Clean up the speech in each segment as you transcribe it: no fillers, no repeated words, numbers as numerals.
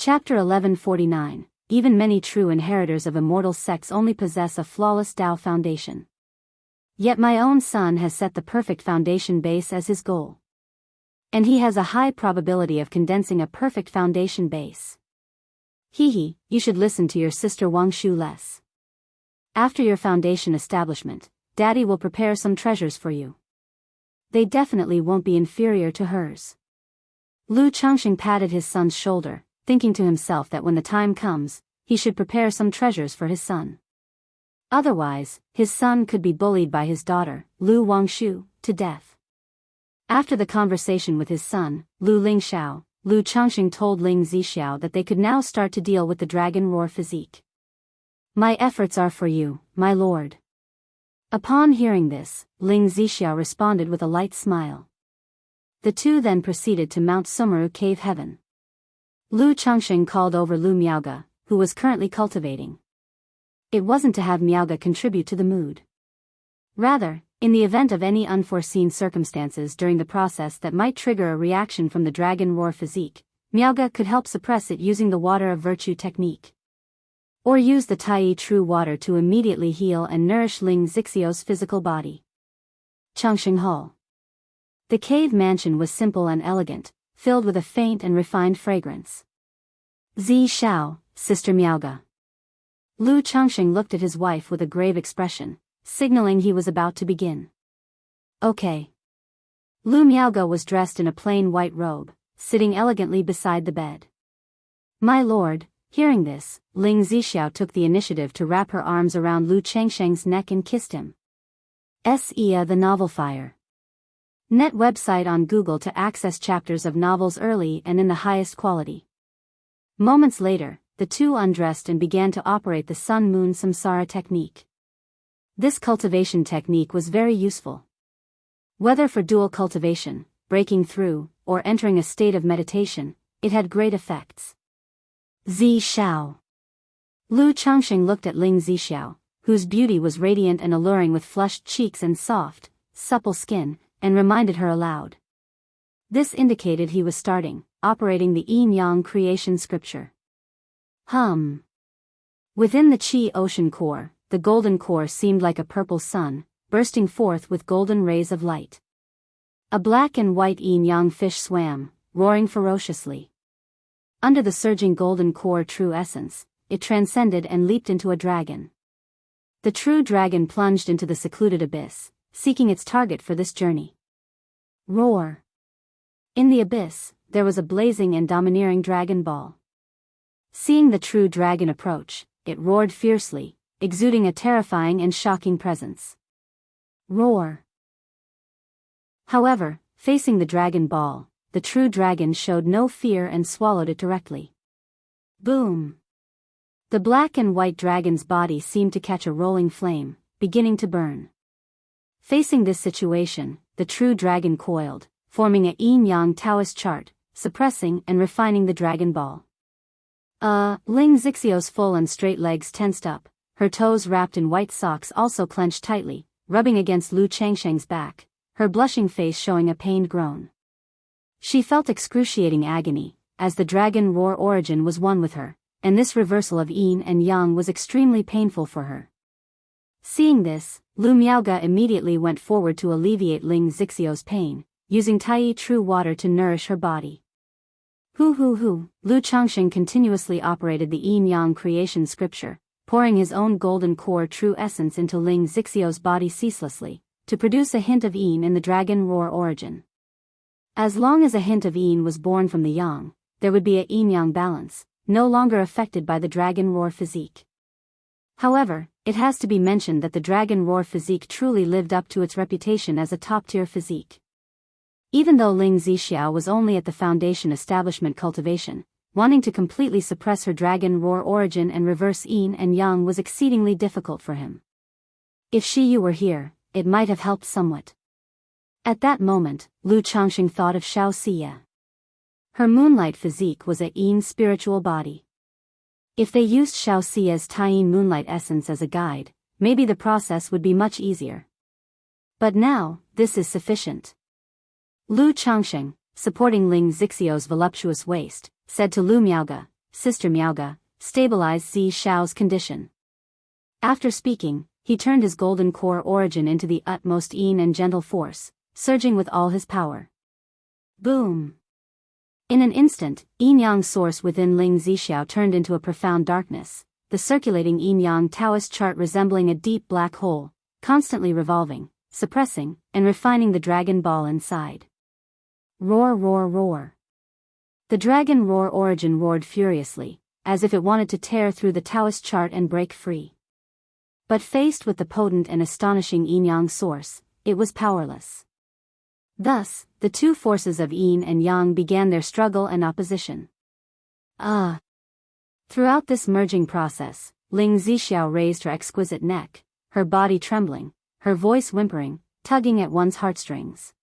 Chapter 1149. Even many true inheritors of immortal sects only possess a flawless Tao foundation. Yet my own son has set the perfect foundation base as his goal. And he has a high probability of condensing a perfect foundation base. Hehe, you should listen to your sister Wang Shu less. After your foundation establishment, Daddy will prepare some treasures for you. They definitely won't be inferior to hers. Lu Changxing patted his son's shoulder, thinking to himself that when the time comes, he should prepare some treasures for his son. Otherwise, his son could be bullied by his daughter, Lu Wangshu, to death. After the conversation with his son, Lu Lingxiao, Lu Changxing told Ling Zixiao that they could now start to deal with the dragon roar physique. My efforts are for you, my lord. Upon hearing this, Ling Zixiao responded with a light smile. The two then proceeded to Mount Sumeru Cave Heaven. Lu Changxing called over Lu Miaoge, who was currently cultivating. It wasn't to have Miaoge contribute to the mood. Rather, in the event of any unforeseen circumstances during the process that might trigger a reaction from the dragon roar physique, Miaoge could help suppress it using the water of virtue technique. Or use the Tai True water to immediately heal and nourish Ling Zixiao's physical body. Changxing Hall. The cave mansion was simple and elegant, filled with a faint and refined fragrance. Zi Xiao, Sister Miaoge. Lu Changxing looked at his wife with a grave expression, signaling he was about to begin. Okay. Lu Miaoge was dressed in a plain white robe, sitting elegantly beside the bed. My lord, hearing this, Ling Zixiao took the initiative to wrap her arms around Lu Changxing's neck and kissed him. Ia the Novel Fire. Net website on Google to access chapters of novels early and in the highest quality. Moments later, the two undressed and began to operate the Sun-Moon Samsara technique. This cultivation technique was very useful. Whether for dual cultivation, breaking through, or entering a state of meditation, it had great effects. Zi Xiao. Lu Changxing looked at Ling Zixiao, whose beauty was radiant and alluring with flushed cheeks and soft, supple skin, and reminded her aloud. This indicated he was operating the yin-yang creation scripture. Within the Qi ocean core, the golden core seemed like a purple sun, bursting forth with golden rays of light. A black and white yin-yang fish swam, roaring ferociously. Under the surging golden core true essence, it transcended and leaped into a dragon. The true dragon plunged into the secluded abyss, seeking its target for this journey. Roar. In the abyss, there was a blazing and domineering dragon ball. Seeing the true dragon approach, it roared fiercely, exuding a terrifying and shocking presence. Roar. However, facing the dragon ball, the true dragon showed no fear and swallowed it directly. Boom. The black and white dragon's body seemed to catch a rolling flame, beginning to burn. Facing this situation, the true dragon coiled, forming a yin-yang Taoist chart, suppressing and refining the dragon ball. Ling Zixiao's full and straight legs tensed up, her toes wrapped in white socks also clenched tightly, rubbing against Lu Changxing's back, her blushing face showing a pained groan. She felt excruciating agony, as the dragon roar origin was one with her, and this reversal of yin and yang was extremely painful for her. Seeing this, Lu Miaoge immediately went forward to alleviate Ling Zixiao's pain, using Tai True water to nourish her body. Lu Changxing continuously operated the yin-yang creation scripture, pouring his own golden core true essence into Ling Zixiao's body ceaselessly, to produce a hint of yin in the dragon roar origin. As long as a hint of yin was born from the yang, there would be a yin-yang balance, no longer affected by the dragon roar physique. However, it has to be mentioned that the dragon roar physique truly lived up to its reputation as a top-tier physique. Even though Ling Zixiao was only at the foundation establishment cultivation, wanting to completely suppress her dragon roar origin and reverse yin and yang was exceedingly difficult for him. If Shiyu were here, it might have helped somewhat. At that moment, Lu Changxing thought of Xiao Xie. Her moonlight physique was a yin spiritual body. If they used Xiao Xie's Taiyin moonlight essence as a guide, maybe the process would be much easier. But now, this is sufficient. Lu Changxing, supporting Ling Zixiao's voluptuous waist, said to Lu Miaoge, Sister Miaoga, stabilize Zi Xiao's condition. After speaking, he turned his golden core origin into the utmost yin and gentle force, surging with all his power. Boom! In an instant, yin-yang source within Ling Zixiao turned into a profound darkness, the circulating yin-yang Taoist chart resembling a deep black hole, constantly revolving, suppressing, and refining the dragon ball inside. Roar, roar, roar. The dragon roar origin roared furiously, as if it wanted to tear through the Taoist chart and break free. But faced with the potent and astonishing yin-yang source, it was powerless. Thus, the two forces of yin and yang began their struggle and opposition. Throughout this merging process, Ling Zixiao raised her exquisite neck, her body trembling, her voice whimpering, tugging at one's heartstrings.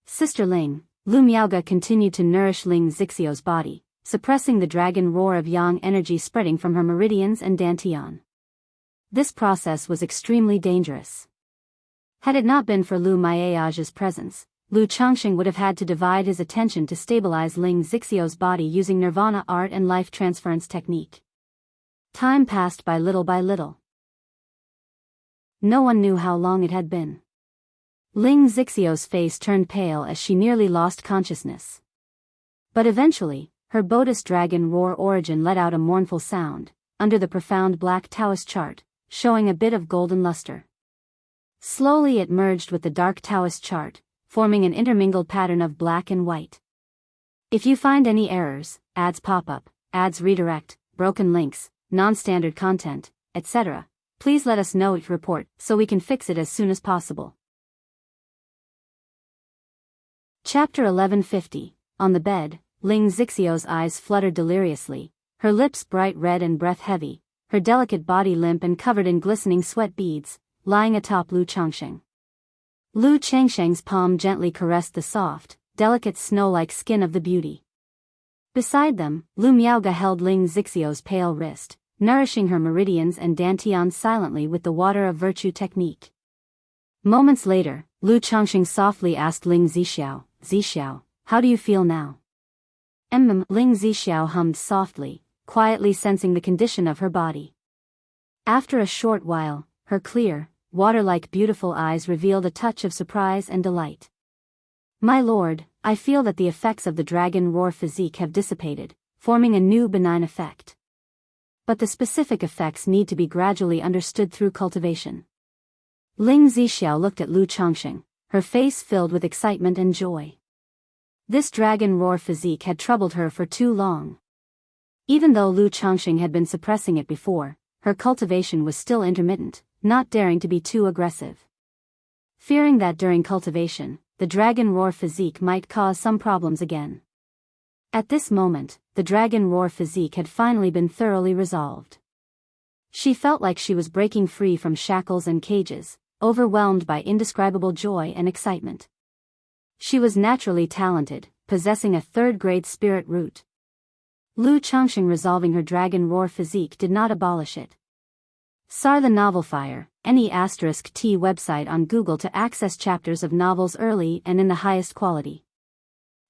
Sister Ling, Lu Miaoga continued to nourish Ling Zixiao's body, suppressing the dragon roar of yang energy spreading from her meridians and dantian. This process was extremely dangerous. Had it not been for Lu Miaoga's presence, Lu Changxing would have had to divide his attention to stabilize Ling Zixiao's body using nirvana art and life transference technique. Time passed by little by little. No one knew how long it had been. Ling Zixiao's face turned pale as she nearly lost consciousness. But eventually, her Bodis dragon roar origin let out a mournful sound, under the profound black Taoist chart, showing a bit of golden luster. Slowly it merged with the dark Taoist chart, forming an intermingled pattern of black and white. If you find any errors, ads pop up, ads redirect, broken links, non-standard content, etc., please let us know it report so we can fix it as soon as possible. Chapter 1150. On the bed, Ling Zixiao's eyes fluttered deliriously, her lips bright red and breath heavy, her delicate body limp and covered in glistening sweat beads, lying atop Lu Changxing. Lu Changxing's palm gently caressed the soft, delicate snow-like skin of the beauty. Beside them, Lu Miaoga held Ling Zixiao's pale wrist, nourishing her meridians and dantian silently with the water of virtue technique. Moments later, Lu Changxing softly asked Ling Zixiao, "Zixiao, how do you feel now?" Ling Zixiao hummed softly, quietly sensing the condition of her body. After a short while, her clear, water-like beautiful eyes revealed a touch of surprise and delight. "My lord, I feel that the effects of the dragon roar physique have dissipated, forming a new benign effect. But the specific effects need to be gradually understood through cultivation." Ling Zixiao looked at Lu Changxing, her face filled with excitement and joy. This dragon roar physique had troubled her for too long. Even though Lu Changxing had been suppressing it before, her cultivation was still intermittent, not daring to be too aggressive. Fearing that during cultivation, the dragon roar physique might cause some problems again. At this moment, the dragon roar physique had finally been thoroughly resolved. She felt like she was breaking free from shackles and cages, overwhelmed by indescribable joy and excitement. She was naturally talented, possessing a third-grade spirit root. Lu Changxing resolving her dragon roar physique did not abolish it. SAR the Novel Fire, any *T website on Google to access chapters of novels early and in the highest quality.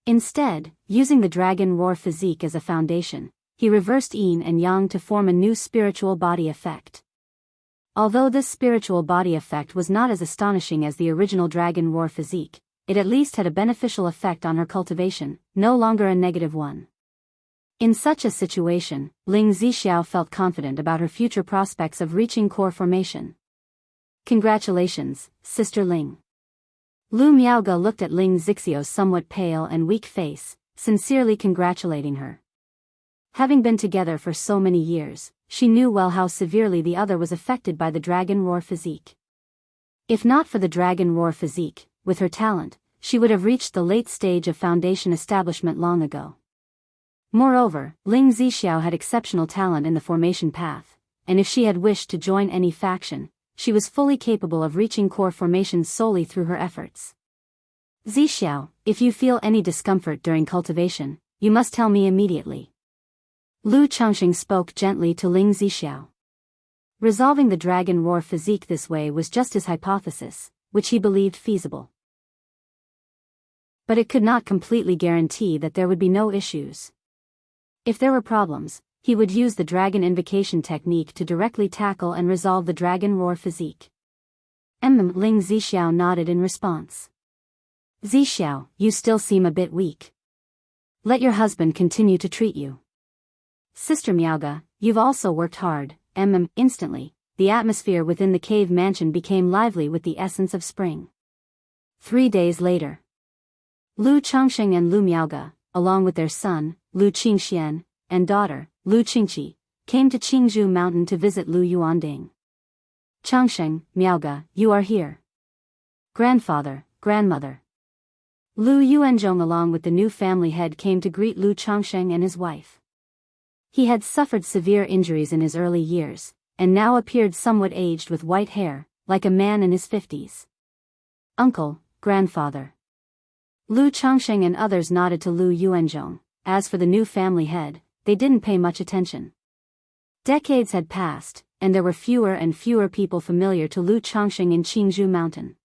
Instead, using the dragon roar physique as a foundation, he reversed yin and yang to form a new spiritual body effect. Although this spiritual body effect was not as astonishing as the original dragon roar physique, it at least had a beneficial effect on her cultivation, no longer a negative one. In such a situation, Ling Zixiao felt confident about her future prospects of reaching core formation. "Congratulations, Sister Ling." Lu Miaoga looked at Ling Zixiao's somewhat pale and weak face, sincerely congratulating her. Having been together for so many years, she knew well how severely the other was affected by the dragon roar physique. If not for the dragon roar physique, with her talent, she would have reached the late stage of foundation establishment long ago. Moreover, Ling Zixiao had exceptional talent in the formation path, and if she had wished to join any faction, she was fully capable of reaching core formation solely through her efforts. "Zixiao, if you feel any discomfort during cultivation, you must tell me immediately." Lu Changxing spoke gently to Ling Zixiao. Resolving the dragon roar physique this way was just his hypothesis, which he believed feasible. But it could not completely guarantee that there would be no issues. If there were problems, he would use the dragon invocation technique to directly tackle and resolve the dragon roar physique. Ling Zixiao nodded in response. Zixiao, you still seem a bit weak. Let your husband continue to treat you. Sister Miaoga, you've also worked hard. Instantly, the atmosphere within the cave mansion became lively with the essence of spring. 3 days later, Lu Changsheng and Lu Miaoga, along with their son, Lu Qingxian, and daughter, Lu Qingqi, came to Qingzhou Mountain to visit Lu Yuanding. Changsheng, Miaoga, you are here. Grandfather, grandmother. Lu Yuanzhong along with the new family head came to greet Lu Changsheng and his wife. He had suffered severe injuries in his early years, and now appeared somewhat aged with white hair, like a man in his 50s. Uncle, grandfather. Lu Changsheng and others nodded to Lu Yuanzhong. As for the new family head, they didn't pay much attention. Decades had passed, and there were fewer and fewer people familiar to Lu Changsheng in Qingzhou Mountain.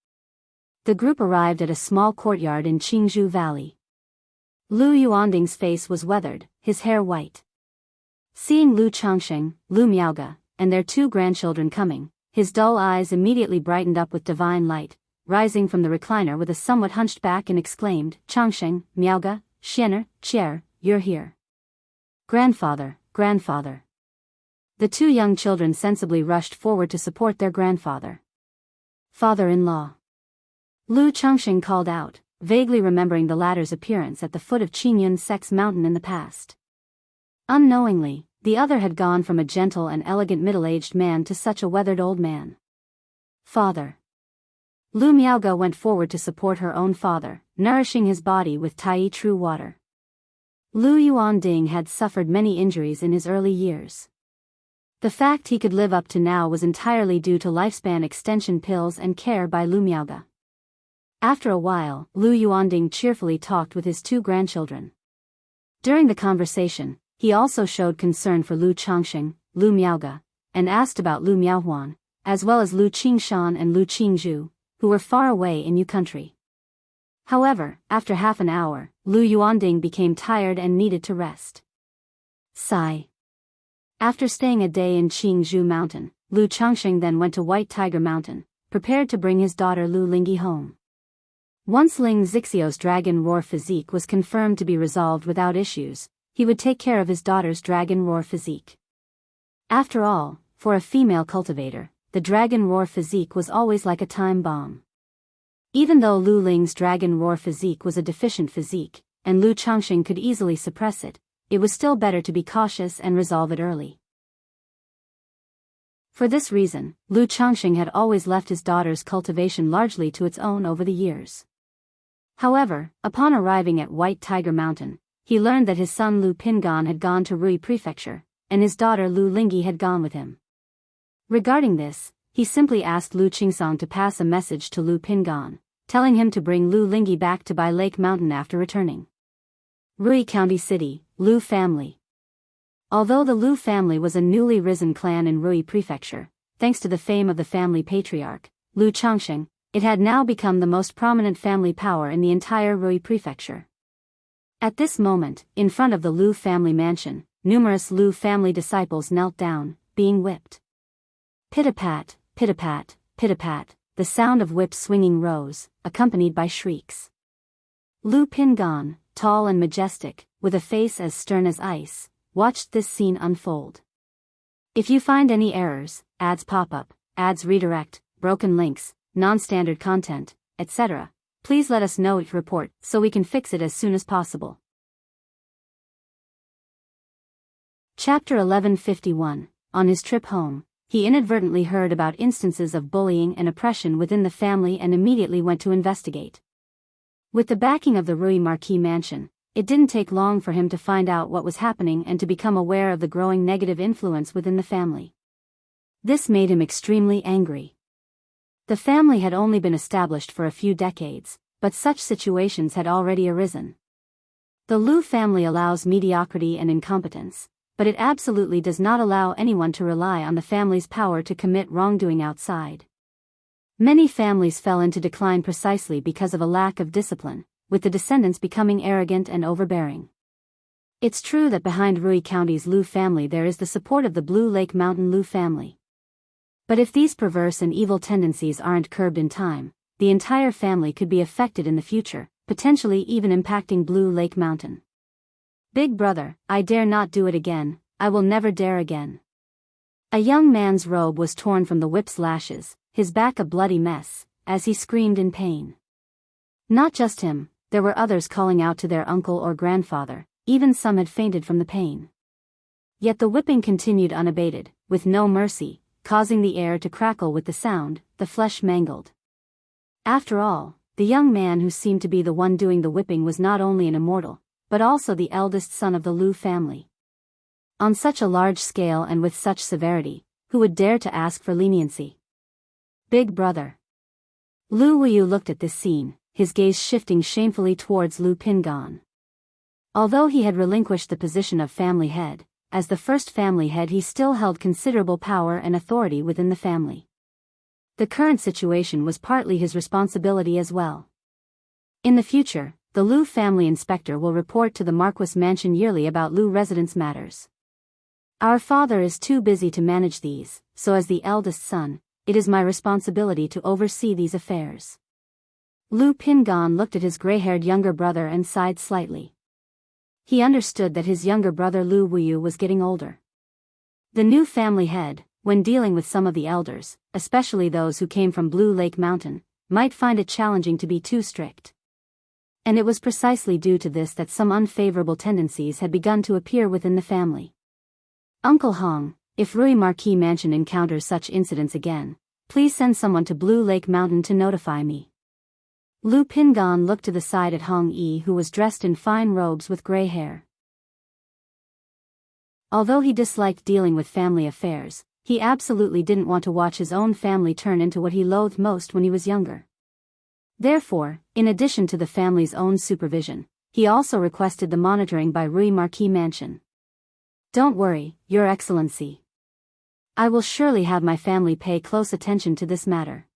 The group arrived at a small courtyard in Qingzhou Valley. Lu Yuanding's face was weathered, his hair white. Seeing Lu Changsheng, Lu Miaoga, and their 2 grandchildren coming, his dull eyes immediately brightened up with divine light, rising from the recliner with a somewhat hunched back and exclaimed, Changsheng, Miaoga, Xianer, Chier, you're here. Grandfather, grandfather. The 2 young children sensibly rushed forward to support their grandfather. Father-in-law. Lu Changsheng called out, vaguely remembering the latter's appearance at the foot of Qingyun Sek's mountain in the past. Unknowingly, the other had gone from a gentle and elegant middle-aged man to such a weathered old man. Father. Lu Miaoga went forward to support her own father, nourishing his body with Tai True water. Lu Yuanding had suffered many injuries in his early years. The fact he could live up to now was entirely due to lifespan extension pills and care by Lu Miaoga. After a while, Lu Yuanding cheerfully talked with his 2 grandchildren. During the conversation, he also showed concern for Lu Changsheng, Lu Miaoga, and asked about Lu Miaohuan, as well as Lu Qingshan and Lu Qingzhu, who were far away in Yu country. However, after half an hour, Lu Yuanding became tired and needed to rest. Sigh. After staying a day in Qingzhou Mountain, Lu Changsheng then went to White Tiger Mountain, prepared to bring his daughter Lu Lingyi home. Once Ling Zixio's dragon roar physique was confirmed to be resolved without issues, he would take care of his daughter's dragon roar physique. After all, for a female cultivator, the dragon roar physique was always like a time bomb. Even though Lu Ling's dragon roar physique was a deficient physique, and Lu Changsheng could easily suppress it, it was still better to be cautious and resolve it early. For this reason, Lu Changsheng had always left his daughter's cultivation largely to its own over the years. However, upon arriving at White Tiger Mountain, he learned that his son Lu Pingan had gone to Rui Prefecture, and his daughter Lu Lingyi had gone with him. Regarding this, he simply asked Lu Qingsong to pass a message to Lu Pingan, telling him to bring Lu Lingyi back to Bai Lake Mountain after returning. Rui County City, Lu family. Although the Lu family was a newly risen clan in Rui Prefecture, thanks to the fame of the family patriarch, Lu Changsheng, it had now become the most prominent family power in the entire Rui Prefecture. At this moment, in front of the Lu family mansion, numerous Lu family disciples knelt down, being whipped. Pit-a-pat, pit-a-pat, pit-a-pat, the sound of whips swinging rose, accompanied by shrieks. Lu Pingan, tall and majestic, with a face as stern as ice, watched this scene unfold. If you find any errors, ads pop up, ads redirect, broken links, non-standard content, etc., please let us know it report so we can fix it as soon as possible. Chapter 1151. On his trip home, he inadvertently heard about instances of bullying and oppression within the family and immediately went to investigate. With the backing of the Rui Marquis mansion, it didn't take long for him to find out what was happening and to become aware of the growing negative influence within the family. This made him extremely angry. The family had only been established for a few decades, but such situations had already arisen. The Lu family allows mediocrity and incompetence, but it absolutely does not allow anyone to rely on the family's power to commit wrongdoing outside. Many families fell into decline precisely because of a lack of discipline, with the descendants becoming arrogant and overbearing. It's true that behind Rui County's Lu family there is the support of the Blue Lake Mountain Lu family. But if these perverse and evil tendencies aren't curbed in time, the entire family could be affected in the future, potentially even impacting Blue Lake Mountain. Big brother, I dare not do it again, I will never dare again. A young man's robe was torn from the whip's lashes, his back a bloody mess, as he screamed in pain. Not just him, there were others calling out to their uncle or grandfather, even some had fainted from the pain. Yet the whipping continued unabated, with no mercy, causing the air to crackle with the sound, the flesh mangled. After all, the young man who seemed to be the one doing the whipping was not only an immortal, but also the eldest son of the Lu family. On such a large scale and with such severity, who would dare to ask for leniency? Big brother. Lu Wuyu looked at this scene, his gaze shifting shamefully towards Lu Pingan. Although he had relinquished the position of family head, as the first family head he still held considerable power and authority within the family. The current situation was partly his responsibility as well. In the future, the Lu family inspector will report to the Marquis mansion yearly about Lu residence matters. Our father is too busy to manage these, so as the eldest son, it is my responsibility to oversee these affairs. Lu Pingan looked at his gray-haired younger brother and sighed slightly. He understood that his younger brother Lu Wuyu was getting older. The new family head, when dealing with some of the elders, especially those who came from Blue Lake Mountain, might find it challenging to be too strict. And it was precisely due to this that some unfavorable tendencies had begun to appear within the family. Uncle Hong, if Rui Marquis Mansion encounters such incidents again, please send someone to Blue Lake Mountain to notify me. Lu Pingan looked to the side at Hong Yi, who was dressed in fine robes with gray hair. Although he disliked dealing with family affairs, he absolutely didn't want to watch his own family turn into what he loathed most when he was younger. Therefore, in addition to the family's own supervision, he also requested the monitoring by Rui Marquis Mansion. Don't worry, Your Excellency. I will surely have my family pay close attention to this matter.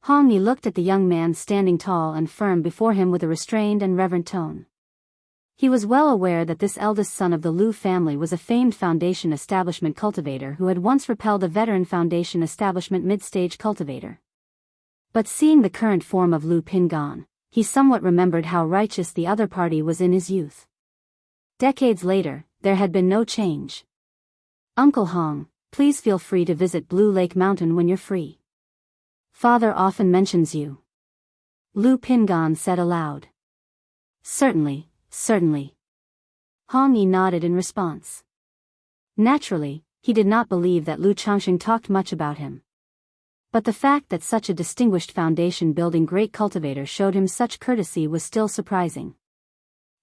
Hong Yi looked at the young man standing tall and firm before him with a restrained and reverent tone. He was well aware that this eldest son of the Lu family was a famed foundation establishment cultivator who had once repelled a veteran foundation establishment mid-stage cultivator. But seeing the current form of Lu Pingan, he somewhat remembered how righteous the other party was in his youth. Decades later, there had been no change. Uncle Hong, please feel free to visit Blue Lake Mountain when you're free. Father often mentions you. Lu Pingan said aloud. Certainly, certainly. Hong Yi nodded in response. Naturally, he did not believe that Lu Changxing talked much about him. But the fact that such a distinguished foundation-building great cultivator showed him such courtesy was still surprising.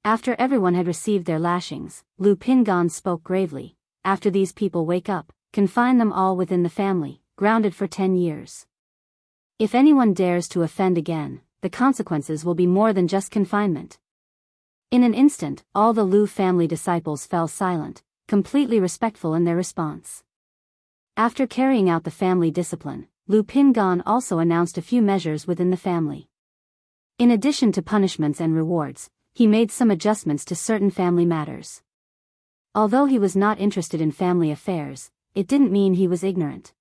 After everyone had received their lashings, Lu Pingan spoke gravely. After these people wake up, confine them all within the family, grounded for 10 years. If anyone dares to offend again, the consequences will be more than just confinement. In an instant, all the Lu family disciples fell silent, completely respectful in their response. After carrying out the family discipline, Lu Pingan also announced a few measures within the family. In addition to punishments and rewards, he made some adjustments to certain family matters. Although he was not interested in family affairs, it didn't mean he was ignorant.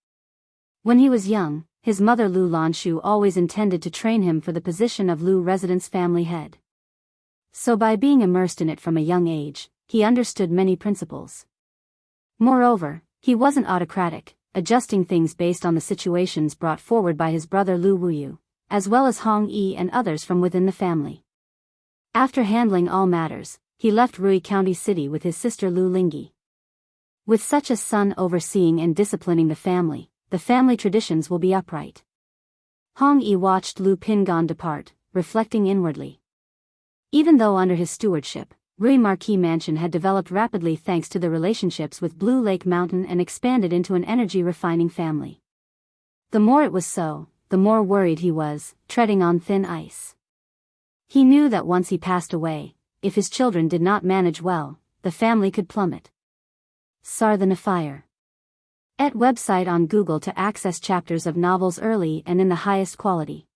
When he was young, his mother Lu Lanshu always intended to train him for the position of Lu residence family head. So by being immersed in it from a young age, he understood many principles. Moreover, he wasn't autocratic, adjusting things based on the situations brought forward by his brother Lu Wuyu, as well as Hong Yi and others from within the family. After handling all matters, he left Rui County City with his sister Lu Lingyi. With such a son overseeing and disciplining the family traditions will be upright. Hong Yi watched Lu Pingan depart, reflecting inwardly. Even though under his stewardship, Rui Marquis Mansion had developed rapidly thanks to the relationships with Blue Lake Mountain and expanded into an energy-refining family. The more it was so, the more worried he was, treading on thin ice. He knew that once he passed away, if his children did not manage well, the family could plummet. Sarthan Fire. Et website on Google to access chapters of novels early and in the highest quality.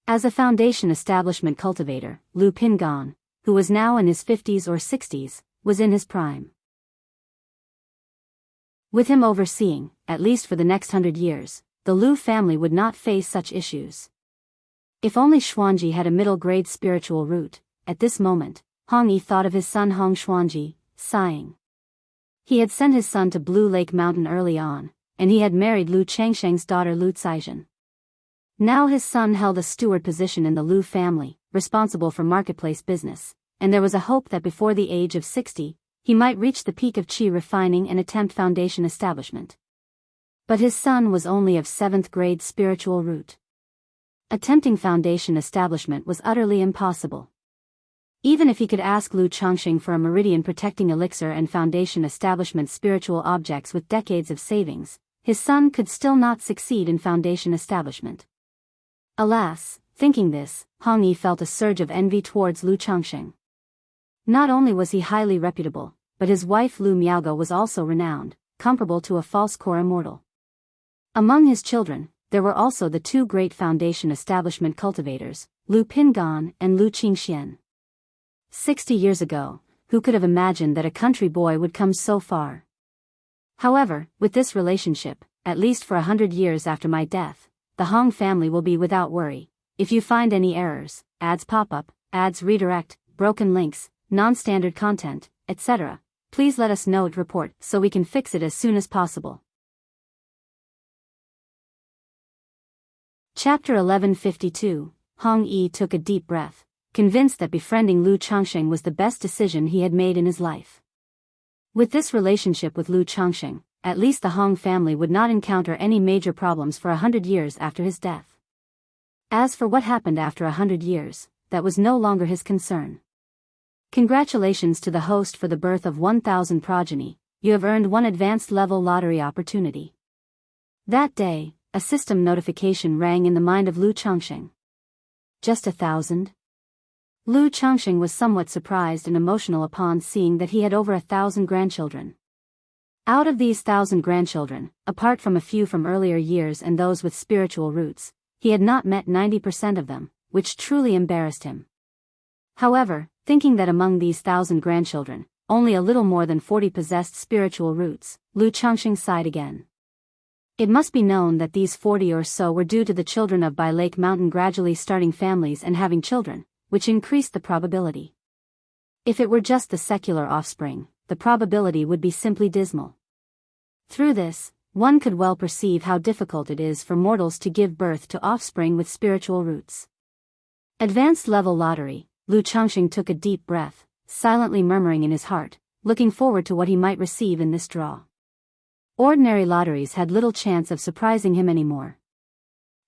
As a foundation establishment cultivator, Lu Pingan, who was now in his 50s or 60s, was in his prime. With him overseeing, at least for the next 100 years, the Lu family would not face such issues. If only Xuanji had a middle-grade spiritual root. At this moment, Hong Yi thought of his son Hong Xuanji, sighing. He had sent his son to Blue Lake Mountain early on, and he had married Lu Changsheng's daughter Lu Caizhen. Now his son held a steward position in the Lu family, responsible for marketplace business, and there was a hope that before the age of 60, he might reach the peak of qi refining and attempt foundation establishment. But his son was only of 7th grade spiritual root. Attempting foundation establishment was utterly impossible. Even if he could ask Lu Changsheng for a meridian protecting elixir and foundation establishment spiritual objects with decades of savings, his son could still not succeed in foundation establishment. Alas, thinking this, Hong Yi felt a surge of envy towards Lu Changsheng. Not only was he highly reputable, but his wife Lu Miaoge was also renowned, comparable to a false core immortal. Among his children, there were also the 2 great foundation establishment cultivators, Lu Pingan and Lu Qingxian. 60 years ago, who could have imagined that a country boy would come so far? However, with this relationship, at least for 100 years after my death, the Hong family will be without worry. If you find any errors, ads pop up, ads redirect, broken links, non-standard content, etc., please let us know and report so we can fix it as soon as possible. Chapter 1152. Hong Yi took a deep breath, convinced that befriending Lu Changsheng was the best decision he had made in his life. With this relationship with Lu Changsheng, at least the Hong family would not encounter any major problems for 100 years after his death. As for what happened after 100 years, that was no longer his concern. Congratulations to the host for the birth of 1,000 progeny, you have earned 1 advanced level lottery opportunity. That day, a system notification rang in the mind of Lu Changsheng. Just 1,000? Lu Changsheng was somewhat surprised and emotional upon seeing that he had over 1,000 grandchildren. Out of these 1,000 grandchildren, apart from a few from earlier years and those with spiritual roots, he had not met 90% of them, which truly embarrassed him. However, thinking that among these 1,000 grandchildren, only a little more than 40 possessed spiritual roots, Lu Changsheng sighed again. It must be known that these 40 or so were due to the children of Bai Lake Mountain gradually starting families and having children, which increased the probability. If it were just the secular offspring, the probability would be simply dismal. Through this, one could well perceive how difficult it is for mortals to give birth to offspring with spiritual roots. Advanced level lottery. Lu Changsheng took a deep breath, silently murmuring in his heart, looking forward to what he might receive in this draw. Ordinary lotteries had little chance of surprising him anymore.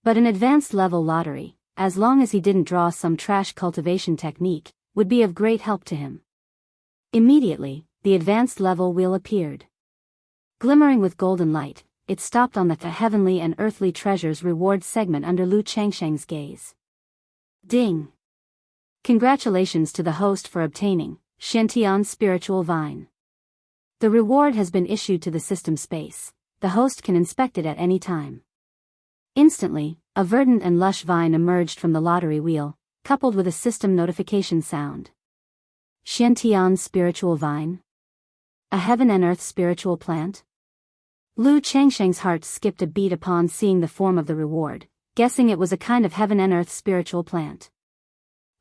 But an advanced level lottery, as long as he didn't draw some trash cultivation technique, would be of great help to him. Immediately, the advanced level wheel appeared. Glimmering with golden light, it stopped on the heavenly and earthly treasures reward segment under Lu Changsheng's gaze. Ding! Congratulations to the host for obtaining Shantian's spiritual vine. The reward has been issued to the system space. The host can inspect it at any time. Instantly, a verdant and lush vine emerged from the lottery wheel, coupled with a system notification sound. Shantian's spiritual vine? A heaven and earth spiritual plant? Lu Changsheng's heart skipped a beat upon seeing the form of the reward, guessing it was a kind of heaven and earth spiritual plant.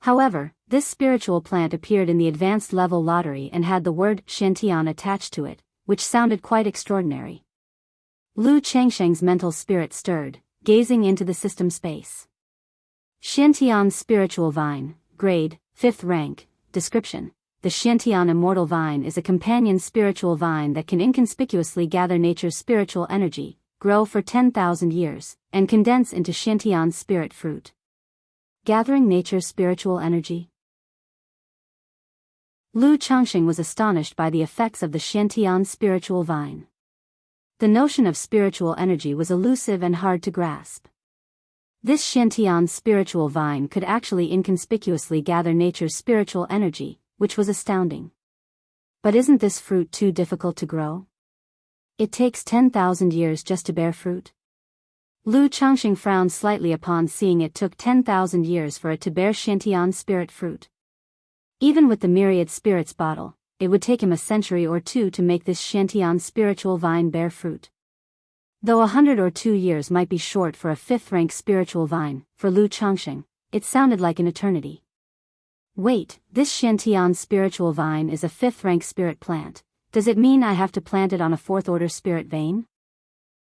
However, this spiritual plant appeared in the advanced level lottery and had the word Shantian attached to it, which sounded quite extraordinary. Lu Changsheng's mental spirit stirred, gazing into the system space. Shantian's spiritual vine, grade, 5th rank, description. The Shantian Immortal Vine is a companion spiritual vine that can inconspicuously gather nature's spiritual energy, grow for 10,000 years, and condense into Shantian's spirit fruit. Gathering nature's spiritual energy? Lu Changsheng was astonished by the effects of the Shantian spiritual vine. The notion of spiritual energy was elusive and hard to grasp. This Shantian spiritual vine could actually inconspicuously gather nature's spiritual energy, which was astounding. But isn't this fruit too difficult to grow? It takes 10,000 years just to bear fruit? Lu Changsheng frowned slightly upon seeing it took 10,000 years for it to bear Shantian spirit fruit. Even with the myriad spirits bottle, it would take him a century or two to make this Shantian spiritual vine bear fruit. Though 100 or 2 years might be short for a 5th-rank spiritual vine, for Lu Changxing, it sounded like an eternity. Wait, this Shantian spiritual vine is a 5th-rank spirit plant. Does it mean I have to plant it on a 4th-order spirit vein?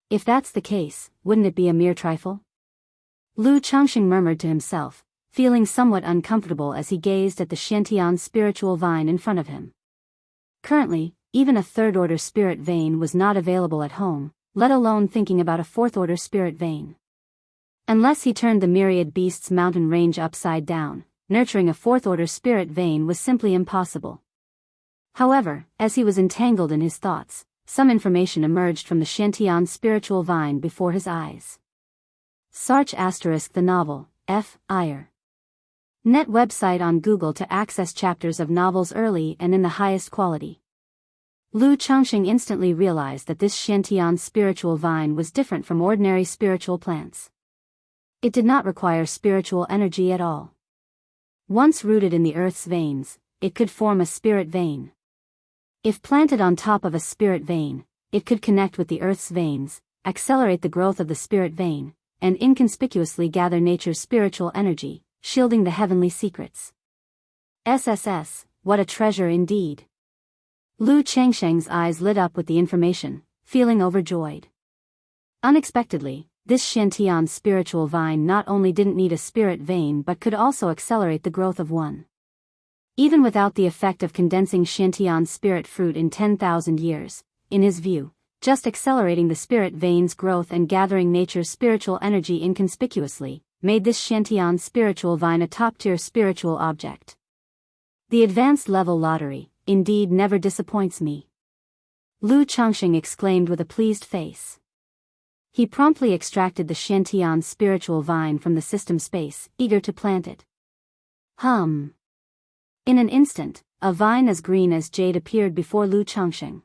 If that's the case, wouldn't it be a mere trifle? Lu Changxing murmured to himself, feeling somewhat uncomfortable as he gazed at the Shantian spiritual vine in front of him. Currently, even a 3rd-order spirit vein was not available at home, let alone thinking about a 4th-order spirit vein. Unless he turned the myriad beasts mountain range upside down, nurturing a 4th-order spirit vein was simply impossible. However, as he was entangled in his thoughts, some information emerged from the Shantian spiritual vine before his eyes. Search * the novel, F. Iyer. Net website on Google to access chapters of novels early and in the highest quality. Lu Changxing instantly realized that this Shantian spiritual vine was different from ordinary spiritual plants. It did not require spiritual energy at all. Once rooted in the earth's veins, it could form a spirit vein. If planted on top of a spirit vein, it could connect with the earth's veins, accelerate the growth of the spirit vein, and inconspicuously gather nature's spiritual energy, shielding the heavenly secrets. SSS, what a treasure indeed. Lu Changxing's eyes lit up with the information, feeling overjoyed. Unexpectedly, this Shantian spiritual vine not only didn't need a spirit vein but could also accelerate the growth of one. Even without the effect of condensing Shantian spirit fruit in 10,000 years, in his view, just accelerating the spirit vein's growth and gathering nature's spiritual energy inconspicuously, made this Shantian spiritual vine a top-tier spiritual object. The advanced level lottery, indeed, never disappoints me. Lu Changxing exclaimed with a pleased face. He promptly extracted the Shantian spiritual vine from the system space, eager to plant it. In an instant, a vine as green as jade appeared before Lu Changxing.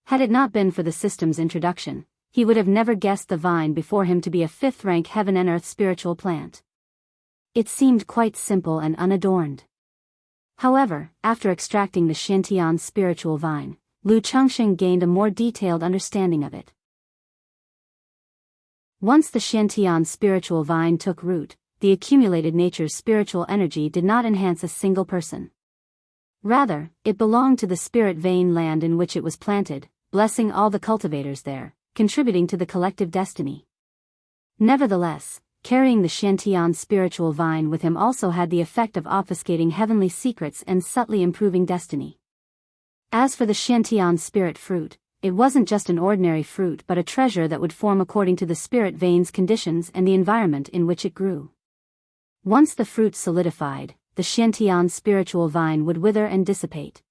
Had it not been for the system's introduction, he would have never guessed the vine before him to be a 5th-rank heaven and earth spiritual plant. It seemed quite simple and unadorned. However, after extracting the Shantian spiritual vine, Lu Changxing gained a more detailed understanding of it. Once the Shantian spiritual vine took root, the accumulated nature's spiritual energy did not enhance a single person. Rather, it belonged to the spirit vein land in which it was planted, blessing all the cultivators there, contributing to the collective destiny. Nevertheless, carrying the Shantian spiritual vine with him also had the effect of obfuscating heavenly secrets and subtly improving destiny. As for the Shantian spirit fruit, it wasn't just an ordinary fruit but a treasure that would form according to the spirit vein's conditions and the environment in which it grew. Once the fruit solidified, the Shantian spiritual vine would wither and dissipate.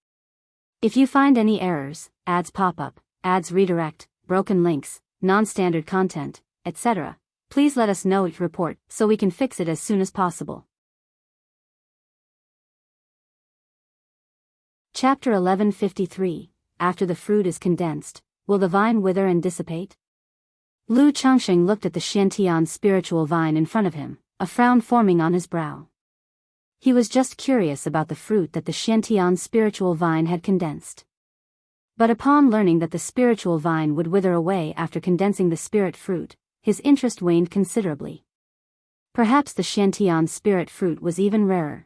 If you find any errors, ads pop up, ads redirect, broken links, non-standard content, etc., please let us know each report so we can fix it as soon as possible. Chapter 1153. After the fruit is condensed, will the vine wither and dissipate? Lu Changxing looked at the Shantian spiritual vine in front of him, a frown forming on his brow. He was just curious about the fruit that the Shantian spiritual vine had condensed. But upon learning that the spiritual vine would wither away after condensing the spirit fruit, his interest waned considerably. Perhaps the Shantian spirit fruit was even rarer.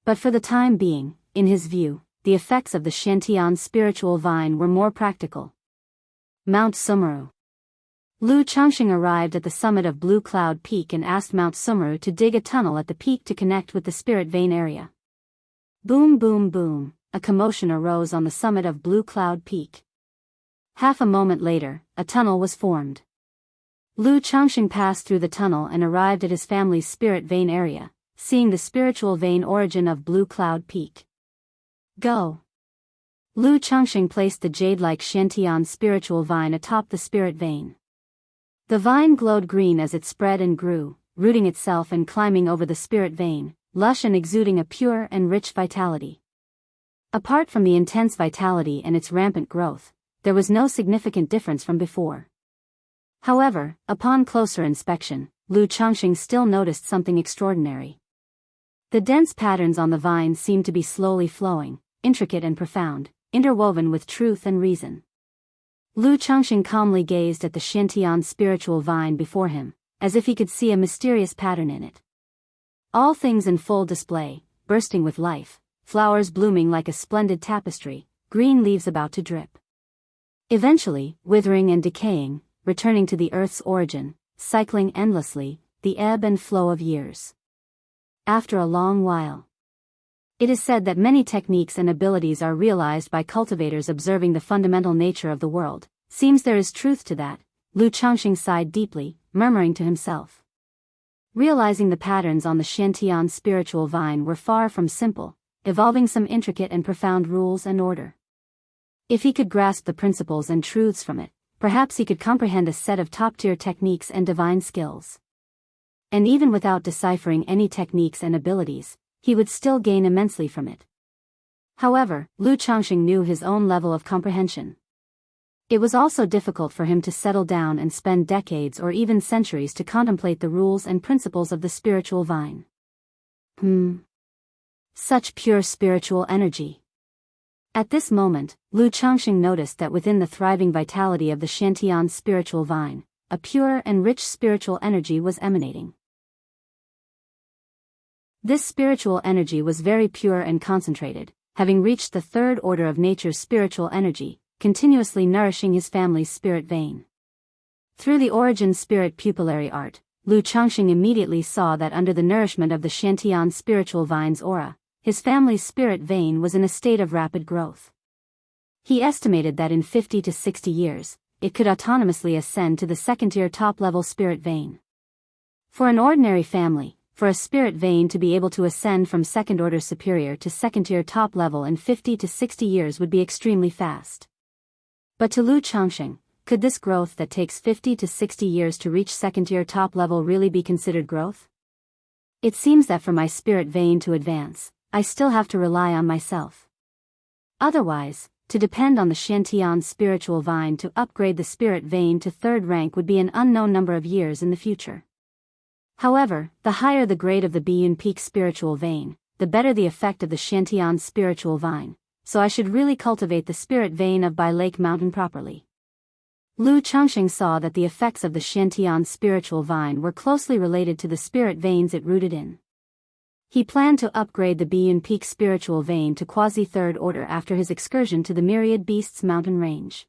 But for the time being, in his view, the effects of the Shantian spiritual vine were more practical. Mount Sumeru. Lu Changxing arrived at the summit of Blue Cloud Peak and asked Mount Sumeru to dig a tunnel at the peak to connect with the spirit vein area. Boom boom boom, a commotion arose on the summit of Blue Cloud Peak. Half a moment later, a tunnel was formed. Lu Changxing passed through the tunnel and arrived at his family's spirit vein area, seeing the spiritual vein origin of Blue Cloud Peak. Go! Lu Changxing placed the jade-like Shantian spiritual vine atop the spirit vein. The vine glowed green as it spread and grew, rooting itself and climbing over the spirit vein, lush and exuding a pure and rich vitality. Apart from the intense vitality and its rampant growth, there was no significant difference from before. However, upon closer inspection, Lu Changxing still noticed something extraordinary. The dense patterns on the vine seemed to be slowly flowing, intricate and profound, interwoven with truth and reason. Lu Changxing calmly gazed at the Xiantian spiritual vine before him, as if he could see a mysterious pattern in it. All things in full display, bursting with life, flowers blooming like a splendid tapestry, green leaves about to drip. Eventually, withering and decaying, returning to the earth's origin, cycling endlessly, the ebb and flow of years. After a long while. It is said that many techniques and abilities are realized by cultivators observing the fundamental nature of the world. Seems there is truth to that. Lu Changxing sighed deeply, murmuring to himself. Realizing the patterns on the Xiantian spiritual vine were far from simple, evolving some intricate and profound rules and order. If he could grasp the principles and truths from it, perhaps he could comprehend a set of top-tier techniques and divine skills. And even without deciphering any techniques and abilities, he would still gain immensely from it. However, Lu Changxing knew his own level of comprehension. It was also difficult for him to settle down and spend decades or even centuries to contemplate the rules and principles of the spiritual vine. Such pure spiritual energy. At this moment, Lu Changxing noticed that within the thriving vitality of the Xiantian spiritual vine, a pure and rich spiritual energy was emanating. This spiritual energy was very pure and concentrated, having reached the third order of nature's spiritual energy, continuously nourishing his family's spirit vein. Through the origin spirit pupillary art, Lu Changxing immediately saw that under the nourishment of the Xiantian spiritual vine's aura, his family's spirit vein was in a state of rapid growth. He estimated that in 50 to 60 years, it could autonomously ascend to the second-tier top-level spirit vein. For an ordinary family, for a spirit vein to be able to ascend from second-order superior to second-tier top level in 50 to 60 years would be extremely fast. But to Lu Changxing, could this growth that takes 50 to 60 years to reach second-tier top level really be considered growth? It seems that for my spirit vein to advance, I still have to rely on myself. Otherwise, to depend on the Xiantian spiritual vine to upgrade the spirit vein to third rank would be an unknown number of years in the future. However, the higher the grade of the Biyun Peak spiritual vein, the better the effect of the Xiantian spiritual vine, so I should really cultivate the spirit vein of Bai Lake Mountain properly. Lu Changxing saw that the effects of the Xiantian spiritual vine were closely related to the spirit veins it rooted in. He planned to upgrade the Biyun Peak spiritual vein to quasi-third order after his excursion to the Myriad Beasts mountain range.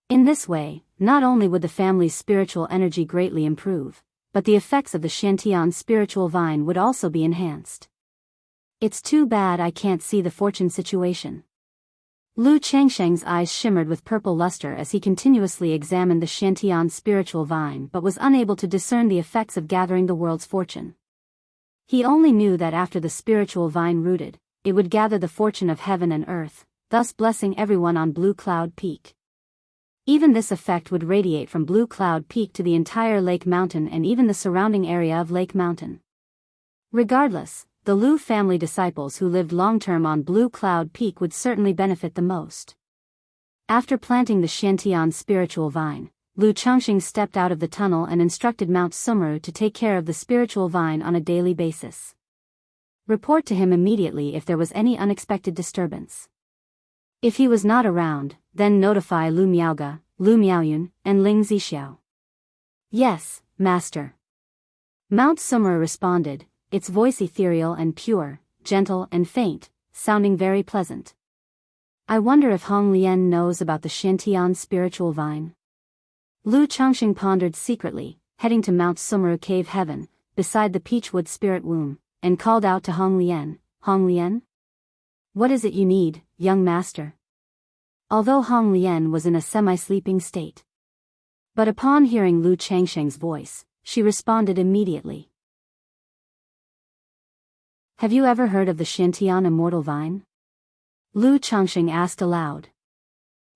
In this way, not only would the family's spiritual energy greatly improve, but the effects of the Xiantian spiritual vine would also be enhanced. It's too bad I can't see the fortune situation. Lu Changxing's eyes shimmered with purple luster as he continuously examined the Xiantian spiritual vine but was unable to discern the effects of gathering the world's fortune. He only knew that after the spiritual vine rooted, it would gather the fortune of heaven and earth, thus blessing everyone on Blue Cloud Peak. Even this effect would radiate from Blue Cloud Peak to the entire Lake Mountain and even the surrounding area of Lake Mountain. Regardless, the Lu family disciples who lived long-term on Blue Cloud Peak would certainly benefit the most. After planting the Xiantian spiritual vine, Lu Changxing stepped out of the tunnel and instructed Mount Sumru to take care of the spiritual vine on a daily basis. Report to him immediately if there was any unexpected disturbance. If he was not around, then notify Lu Miaoge, Lu Miaoyun, and Ling Zixiao. Yes, master. Mount Sumru responded, its voice ethereal and pure, gentle and faint, sounding very pleasant. I wonder if Hong Lian knows about the Xiantian spiritual vine. Lu Changxing pondered secretly, heading to Mount Sumru Cave Heaven, beside the Peachwood Spirit Womb, and called out to Hong Lian, Hong Lian? What is it you need, young master? Although Hong Lian was in a semi-sleeping state. But upon hearing Lu Changxing's voice, she responded immediately. Have you ever heard of the Xiantian Immortal Vine? Lu Changxing asked aloud.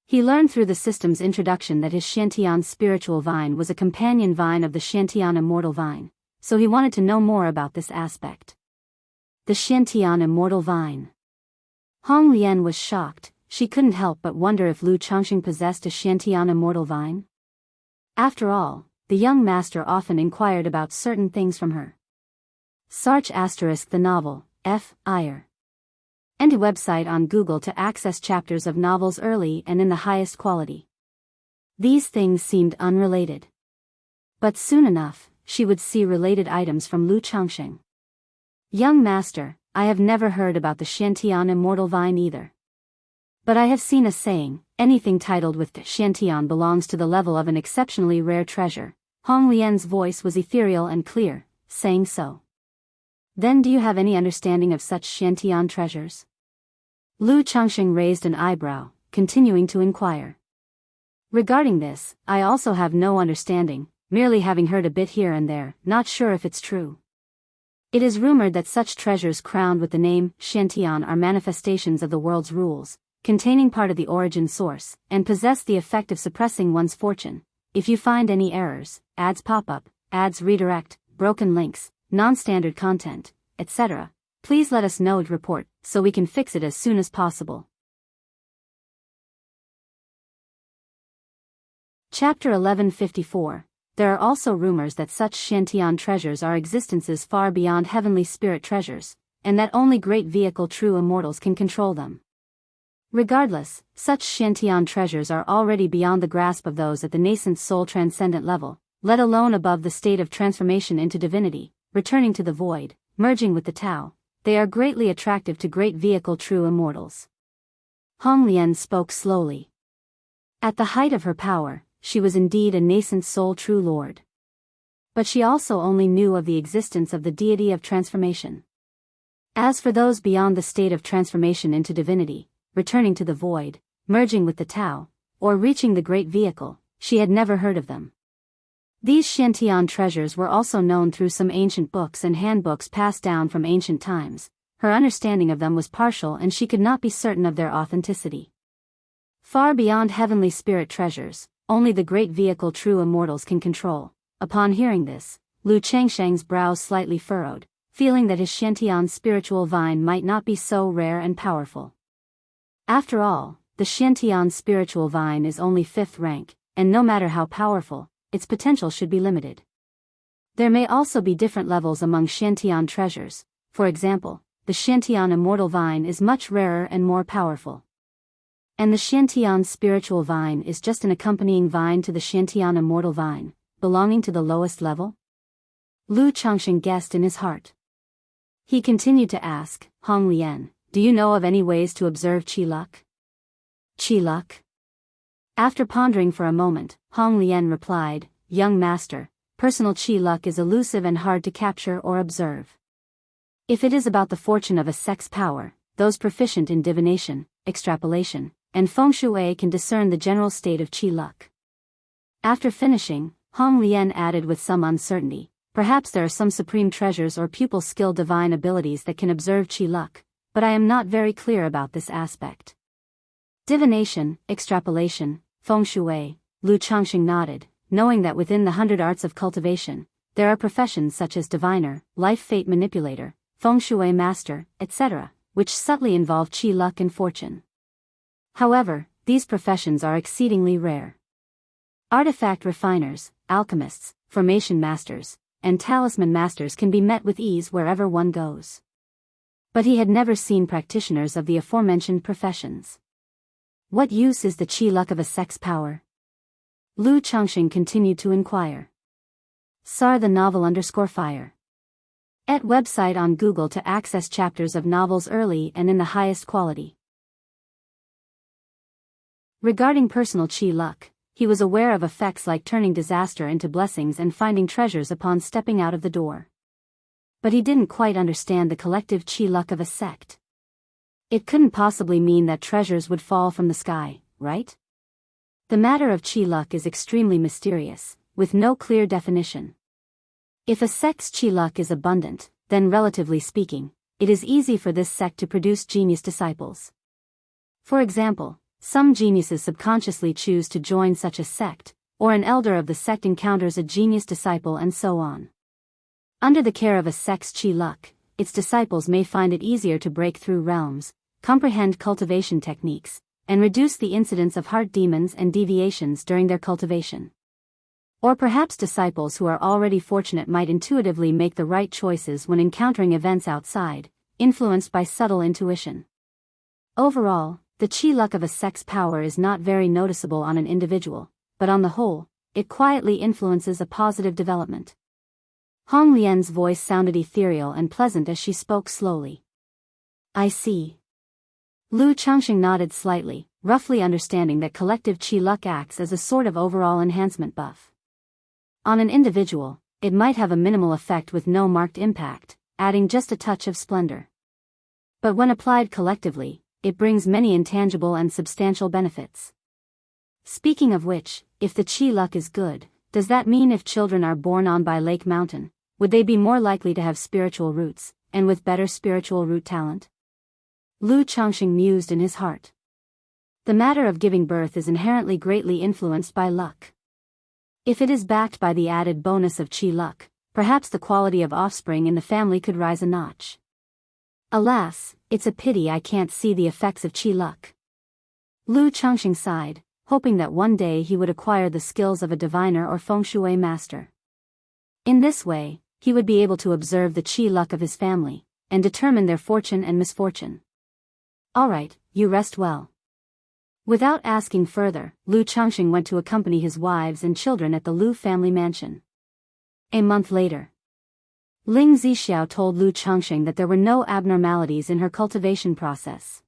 He learned through the system's introduction that his Xiantian spiritual vine was a companion vine of the Xiantian Immortal Vine, so he wanted to know more about this aspect. The Xiantian Immortal Vine. Hong Lian was shocked. She couldn't help but wonder if Lu Changxing possessed a Xiantian Immortal Vine. After all, the young master often inquired about certain things from her. Sarch ** the novel, F. Iyer. and a website on Google to access chapters of novels early and in the highest quality. These things seemed unrelated. But soon enough, she would see related items from Lu Changsheng. Young master, I have never heard about the Xiantian Immortal Vine either. But I have seen a saying, anything titled with Xiantian belongs to the level of an exceptionally rare treasure. Hong Lian's voice was ethereal and clear, saying so. Then do you have any understanding of such Xiantian treasures? Lu Changsheng raised an eyebrow, continuing to inquire. Regarding this, I also have no understanding, merely having heard a bit here and there, not sure if it's true. It is rumored that such treasures crowned with the name Xiantian are manifestations of the world's rules, containing part of the origin source, and possess the effect of suppressing one's fortune. If you find any errors, ads pop up, ads redirect, broken links, non-standard content, etc., please let us know and report, so we can fix it as soon as possible. Chapter 1154. There are also rumors that such Xiantian treasures are existences far beyond heavenly spirit treasures, and that only great vehicle true immortals can control them. Regardless, such Xiantian treasures are already beyond the grasp of those at the nascent soul transcendent level, let alone above the state of transformation into divinity, returning to the void, merging with the Tao. They are greatly attractive to great vehicle true immortals. Hong Lian spoke slowly. At the height of her power, she was indeed a nascent soul true lord. But she also only knew of the existence of the deity of transformation. As for those beyond the state of transformation into divinity, returning to the void, merging with the Tao, or reaching the great vehicle, she had never heard of them. These Xiantian treasures were also known through some ancient books and handbooks passed down from ancient times. Her understanding of them was partial and she could not be certain of their authenticity. Far beyond heavenly spirit treasures, only the great vehicle true immortals can control. Upon hearing this, Lu Changsheng's brows slightly furrowed, feeling that his Xiantian spiritual vine might not be so rare and powerful. After all, the Xiantian spiritual vine is only 5th rank, and no matter how powerful, its potential should be limited. There may also be different levels among Xiantian treasures. For example, the Xiantian immortal vine is much rarer and more powerful. And the Xiantian spiritual vine is just an accompanying vine to the Xiantian immortal vine, belonging to the lowest level? Lu Changsheng guessed in his heart. He continued to ask, Hong Lian, do you know of any ways to observe Qi luck? Qi luck? After pondering for a moment, Hong Lian replied, Young master, personal Qi luck is elusive and hard to capture or observe. If it is about the fortune of a sect's power, those proficient in divination, extrapolation, and feng shui can discern the general state of Qi luck. After finishing, Hong Lian added with some uncertainty, perhaps there are some supreme treasures or pupil skill divine abilities that can observe Qi luck, but I am not very clear about this aspect. Divination, extrapolation, feng shui, Lu Changsheng nodded, knowing that within the 100 arts of cultivation, there are professions such as diviner, life fate manipulator, feng shui master, etc., which subtly involve Qi luck and fortune. However, these professions are exceedingly rare. Artifact refiners, alchemists, formation masters, and talisman masters can be met with ease wherever one goes. But he had never seen practitioners of the aforementioned professions. What use is the Qi luck of a sect's power? Lu Changsheng continued to inquire. Sar the novel _fire. Et website on Google to access chapters of novels early and in the highest quality. Regarding personal Qi luck, he was aware of effects like turning disaster into blessings and finding treasures upon stepping out of the door. But he didn't quite understand the collective Qi luck of a sect. It couldn't possibly mean that treasures would fall from the sky, right? The matter of Qi luck is extremely mysterious, with no clear definition. If a sect's Qi luck is abundant, then relatively speaking, it is easy for this sect to produce genius disciples. For example, some geniuses subconsciously choose to join such a sect, or an elder of the sect encounters a genius disciple and so on. Under the care of a sect's Qi luck, its disciples may find it easier to break through realms, comprehend cultivation techniques, and reduce the incidence of heart demons and deviations during their cultivation. Or perhaps disciples who are already fortunate might intuitively make the right choices when encountering events outside, influenced by subtle intuition. Overall, the chi luck of a sex power is not very noticeable on an individual, but on the whole, it quietly influences a positive development. Hong Lian's voice sounded ethereal and pleasant as she spoke slowly. I see. Lu Changxing nodded slightly, roughly understanding that collective chi luck acts as a sort of overall enhancement buff. On an individual, it might have a minimal effect with no marked impact, adding just a touch of splendor. But when applied collectively, it brings many intangible and substantial benefits. Speaking of which, if the chi luck is good, does that mean if children are born on by Lake Mountain, would they be more likely to have spiritual roots, and with better spiritual root talent? Lu Changxing mused in his heart. The matter of giving birth is inherently greatly influenced by luck. If it is backed by the added bonus of chi luck, perhaps the quality of offspring in the family could rise a notch. Alas, it's a pity I can't see the effects of chi luck. Lu Changxing sighed, hoping that one day he would acquire the skills of a diviner or feng shui master. In this way, he would be able to observe the chi luck of his family, and determine their fortune and misfortune. Alright, you rest well. Without asking further, Lu Changxing went to accompany his wives and children at the Lu family mansion. A month later, Ling Zixiao told Lu Changxing that there were no abnormalities in her cultivation process.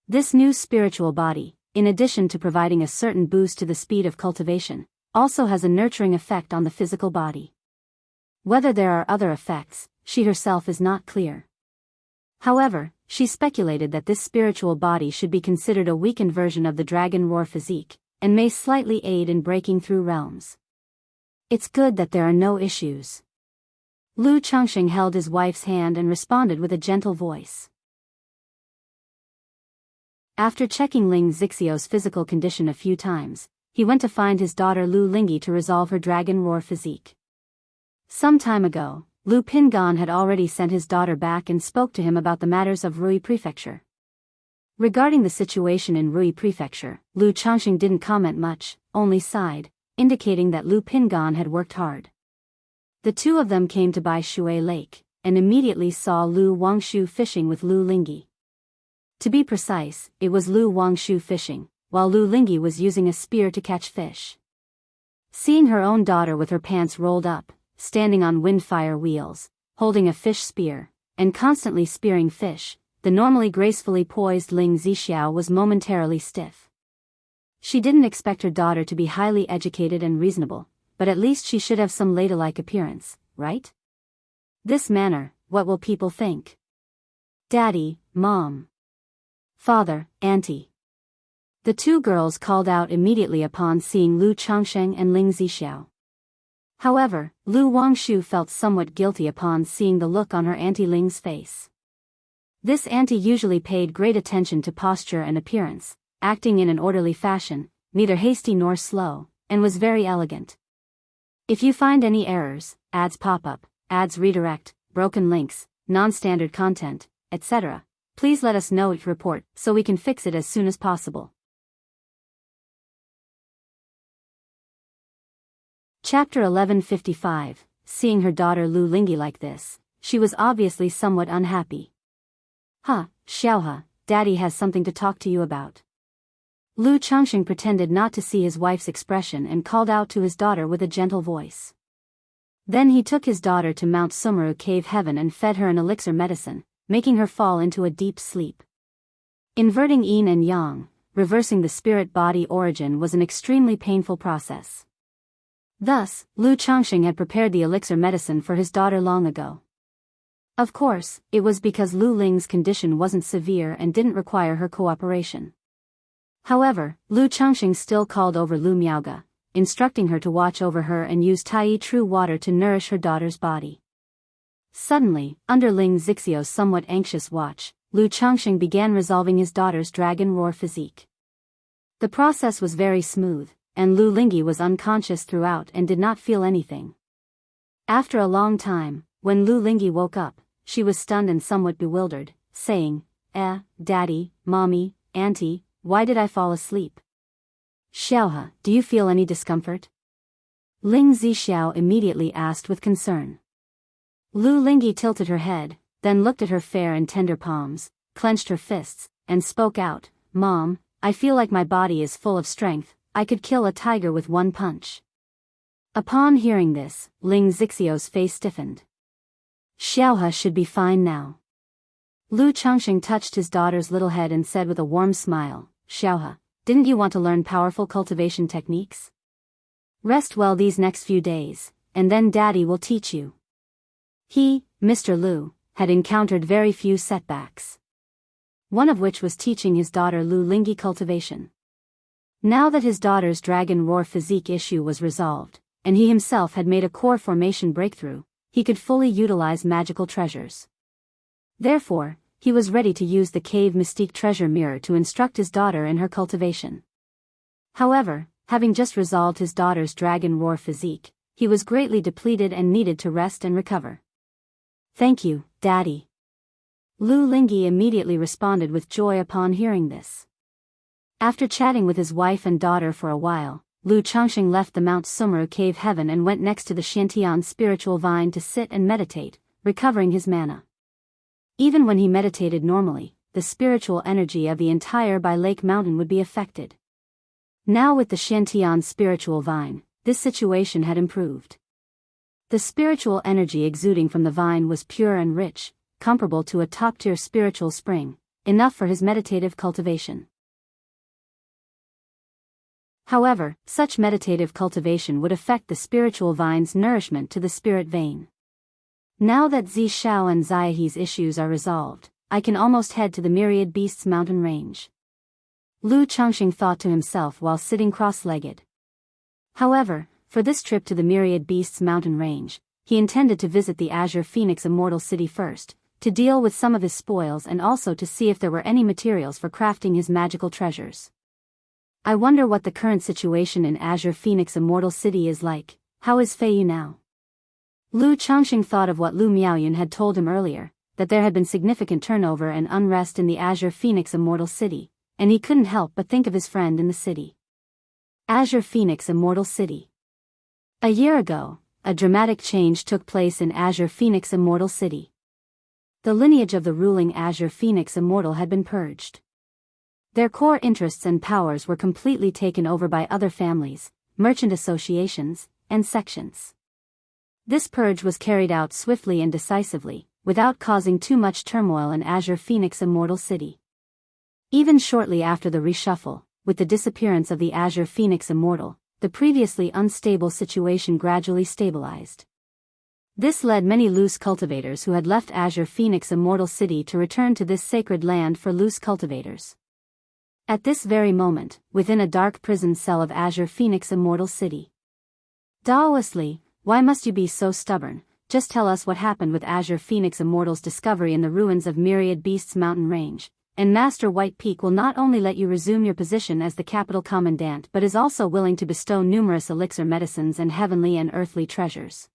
This new spiritual body, in addition to providing a certain boost to the speed of cultivation, also has a nurturing effect on the physical body. Whether there are other effects, she herself is not clear. However, she speculated that this spiritual body should be considered a weakened version of the dragon roar physique, and may slightly aid in breaking through realms. It's good that there are no issues. Lu Changxing held his wife's hand and responded with a gentle voice. After checking Ling Zixiao's physical condition a few times, he went to find his daughter Lu Lingyi to resolve her dragon roar physique. Some time ago, Lu Pingan had already sent his daughter back and spoke to him about the matters of Rui Prefecture. Regarding the situation in Rui Prefecture, Lu Changxing didn't comment much, only sighed, indicating that Lu Pingan had worked hard. The two of them came to Bai Shui Lake, and immediately saw Lu Wangshu fishing with Lu Lingyi. To be precise, it was Lu Wangshu fishing, while Lu Lingyi was using a spear to catch fish. Seeing her own daughter with her pants rolled up, standing on windfire wheels, holding a fish spear, and constantly spearing fish, the normally gracefully poised Ling Zixiao was momentarily stiff. She didn't expect her daughter to be highly educated and reasonable, but at least she should have some ladylike appearance, right? This manner, what will people think? Daddy, Mom, Father, Auntie. The two girls called out immediately upon seeing Lu Changxing and Ling Zixiao. However, Lu Wangshu felt somewhat guilty upon seeing the look on her Auntie Ling's face. This auntie usually paid great attention to posture and appearance, acting in an orderly fashion, neither hasty nor slow, and was very elegant. If you find any errors, ads pop up, ads redirect, broken links, non-standard content, etc., please let us know it report so we can fix it as soon as possible. Chapter 1155. Seeing her daughter Lu Lingyi like this, she was obviously somewhat unhappy. Xiaohe, Daddy has something to talk to you about. Lu Changxing pretended not to see his wife's expression and called out to his daughter with a gentle voice. Then he took his daughter to Mount Sumeru Cave Heaven and fed her an elixir medicine, making her fall into a deep sleep. Inverting yin and yang, reversing the spirit-body origin was an extremely painful process. Thus, Lu Changxing had prepared the elixir medicine for his daughter long ago. Of course, it was because Lu Ling's condition wasn't severe and didn't require her cooperation. However, Lu Changxing still called over Lu Miaoge, instructing her to watch over her and use Tai True water to nourish her daughter's body. Suddenly, under Ling Zixiao's somewhat anxious watch, Lu Changxing began resolving his daughter's dragon roar physique. The process was very smooth, and Lu Lingyi was unconscious throughout and did not feel anything. After a long time, when Lu Lingyi woke up, she was stunned and somewhat bewildered, saying, Daddy, Mommy, Auntie, why did I fall asleep? Xiaohe, do you feel any discomfort? Ling Zixiao immediately asked with concern. Lu Lingyi tilted her head, then looked at her fair and tender palms, clenched her fists, and spoke out, "Mom, I feel like my body is full of strength, I could kill a tiger with one punch." Upon hearing this, Ling Zixio's face stiffened. "Xiaohe should be fine now." Lu Changxing touched his daughter's little head and said with a warm smile, "Xiaohe, didn't you want to learn powerful cultivation techniques? Rest well these next few days, and then Daddy will teach you." He, Mr. Lu, had encountered very few setbacks. One of which was teaching his daughter Lu Lingyi cultivation. Now that his daughter's dragon roar physique issue was resolved, and he himself had made a core formation breakthrough, he could fully utilize magical treasures. Therefore, he was ready to use the cave mystique treasure mirror to instruct his daughter in her cultivation. However, having just resolved his daughter's dragon roar physique, he was greatly depleted and needed to rest and recover. "Thank you, Daddy." Lu Lingyi immediately responded with joy upon hearing this. After chatting with his wife and daughter for a while, Lu Changxing left the Mount Sumru cave heaven and went next to the Xiantian spiritual vine to sit and meditate, recovering his mana. Even when he meditated normally, the spiritual energy of the entire Bai Lake mountain would be affected. Now with the Xiantian spiritual vine, this situation had improved. The spiritual energy exuding from the vine was pure and rich, comparable to a top-tier spiritual spring, enough for his meditative cultivation. However, such meditative cultivation would affect the spiritual vine's nourishment to the spirit vein. Now that Zi Shao and Ziahe's issues are resolved, I can almost head to the Myriad Beasts mountain range. Lu Changxing thought to himself while sitting cross-legged. However, for this trip to the Myriad Beasts mountain range, he intended to visit the Azure Phoenix Immortal City first, to deal with some of his spoils and also to see if there were any materials for crafting his magical treasures. I wonder what the current situation in Azure Phoenix Immortal City is like. How is Fei Yu now? Lu Changxing thought of what Lu Miaoyun had told him earlier, that there had been significant turnover and unrest in the Azure Phoenix Immortal City, and he couldn't help but think of his friend in the city. Azure Phoenix Immortal City. A year ago, a dramatic change took place in Azure Phoenix Immortal City. The lineage of the ruling Azure Phoenix Immortal had been purged. Their core interests and powers were completely taken over by other families, merchant associations, and sections. This purge was carried out swiftly and decisively, without causing too much turmoil in Azure Phoenix Immortal City. Even shortly after the reshuffle, with the disappearance of the Azure Phoenix Immortal, the previously unstable situation gradually stabilized. This led many loose cultivators who had left Azure Phoenix Immortal City to return to this sacred land for loose cultivators. At this very moment, within a dark prison cell of Azure Phoenix Immortal City. Daoist Li, why must you be so stubborn? Just tell us what happened with Azure Phoenix Immortal's discovery in the ruins of Myriad Beasts mountain range, and Master White Peak will not only let you resume your position as the capital commandant but is also willing to bestow numerous elixir medicines and heavenly and earthly treasures.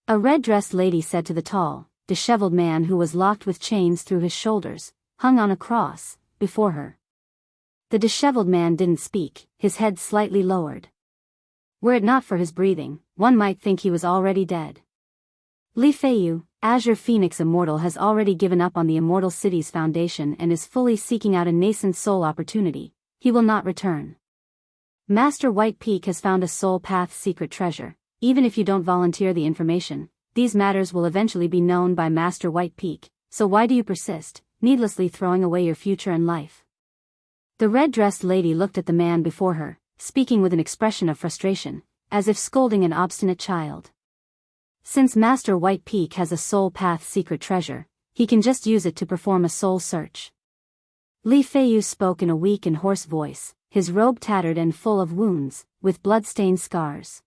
A red-dressed lady said to the tall, disheveled man who was locked with chains through his shoulders, hung on a cross, before her. The disheveled man didn't speak, his head slightly lowered. Were it not for his breathing, one might think he was already dead. Li Feiyu, Azure Phoenix Immortal has already given up on the Immortal City's foundation and is fully seeking out a nascent soul opportunity. He will not return. Master White Peak has found a soul path secret treasure. Even if you don't volunteer the information, these matters will eventually be known by Master White Peak, so why do you persist, needlessly throwing away your future and life? The red-dressed lady looked at the man before her, speaking with an expression of frustration, as if scolding an obstinate child. Since Master White Peak has a soul path secret treasure, he can just use it to perform a soul search. Li Feiyu spoke in a weak and hoarse voice, his robe tattered and full of wounds, with blood-stained scars.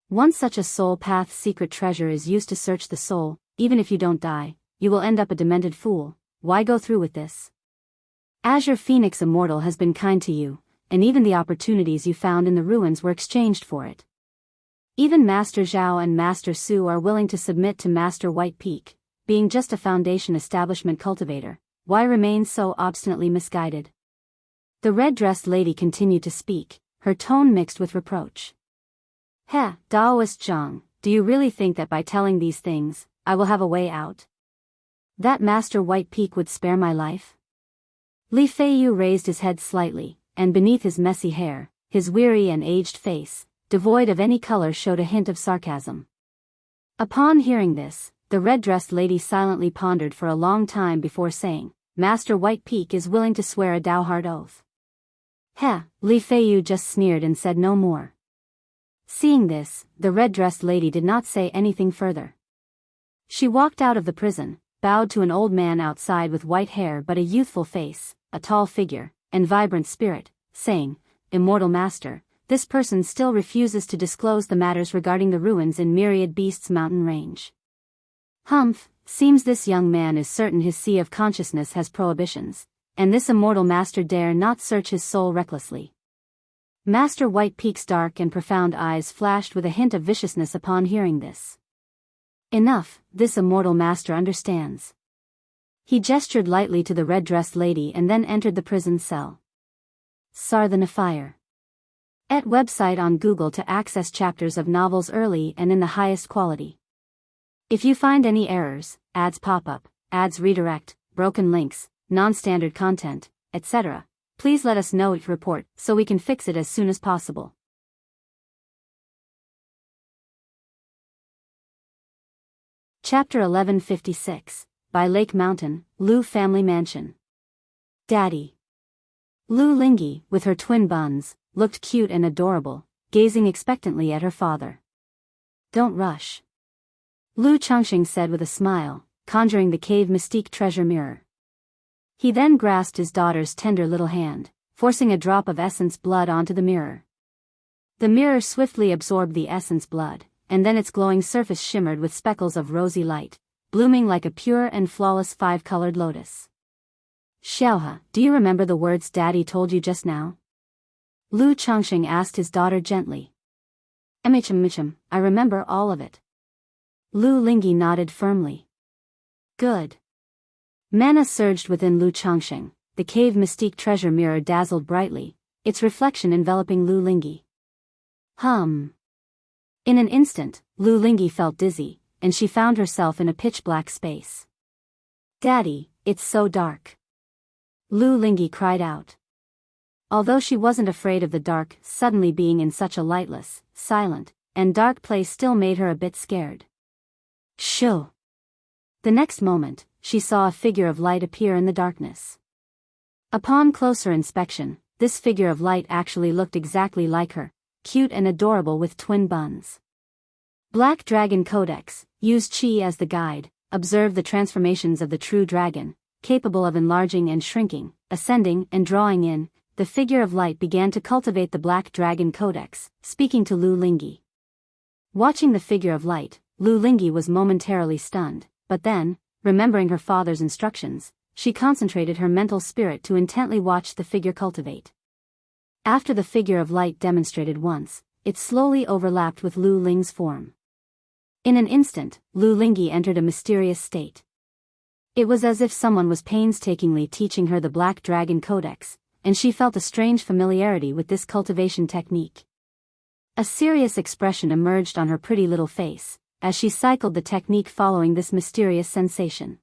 Once such a soul path secret treasure is used to search the soul, even if you don't die, you will end up a demented fool. Why go through with this? Azure Phoenix Immortal has been kind to you, and even the opportunities you found in the ruins were exchanged for it. Even Master Zhao and Master Su are willing to submit to Master White Peak, being just a foundation establishment cultivator. Why remain so obstinately misguided? The red-dressed lady continued to speak, her tone mixed with reproach. Heh, Daoist Zhang, do you really think that by telling these things, I will have a way out? That Master White Peak would spare my life? Li Feiyu raised his head slightly, and beneath his messy hair, his weary and aged face, devoid of any color, showed a hint of sarcasm. Upon hearing this, the red-dressed lady silently pondered for a long time before saying, Master White Peak is willing to swear a Dao-hard oath. Heh, Li Feiyu just sneered and said no more. Seeing this, the red-dressed lady did not say anything further. She walked out of the prison, bowed to an old man outside with white hair but a youthful face, a tall figure, and vibrant spirit, saying, Immortal Master, this person still refuses to disclose the matters regarding the ruins in Myriad Beasts mountain range. Humph, seems this young man is certain his sea of consciousness has prohibitions, and this immortal master dare not search his soul recklessly. Master White Peak's dark and profound eyes flashed with a hint of viciousness upon hearing this. Enough, this immortal master understands. He gestured lightly to the red-dressed lady and then entered the prison cell. Sarthanafire. Et website on Google to access chapters of novels early and in the highest quality. If you find any errors, ads pop up, ads redirect, broken links, non-standard content, etc., please let us know it report so we can fix it as soon as possible. Chapter 1156, by Lake Mountain, Lu Family Mansion. Daddy. Lu Lingyi, with her twin buns, looked cute and adorable, gazing expectantly at her father. Don't rush. Lu Chongqing said with a smile, conjuring the cave mystique treasure mirror. He then grasped his daughter's tender little hand, forcing a drop of essence blood onto the mirror. The mirror swiftly absorbed the essence blood, and then its glowing surface shimmered with speckles of rosy light, blooming like a pure and flawless five-colored lotus. Xiaohe, do you remember the words Daddy told you just now? Lu Chongqing asked his daughter gently. Michim, I remember all of it. Lu Lingyi nodded firmly. Good. Mana surged within Lu Chongqing, the cave mystique treasure mirror dazzled brightly, its reflection enveloping Lu Lingyi. In an instant, Lu Lingyi felt dizzy, and she found herself in a pitch-black space. Daddy, it's so dark. Lu Lingyi cried out. Although she wasn't afraid of the dark, suddenly being in such a lightless, silent, and dark place still made her a bit scared. Shoo! The next moment, she saw a figure of light appear in the darkness. Upon closer inspection, this figure of light actually looked exactly like her, cute and adorable with twin buns. Black Dragon Codex, use Qi as the guide, observe the transformations of the true dragon, capable of enlarging and shrinking, ascending and drawing in. The figure of light began to cultivate the Black Dragon Codex, speaking to Lu Lingyi. Watching the figure of light, Lu Lingyi was momentarily stunned, but then, remembering her father's instructions, she concentrated her mental spirit to intently watch the figure cultivate. After the figure of light demonstrated once, it slowly overlapped with Lu Ling's form. In an instant, Lu Lingyi entered a mysterious state. It was as if someone was painstakingly teaching her the Black Dragon Codex, and she felt a strange familiarity with this cultivation technique. A serious expression emerged on her pretty little face, as she cycled the technique following this mysterious sensation.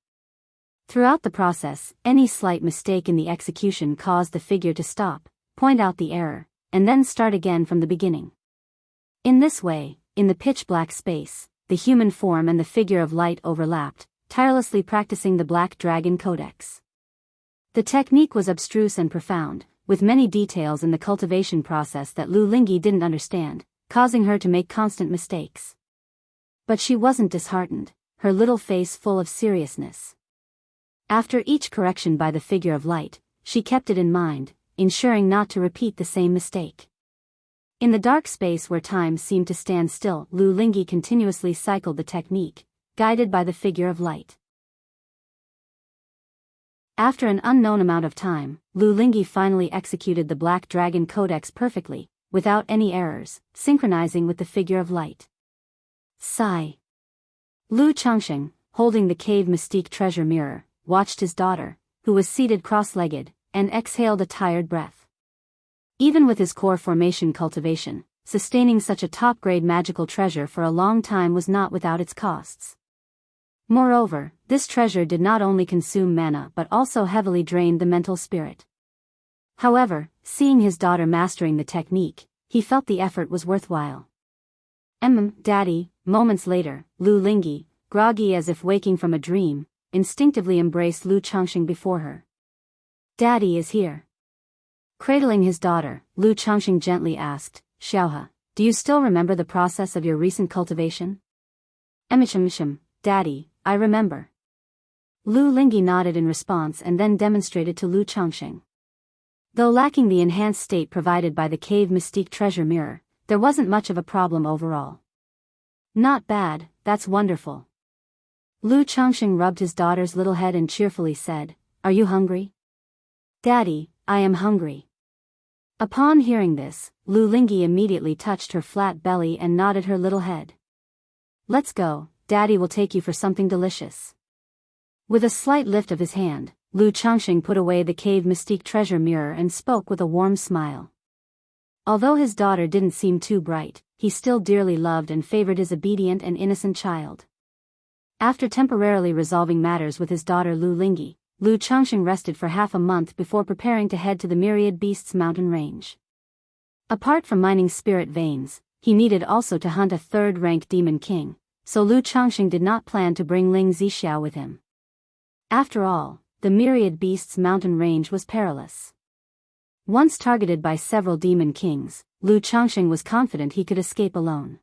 Throughout the process, any slight mistake in the execution caused the figure to stop, point out the error, and then start again from the beginning. In this way, in the pitch-black space, the human form and the figure of light overlapped, tirelessly practicing the Black Dragon Codex. The technique was abstruse and profound, with many details in the cultivation process that Lu Lingyi didn't understand, causing her to make constant mistakes. But she wasn't disheartened, her little face full of seriousness. After each correction by the figure of light, she kept it in mind, ensuring not to repeat the same mistake. In the dark space where time seemed to stand still, Lu Lingyi continuously cycled the technique, guided by the figure of light. After an unknown amount of time, Lu Lingyi finally executed the Black Dragon Codex perfectly, without any errors, synchronizing with the figure of light. Sigh. Lu Chongqing, holding the cave mystique treasure mirror, watched his daughter, who was seated cross-legged, and exhaled a tired breath. Even with his core formation cultivation, sustaining such a top-grade magical treasure for a long time was not without its costs. Moreover, this treasure did not only consume mana but also heavily drained the mental spirit. However, seeing his daughter mastering the technique, he felt the effort was worthwhile. Daddy, moments later, Lu Lingyi, groggy as if waking from a dream, instinctively embraced Lu Changxing before her. Daddy is here. Cradling his daughter, Lu Changxing gently asked, Xiaohe, do you still remember the process of your recent cultivation? Daddy, I remember. Lu Lingyi nodded in response and then demonstrated to Lu Changxing. Though lacking the enhanced state provided by the cave mystique treasure mirror, there wasn't much of a problem overall. Not bad, that's wonderful. Lu Changxing rubbed his daughter's little head and cheerfully said, Are you hungry? Daddy, I am hungry. Upon hearing this, Lu Lingyi immediately touched her flat belly and nodded her little head. Let's go, Daddy will take you for something delicious. With a slight lift of his hand, Lu Changxing put away the cave mystique treasure mirror and spoke with a warm smile. Although his daughter didn't seem too bright, he still dearly loved and favored his obedient and innocent child. After temporarily resolving matters with his daughter Lu Lingyi, Lu Changxing rested for half a month before preparing to head to the Myriad Beasts mountain range. Apart from mining spirit veins, he needed also to hunt a third-rank demon king, so Lu Changxing did not plan to bring Ling Zixiao with him. After all, the Myriad Beasts mountain range was perilous. Once targeted by several demon kings, Lu Changxing was confident he could escape alone.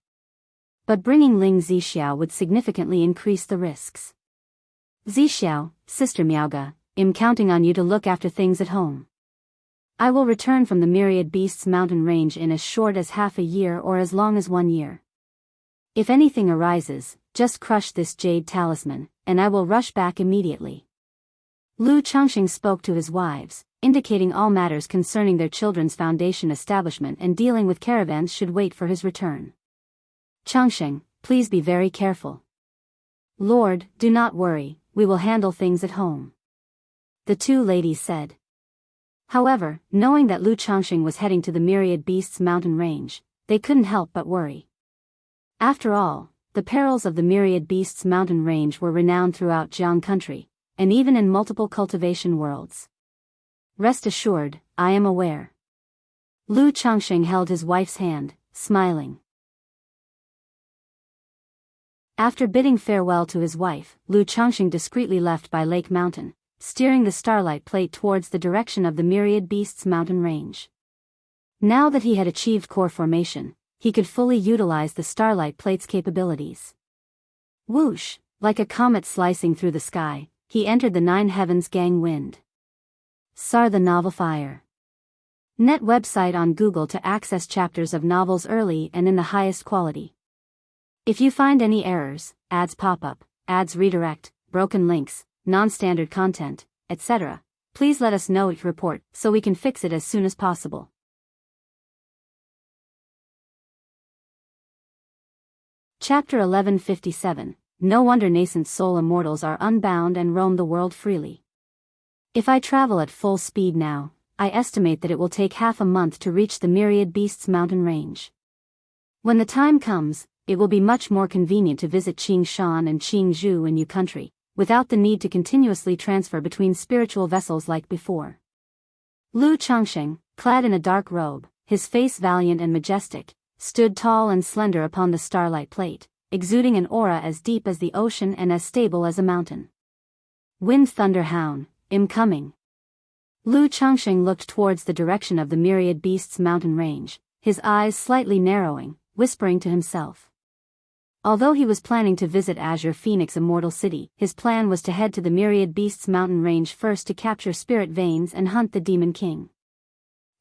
But bringing Ling Zixiao would significantly increase the risks. Zixiao, Sister Miaoge, I'm counting on you to look after things at home. I will return from the Myriad Beasts mountain range in as short as half a year or as long as 1 year. If anything arises, just crush this jade talisman, and I will rush back immediately. Lu Changxing spoke to his wives, indicating all matters concerning their children's foundation establishment and dealing with caravans should wait for his return. Changxing, please be very careful. Lord, do not worry, we will handle things at home. The two ladies said. However, knowing that Lu Changxing was heading to the Myriad Beasts mountain range, they couldn't help but worry. After all, the perils of the Myriad Beasts mountain range were renowned throughout Jiang country, and even in multiple cultivation worlds. Rest assured, I am aware. Lu Changxing held his wife's hand, smiling. After bidding farewell to his wife, Lu Changxing discreetly left by Lake Mountain, steering the starlight plate towards the direction of the Myriad Beasts mountain range. Now that he had achieved core formation, he could fully utilize the starlight plate's capabilities. Whoosh, like a comet slicing through the sky, he entered the nine heavens gang wind. Sar the Novel Fire. Net website on Google to access chapters of novels early and in the highest quality. If you find any errors, ads pop up, ads redirect, broken links, non-standard content, etc., please let us know your report so we can fix it as soon as possible. Chapter 1157. No wonder nascent soul immortals are unbound and roam the world freely. If I travel at full speed now, I estimate that it will take half a month to reach the Myriad Beasts mountain range. When the time comes, it will be much more convenient to visit Qingshan and Qingzhou in Yu country, without the need to continuously transfer between spiritual vessels like before. Lu Changxing, clad in a dark robe, his face valiant and majestic, stood tall and slender upon the starlight plate, exuding an aura as deep as the ocean and as stable as a mountain. Wind Thunder Hound, I'm coming. Lu Changxing looked towards the direction of the Myriad Beasts mountain range, his eyes slightly narrowing, whispering to himself. Although he was planning to visit Azure Phoenix Immortal City, his plan was to head to the Myriad Beasts mountain range first to capture spirit veins and hunt the Demon King.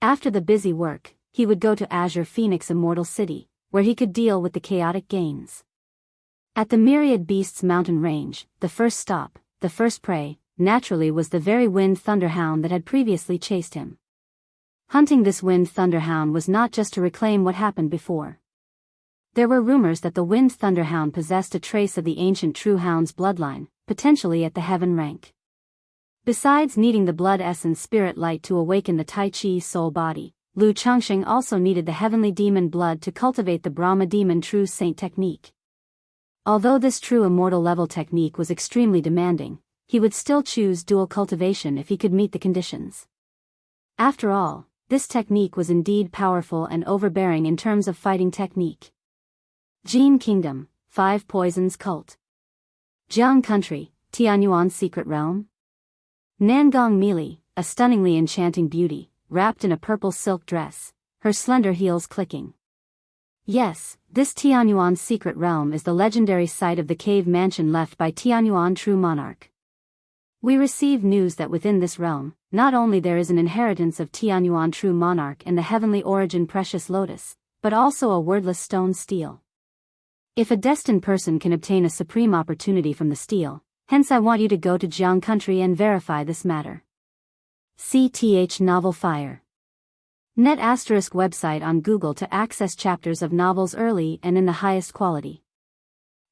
After the busy work, he would go to Azure Phoenix Immortal City, where he could deal with the chaotic gains. At the Myriad Beasts mountain range, the first stop, the first prey, naturally was the very Wind Thunderhound that had previously chased him. Hunting this Wind Thunderhound was not just to reclaim what happened before. There were rumors that the Wind Thunderhound possessed a trace of the ancient True Hound's bloodline, potentially at the heaven rank. Besides needing the blood essence spirit light to awaken the Tai Chi soul body, Lu Changxing also needed the heavenly demon blood to cultivate the Brahma demon true saint technique. Although this true immortal level technique was extremely demanding, he would still choose dual cultivation if he could meet the conditions. After all, this technique was indeed powerful and overbearing in terms of fighting technique. Jin Kingdom, 5 Poisons Cult. Jiang Country, Tianyuan Secret Realm. Nangong Mili, a stunningly enchanting beauty, wrapped in a purple silk dress, her slender heels clicking. Yes, this Tianyuan Secret Realm is the legendary site of the cave mansion left by Tianyuan True Monarch. We receive news that within this realm, not only there is an inheritance of Tianyuan True Monarch and the heavenly origin precious lotus, but also a wordless stone stele. If a destined person can obtain a supreme opportunity from the stele, hence I want you to go to Jiang Country and verify this matter. CTH Novel Fire. Net ** website on Google to access chapters of novels early and in the highest quality.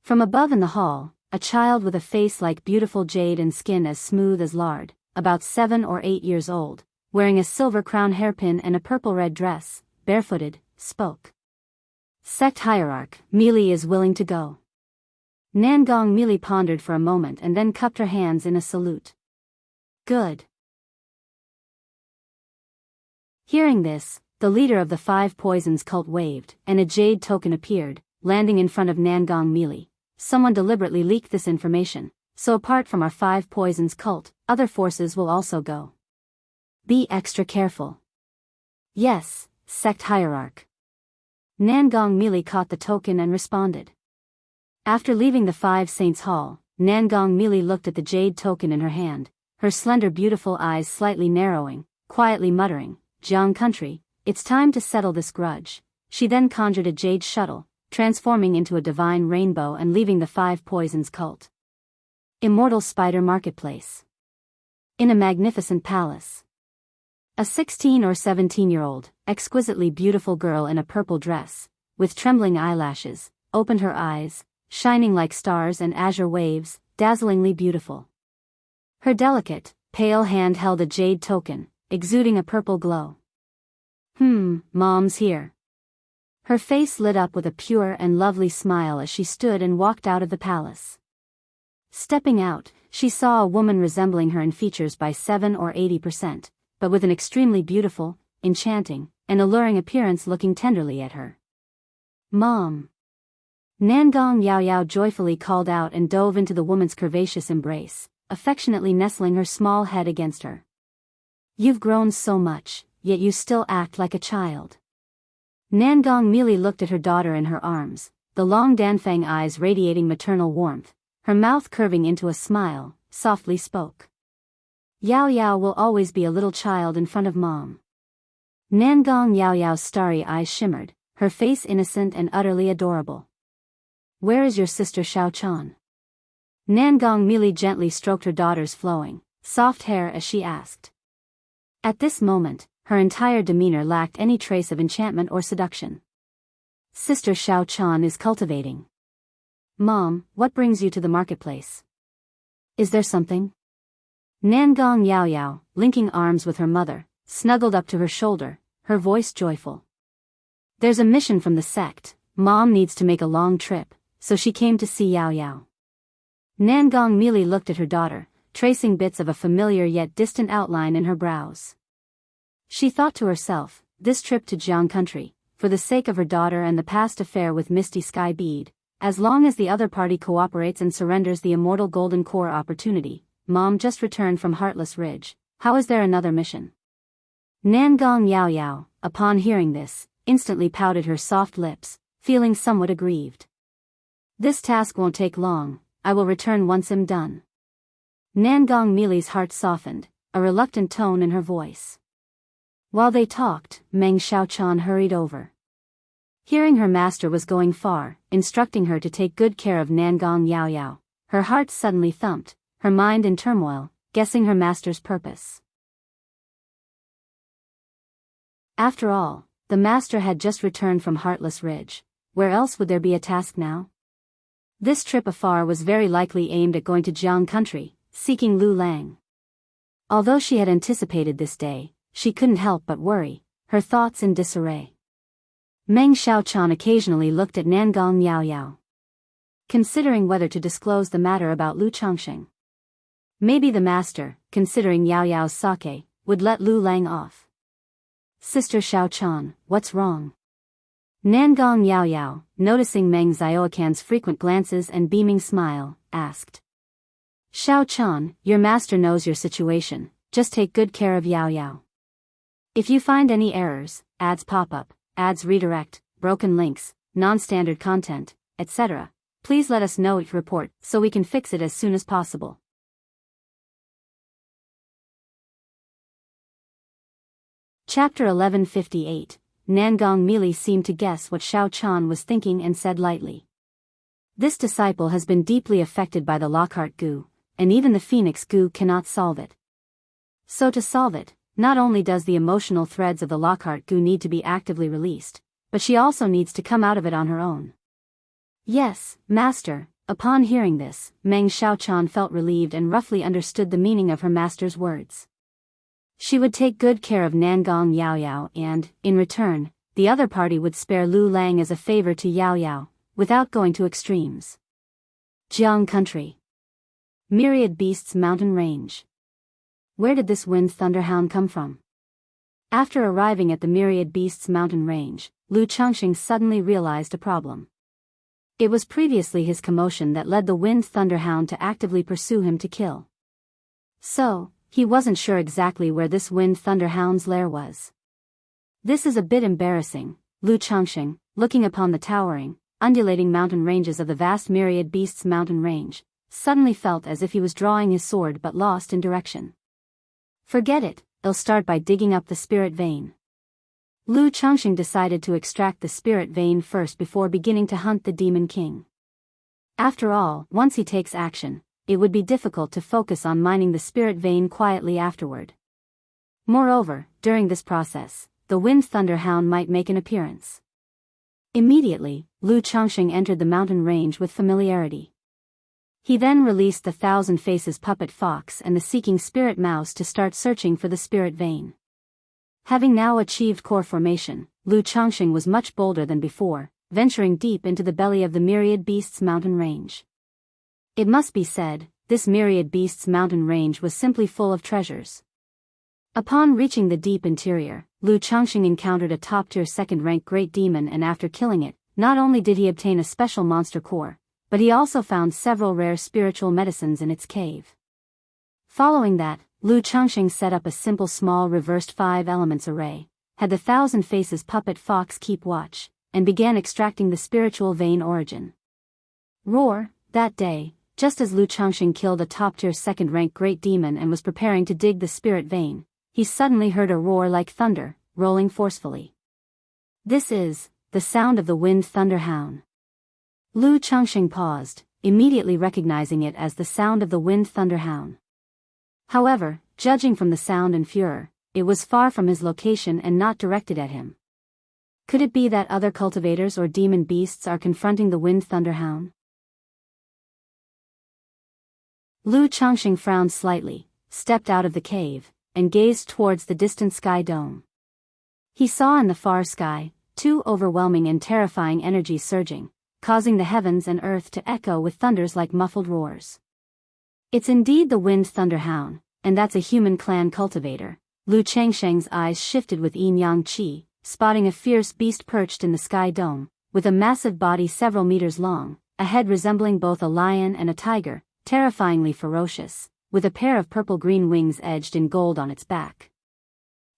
From above in the hall, a child with a face like beautiful jade and skin as smooth as lard, about 7 or 8 years old, wearing a silver crown hairpin and a purple-red dress, barefooted, spoke. Sect Hierarch, Mili is willing to go. Nangong Mili pondered for a moment and then cupped her hands in a salute. Good. Hearing this, the leader of the 5 Poisons cult waved, and a jade token appeared, landing in front of Nangong Mili. Someone deliberately leaked this information, so apart from our 5 Poisons cult, other forces will also go. Be extra careful. Yes, Sect Hierarch. Nangong Mili caught the token and responded. After leaving the 5 Saints Hall, Nangong Mili looked at the jade token in her hand, her slender beautiful eyes slightly narrowing, quietly muttering, Jiang Country, it's time to settle this grudge. She then conjured a jade shuttle, transforming into a divine rainbow and leaving the 5 Poisons cult. Immortal Spider Marketplace. In a magnificent palace. A 16 or 17-year-old, exquisitely beautiful girl in a purple dress, with trembling eyelashes, opened her eyes, shining like stars and azure waves, dazzlingly beautiful. Her delicate, pale hand held a jade token, exuding a purple glow. Mom's here. Her face lit up with a pure and lovely smile as she stood and walked out of the palace. Stepping out, she saw a woman resembling her in features by 7 or 80%, but with an extremely beautiful, enchanting, and alluring appearance looking tenderly at her. Mom! Nangong Yaoyao joyfully called out and dove into the woman's curvaceous embrace, affectionately nestling her small head against her. You've grown so much, yet you still act like a child. Nangong Mili looked at her daughter in her arms, the long Danfang eyes radiating maternal warmth, her mouth curving into a smile, softly spoke. Yao Yao will always be a little child in front of Mom. Nangong Yao Yao's starry eyes shimmered, her face innocent and utterly adorable. Where is your sister Xiao Chan? Nangong Mili gently stroked her daughter's flowing, soft hair as she asked. At this moment, her entire demeanor lacked any trace of enchantment or seduction. Sister Xiao Chan is cultivating. Mom, what brings you to the marketplace? Is there something? Nangong Yao Yao, linking arms with her mother, snuggled up to her shoulder, her voice joyful. There's a mission from the sect. Mom needs to make a long trip, so she came to see Yao Yao. Nangong Mili looked at her daughter, tracing bits of a familiar yet distant outline in her brows. She thought to herself, this trip to Jiang Country, for the sake of her daughter and the past affair with Misty Sky Bead, as long as the other party cooperates and surrenders the immortal golden core opportunity. Mom just returned from Heartless Ridge, how is there another mission? Nangong Yao Yao, upon hearing this, instantly pouted her soft lips, feeling somewhat aggrieved. This task won't take long, I will return once I'm done. Nangong Mili's heart softened, a reluctant tone in her voice. While they talked, Meng Xiaochan hurried over. Hearing her master was going far, instructing her to take good care of Nangong Yao Yao, her heart suddenly thumped, her mind in turmoil, guessing her master's purpose. After all, the master had just returned from Heartless Ridge. Where else would there be a task now? This trip afar was very likely aimed at going to Jiang Country, seeking Lu Lang. Although she had anticipated this day, she couldn't help but worry, her thoughts in disarray. Meng Xiaochan occasionally looked at Nangong Yao Yao. considering whether to disclose the matter about Lu Changxing. Maybe the master, considering Yao Yao's sake, would let Lu Lang off. Sister Xiao Chan, what's wrong? Nangong Yao Yao, noticing Meng Xiaocan's frequent glances and beaming smile, asked. Xiao Chan, your master knows your situation, just take good care of Yao Yao. If you find any errors, ads pop up, ads redirect, broken links, non-standard content, etc., please let us know, report, so we can fix it as soon as possible. Chapter 1158. Nangong Mili seemed to guess what Xiao Chan was thinking and said lightly. This disciple has been deeply affected by the Lockhart goo, and even the Phoenix goo cannot solve it. So to solve it, not only does the emotional threads of the Lockhart goo need to be actively released, but she also needs to come out of it on her own. Yes, master. Upon hearing this, Meng Xiaochan felt relieved and roughly understood the meaning of her master's words. She would take good care of Nangong Yao Yao and, in return, the other party would spare Lu Lang as a favor to Yao Yao, without going to extremes. Jiang Country. Myriad Beasts Mountain Range. Where did this wind thunderhound come from? After arriving at the Myriad Beasts Mountain Range, Lu Changxing suddenly realized a problem. It was previously his commotion that led the wind thunderhound to actively pursue him to kill. So, he wasn't sure exactly where this wind thunderhound's lair was. This is a bit embarrassing, Lu Changxing, looking upon the towering, undulating mountain ranges of the vast Myriad Beasts Mountain Range, suddenly felt as if he was drawing his sword but lost in direction. Forget it, I'll start by digging up the spirit vein. Lu Changxing decided to extract the spirit vein first before beginning to hunt the Demon King. After all, once he takes action, it would be difficult to focus on mining the spirit vein quietly afterward. Moreover, during this process, the wind thunderhound might make an appearance. Immediately, Lu Changxing entered the mountain range with familiarity. He then released the Thousand Faces puppet fox and the seeking spirit mouse to start searching for the spirit vein. Having now achieved core formation, Lu Changxing was much bolder than before, venturing deep into the belly of the Myriad Beasts Mountain Range. It must be said, this Myriad Beasts Mountain Range was simply full of treasures. Upon reaching the deep interior, Lu Changxing encountered a top-tier second-rank great demon, and after killing it, not only did he obtain a special monster core, but he also found several rare spiritual medicines in its cave. Following that, Lu Changxing set up a simple small reversed 5 elements array, had the Thousand Faces puppet fox keep watch, and began extracting the spiritual vein origin. Roar, that day, just as Lu Changxing killed a top-tier second-rank great demon and was preparing to dig the spirit vein, he suddenly heard a roar like thunder, rolling forcefully. This is the sound of the wind thunderhound. Lu Changxing paused, immediately recognizing it as the sound of the wind thunderhound. However, judging from the sound and furor, it was far from his location and not directed at him. Could it be that other cultivators or demon beasts are confronting the wind thunderhound? Lu Changxing frowned slightly, stepped out of the cave, and gazed towards the distant sky dome. He saw in the far sky, 2 overwhelming and terrifying energies surging, causing the heavens and earth to echo with thunders like muffled roars. It's indeed the wind thunderhound, and that's a human clan cultivator. Lu Changxing's eyes shifted with yin-yang qi, spotting a fierce beast perched in the sky dome, with a massive body several meters long, a head resembling both a lion and a tiger, terrifyingly ferocious, with a pair of purple-green wings edged in gold on its back.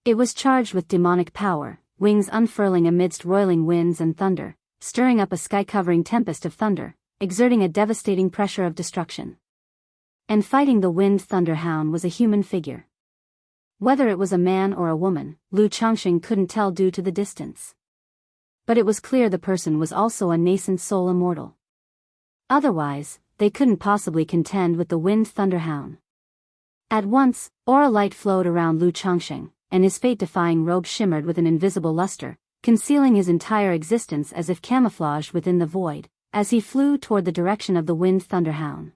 It was charged with demonic power, wings unfurling amidst roiling winds and thunder, stirring up a sky-covering tempest of thunder, exerting a devastating pressure of destruction. And fighting the wind thunderhound was a human figure. Whether it was a man or a woman, Lu Changxing couldn't tell due to the distance. But it was clear the person was also a nascent soul immortal. Otherwise, they couldn't possibly contend with the wind thunderhound. At once, aura light flowed around Lu Changxing, and his fate-defying robe shimmered with an invisible luster, concealing his entire existence as if camouflaged within the void, as he flew toward the direction of the wind thunderhound.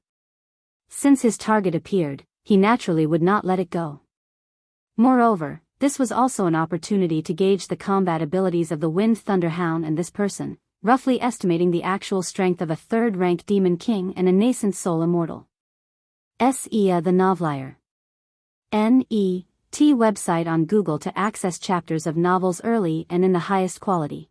Since his target appeared, he naturally would not let it go. Moreover, this was also an opportunity to gauge the combat abilities of the wind thunderhound and this person, roughly estimating the actual strength of a third-rank demon king and a nascent soul immortal. S.E.A. the Novelier. N.E.T. website on Google to access chapters of novels early and in the highest quality.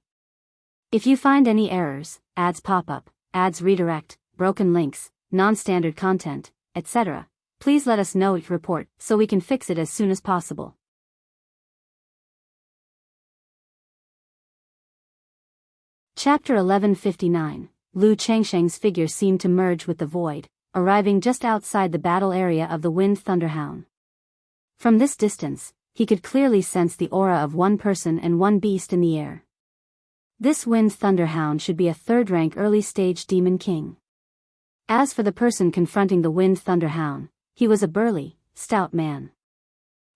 If you find any errors, ads pop up, ads redirect, broken links, non-standard content, etc., please let us know. Report so we can fix it as soon as possible. Chapter 1159. Lu Changsheng's figure seemed to merge with the void, arriving just outside the battle area of the Wind Thunderhound. From this distance, he could clearly sense the aura of one person and one beast in the air. This Wind Thunderhound should be a third-rank early-stage demon king. As for the person confronting the Wind Thunderhound, he was a burly, stout man.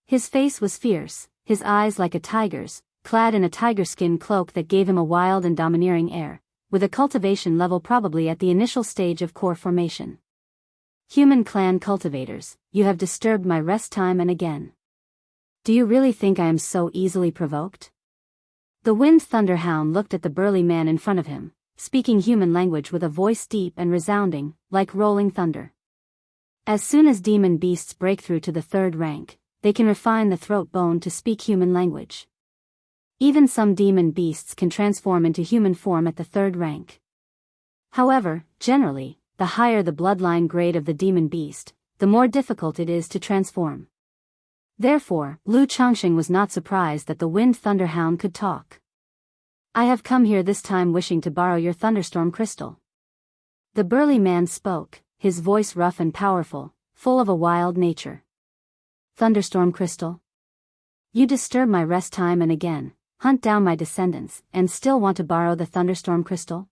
His face was fierce, his eyes like a tiger's, clad in a tiger skin cloak that gave him a wild and domineering air, with a cultivation level probably at the initial stage of core formation. Human clan cultivators, you have disturbed my rest time and again. Do you really think I am so easily provoked? The Wind Thunderhound looked at the burly man in front of him, speaking human language with a voice deep and resounding, like rolling thunder. As soon as demon beasts break through to the third rank, they can refine the throat bone to speak human language. Even some demon beasts can transform into human form at the third rank. However, generally, the higher the bloodline grade of the demon beast, the more difficult it is to transform. Therefore, Lu Changsheng was not surprised that the Wind Thunderhound could talk. I have come here this time wishing to borrow your thunderstorm crystal. The burly man spoke, his voice rough and powerful, full of a wild nature. Thunderstorm crystal? You disturb my rest time and again, hunt down my descendants, and still want to borrow the thunderstorm crystal?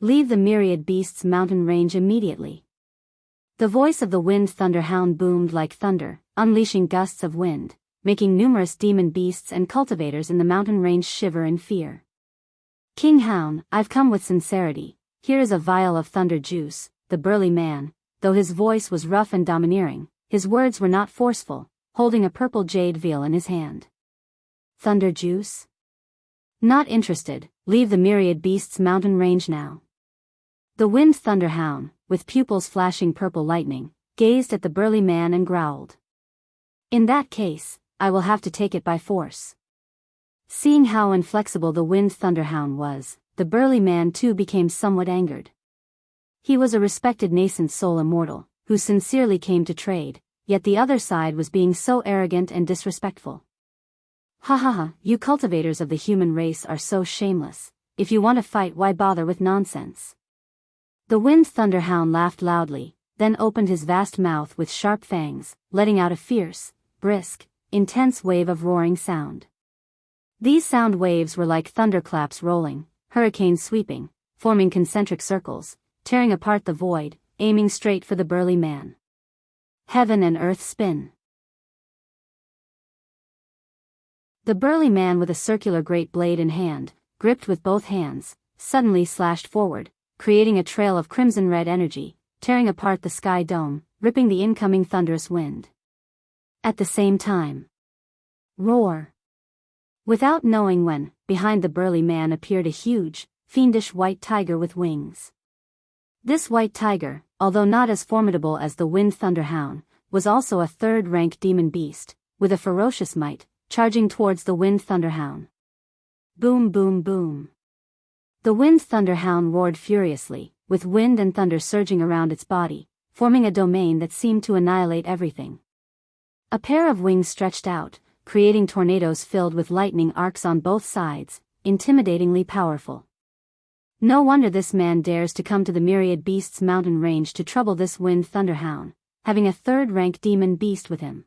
Leave the myriad beasts mountain range immediately. The voice of the Wind Thunderhound boomed like thunder, unleashing gusts of wind, making numerous demon beasts and cultivators in the mountain range shiver in fear. King Hound, I've come with sincerity. Here is a vial of thunder juice. The burly man, though his voice was rough and domineering, his words were not forceful, holding a purple jade vial in his hand. Thunder juice? Not interested, leave the myriad beasts mountain range now. The Wind Thunderhound, with pupils flashing purple lightning, gazed at the burly man and growled. In that case, I will have to take it by force. Seeing how inflexible the Wind Thunderhound was, the burly man too became somewhat angered. He was a respected nascent soul immortal, who sincerely came to trade, yet the other side was being so arrogant and disrespectful. Ha ha ha, you cultivators of the human race are so shameless. If you want to fight, why bother with nonsense? The Wind Thunderhound laughed loudly, then opened his vast mouth with sharp fangs, letting out a fierce, brisk, intense wave of roaring sound. These sound waves were like thunderclaps rolling, hurricanes sweeping, forming concentric circles, tearing apart the void, aiming straight for the burly man. Heaven and earth spin. The burly man with a circular great blade in hand, gripped with both hands, suddenly slashed forward, creating a trail of crimson-red energy, tearing apart the sky dome, ripping the incoming thunderous wind. At the same time. Roar! Without knowing when, behind the burly man appeared a huge, fiendish white tiger with wings. This white tiger, although not as formidable as the Wind Thunderhound, was also a third-rank demon beast, with a ferocious might, charging towards the Wind Thunderhound. Boom boom boom. The Wind Thunderhound roared furiously, with wind and thunder surging around its body, forming a domain that seemed to annihilate everything. A pair of wings stretched out, creating tornadoes filled with lightning arcs on both sides, intimidatingly powerful. No wonder this man dares to come to the myriad beasts mountain range to trouble this Wind Thunderhound, having a third-rank demon beast with him.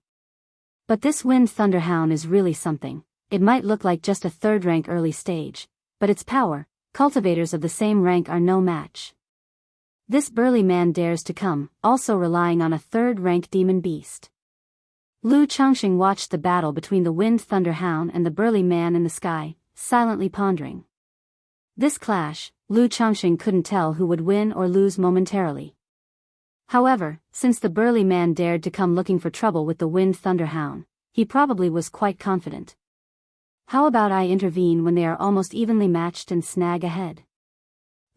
But this Wind Thunderhound is really something. It might look like just a third-rank early stage, but its power, cultivators of the same rank are no match. This burly man dares to come, also relying on a third-rank demon beast. Lu Changsheng watched the battle between the Wind Thunderhound and the burly man in the sky, silently pondering. This clash, Lu Changsheng couldn't tell who would win or lose momentarily. However, since the burly man dared to come looking for trouble with the Wind Thunderhound, he probably was quite confident. How about I intervene when they are almost evenly matched and snag ahead?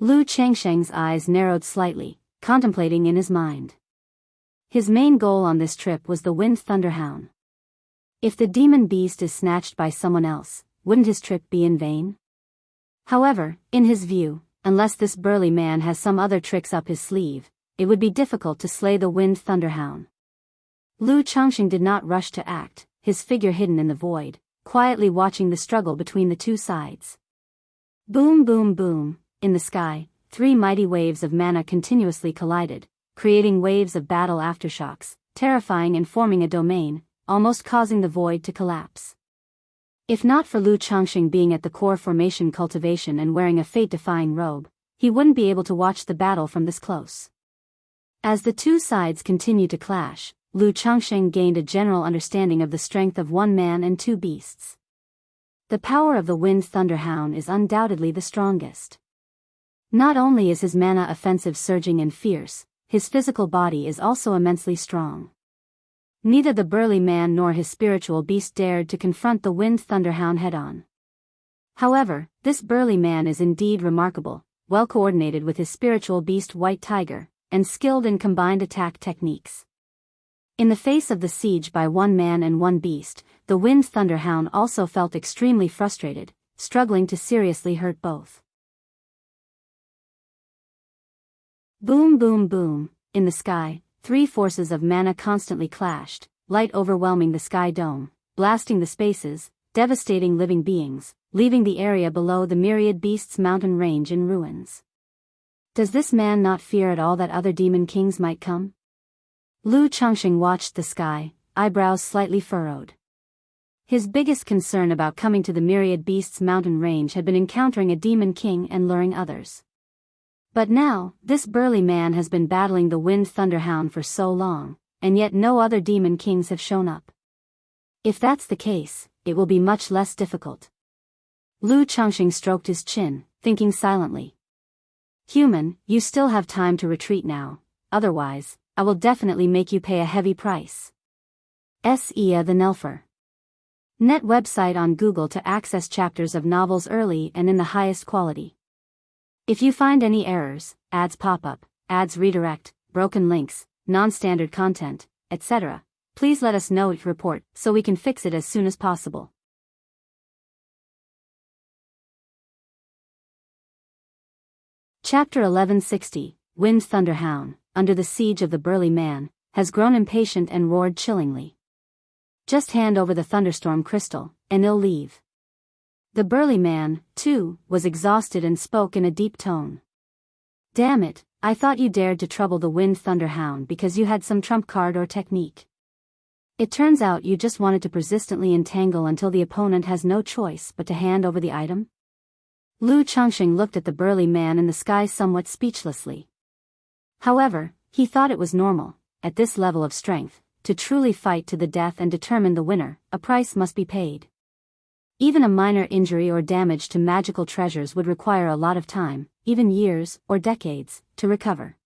Lu Changsheng's eyes narrowed slightly, contemplating in his mind. His main goal on this trip was the Wind Thunderhound. If the demon beast is snatched by someone else, wouldn't his trip be in vain? However, in his view, unless this burly man has some other tricks up his sleeve, it would be difficult to slay the Wind Thunderhound. Lu Changsheng did not rush to act, his figure hidden in the void, quietly watching the struggle between the two sides. Boom boom boom, in the sky, 3 mighty waves of mana continuously collided, creating waves of battle aftershocks, terrifying and forming a domain, almost causing the void to collapse. If not for Lu Changsheng being at the core formation cultivation and wearing a fate-defying robe, he wouldn't be able to watch the battle from this close. As the two sides continued to clash, Lu Changsheng gained a general understanding of the strength of one man and two beasts. The power of the Wind Thunderhound is undoubtedly the strongest. Not only is his mana offensive surging and fierce, his physical body is also immensely strong. Neither the burly man nor his spiritual beast dared to confront the Wind Thunderhound head-on. However, this burly man is indeed remarkable, well coordinated with his spiritual beast White Tiger, and skilled in combined attack techniques. In the face of the siege by one man and one beast, the Wind Thunderhound also felt extremely frustrated, struggling to seriously hurt both. Boom boom boom, in the sky, 3 forces of mana constantly clashed, light overwhelming the sky dome, blasting the spaces, devastating living beings, leaving the area below the myriad beasts' mountain range in ruins. Does this man not fear at all that other demon kings might come? Lu Changsheng watched the sky, eyebrows slightly furrowed. His biggest concern about coming to the myriad beasts' mountain range had been encountering a demon king and luring others. But now, this burly man has been battling the Wind Thunderhound for so long, and yet no other demon kings have shown up. If that's the case, it will be much less difficult. Lu Changsheng stroked his chin, thinking silently. Human, you still have time to retreat now, otherwise, I will definitely make you pay a heavy price. Sia the Nelfer. Net website on Google to access chapters of novels early and in the highest quality. If you find any errors, ads pop up, ads redirect, broken links, non-standard content, etc., please let us know it report so we can fix it as soon as possible. Chapter 1160, Wind Thunderhound, under the siege of the burly man, has grown impatient and roared chillingly. Just hand over the thunderstorm crystal, and he'll leave. The burly man, too, was exhausted and spoke in a deep tone. Damn it, I thought you dared to trouble the Wind Thunderhound because you had some trump card or technique. It turns out you just wanted to persistently entangle until the opponent has no choice but to hand over the item? Lu Changsheng looked at the burly man in the sky somewhat speechlessly. However, he thought it was normal, at this level of strength, to truly fight to the death and determine the winner, a price must be paid. Even a minor injury or damage to magical treasures would require a lot of time, even years or decades, to recover.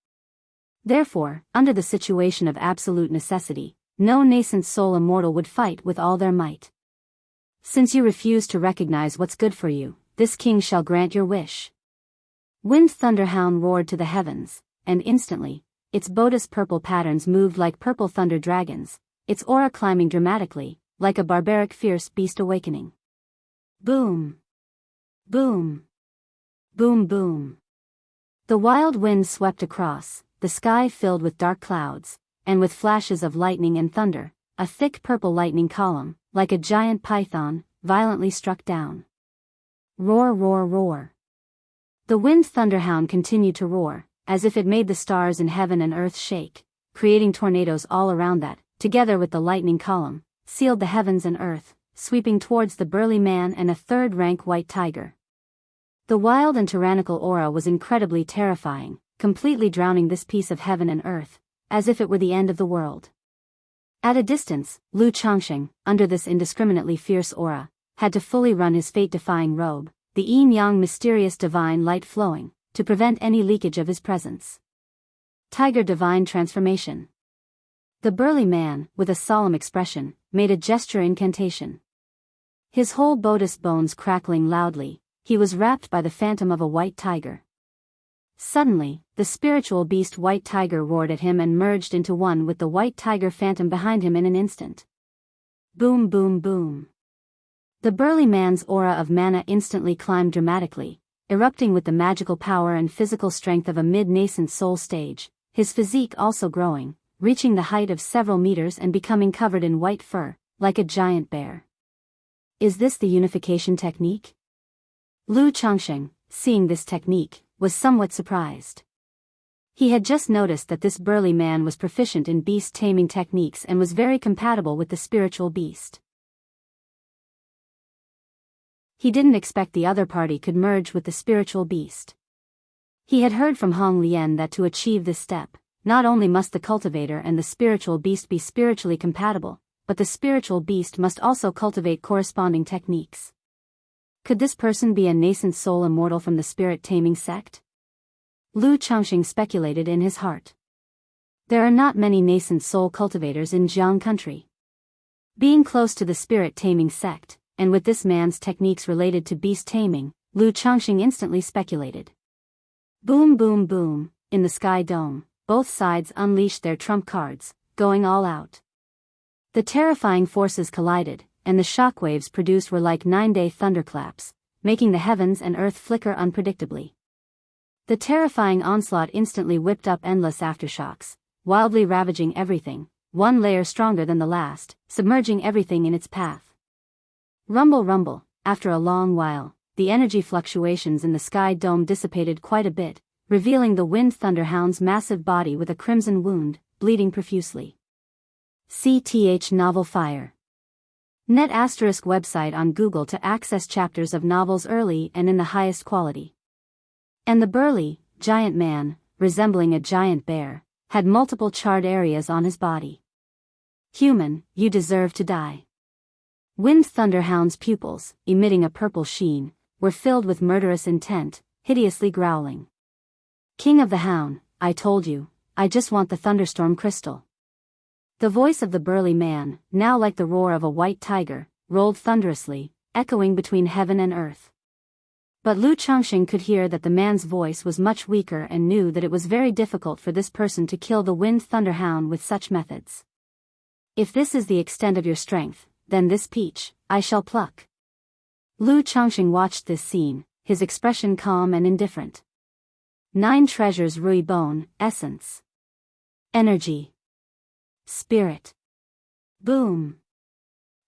Therefore, under the situation of absolute necessity, no nascent soul immortal would fight with all their might. Since you refuse to recognize what's good for you, this king shall grant your wish. Wind Thunderhound roared to the heavens, and instantly, its bodice purple patterns moved like purple thunder dragons, its aura climbing dramatically, like a barbaric fierce beast awakening. Boom! Boom! Boom boom! The wild wind swept across, the sky filled with dark clouds, and with flashes of lightning and thunder, a thick purple lightning column, like a giant python, violently struck down. Roar roar roar! The Wind Thunderhound continued to roar, as if it made the stars in heaven and earth shake, creating tornadoes all around that, together with the lightning column, sealed the heavens and earth, sweeping towards the burly man and a third-rank white tiger. The wild and tyrannical aura was incredibly terrifying, completely drowning this piece of heaven and earth, as if it were the end of the world. At a distance, Lu Changsheng, under this indiscriminately fierce aura, had to fully run his fate-defying robe, the yin-yang mysterious divine light flowing, to prevent any leakage of his presence. Tiger Divine Transformation. The burly man, with a solemn expression, made a gesture incantation. His whole bodice bones crackling loudly, he was wrapped by the phantom of a white tiger. Suddenly, the spiritual beast White Tiger roared at him and merged into one with the White Tiger phantom behind him in an instant. Boom boom boom. The burly man's aura of mana instantly climbed dramatically, erupting with the magical power and physical strength of a mid-nascent soul stage, his physique also growing, reaching the height of several meters and becoming covered in white fur, like a giant bear. Is this the unification technique? Lu Changsheng, seeing this technique, was somewhat surprised. He had just noticed that this burly man was proficient in beast taming techniques and was very compatible with the spiritual beast. He didn't expect the other party could merge with the spiritual beast. He had heard from Hong Lian that to achieve this step, not only must the cultivator and the spiritual beast be spiritually compatible, but the spiritual beast must also cultivate corresponding techniques. Could this person be a nascent soul immortal from the spirit taming sect? Lu Changsheng speculated in his heart. There are not many nascent soul cultivators in Jiang country. Being close to the spirit taming sect, and with this man's techniques related to beast taming, Lu Changsheng instantly speculated. Boom boom boom, in the sky dome, both sides unleashed their trump cards, going all out. The terrifying forces collided, and the shockwaves produced were like 9-day thunderclaps, making the heavens and earth flicker unpredictably. The terrifying onslaught instantly whipped up endless aftershocks, wildly ravaging everything, one layer stronger than the last, submerging everything in its path. Rumble rumble, after a long while, the energy fluctuations in the sky dome dissipated quite a bit, revealing the Wind Thunderhound's massive body with a crimson wound, bleeding profusely. CTH Novel Fire. Net ** website on Google to access chapters of novels early and in the highest quality. And the burly, giant man, resembling a giant bear, had multiple charred areas on his body. Human, you deserve to die. Wind Thunderhound's pupils, emitting a purple sheen, were filled with murderous intent, hideously growling. King of the Hound, I told you, I just want the thunderstorm crystal. The voice of the burly man, now like the roar of a white tiger, rolled thunderously, echoing between heaven and earth. But Lu Changsheng could hear that the man's voice was much weaker and knew that it was very difficult for this person to kill the Wind Thunderhound with such methods. If this is the extent of your strength, then this peach, I shall pluck. Lu Changsheng watched this scene, his expression calm and indifferent. 9 treasures Rui Bone, Essence. Energy. Spirit. Boom.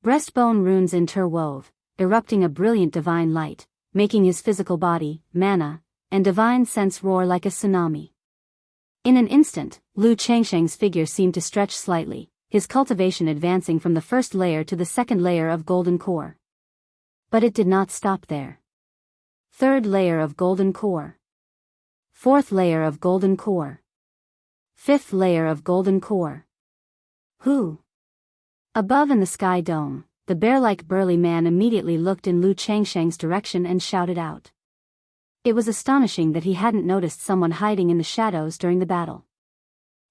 Breastbone runes interwove, erupting a brilliant divine light, making his physical body, mana, and divine sense roar like a tsunami. In an instant, Lu Changsheng's figure seemed to stretch slightly, his cultivation advancing from the first layer to the second layer of golden core. But it did not stop there. 3rd layer of golden core. 4th layer of golden core. 5th layer of golden core. Who? Above in the sky dome, the bear-like burly man immediately looked in Lu Changsheng's direction and shouted out. It was astonishing that he hadn't noticed someone hiding in the shadows during the battle.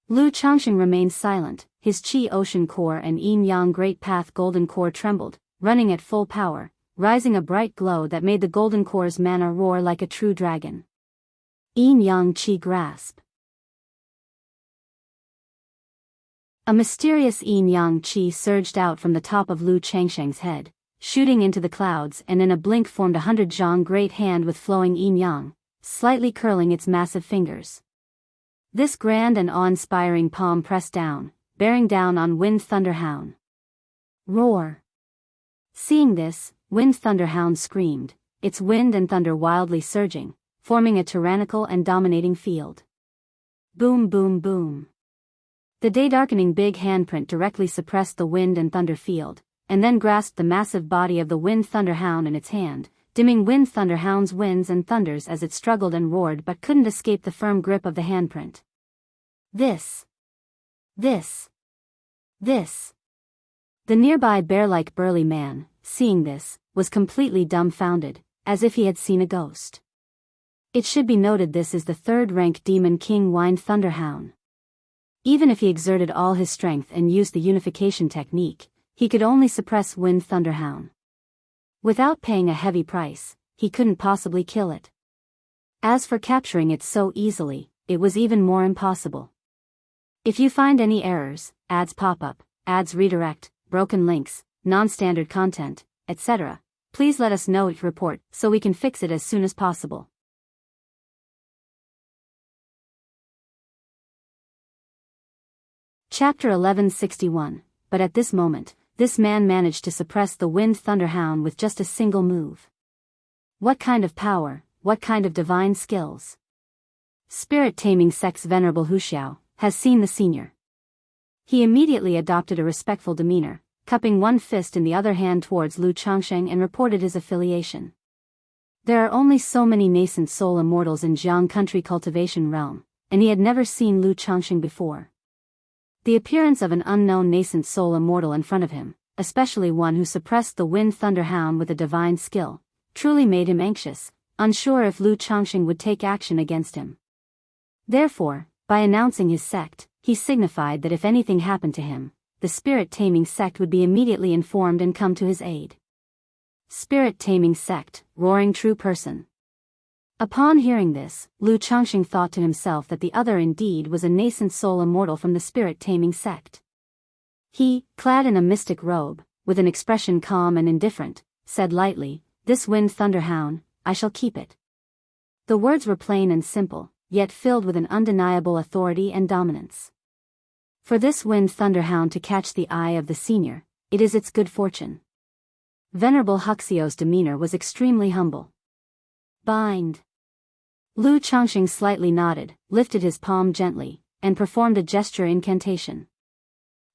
Lu Changsheng remained silent, his Qi Ocean Core and Yin Yang Great Path Golden Core trembled, running at full power, rising a bright glow that made the Golden Core's mana roar like a true dragon. Yin Yang Qi Grasp. A mysterious Yin Yang Qi surged out from the top of Lu Changsheng's head, shooting into the clouds and in a blink formed 100 zhang great hand with flowing Yin Yang, slightly curling its massive fingers. This grand and awe-inspiring palm pressed down, bearing down on Wind Thunderhound. Roar. Seeing this, Wind Thunderhound screamed, its wind and thunder wildly surging, forming a tyrannical and dominating field. Boom boom boom. The day-darkening big handprint directly suppressed the wind and thunder field, and then grasped the massive body of the Wind Thunderhound in its hand, dimming Wind Thunderhound's winds and thunders as it struggled and roared but couldn't escape the firm grip of the handprint. This. The nearby bear-like burly man, seeing this, was completely dumbfounded, as if he had seen a ghost. It should be noted this is the 3rd-rank Demon King Wind Thunderhound. Even if he exerted all his strength and used the unification technique, he could only suppress Wind Thunderhound. Without paying a heavy price, he couldn't possibly kill it. As for capturing it so easily, it was even more impossible. If you find any errors, ads pop up, ads redirect, broken links, non-standard content, etc., please let us know it report so we can fix it as soon as possible. Chapter 1161. But at this moment, this man managed to suppress the Wind Thunderhound with just a single move. What kind of power, what kind of divine skills? Spirit Taming Sect's Venerable Huxiao has seen the senior. He immediately adopted a respectful demeanor, cupping one fist in the other hand towards Lu Changsheng and reported his affiliation. There are only so many nascent soul immortals in Jiang country cultivation realm, and he had never seen Lu Changsheng before. The appearance of an unknown nascent soul immortal in front of him, especially one who suppressed the Wind Thunderhound with a divine skill, truly made him anxious, unsure if Lu Changsheng would take action against him. Therefore, by announcing his sect, he signified that if anything happened to him, the Spirit Taming Sect would be immediately informed and come to his aid. Spirit Taming Sect, roaring true person. Upon hearing this, Lu Changsheng thought to himself that the other indeed was a nascent soul immortal from the Spirit Taming Sect. He, clad in a mystic robe, with an expression calm and indifferent, said lightly, "This Wind Thunderhound, I shall keep it." The words were plain and simple, yet filled with an undeniable authority and dominance. For this Wind Thunderhound to catch the eye of the senior, it is its good fortune. Venerable Huxiao's demeanor was extremely humble. Bind. Lu Changsheng slightly nodded, lifted his palm gently, and performed a gesture incantation.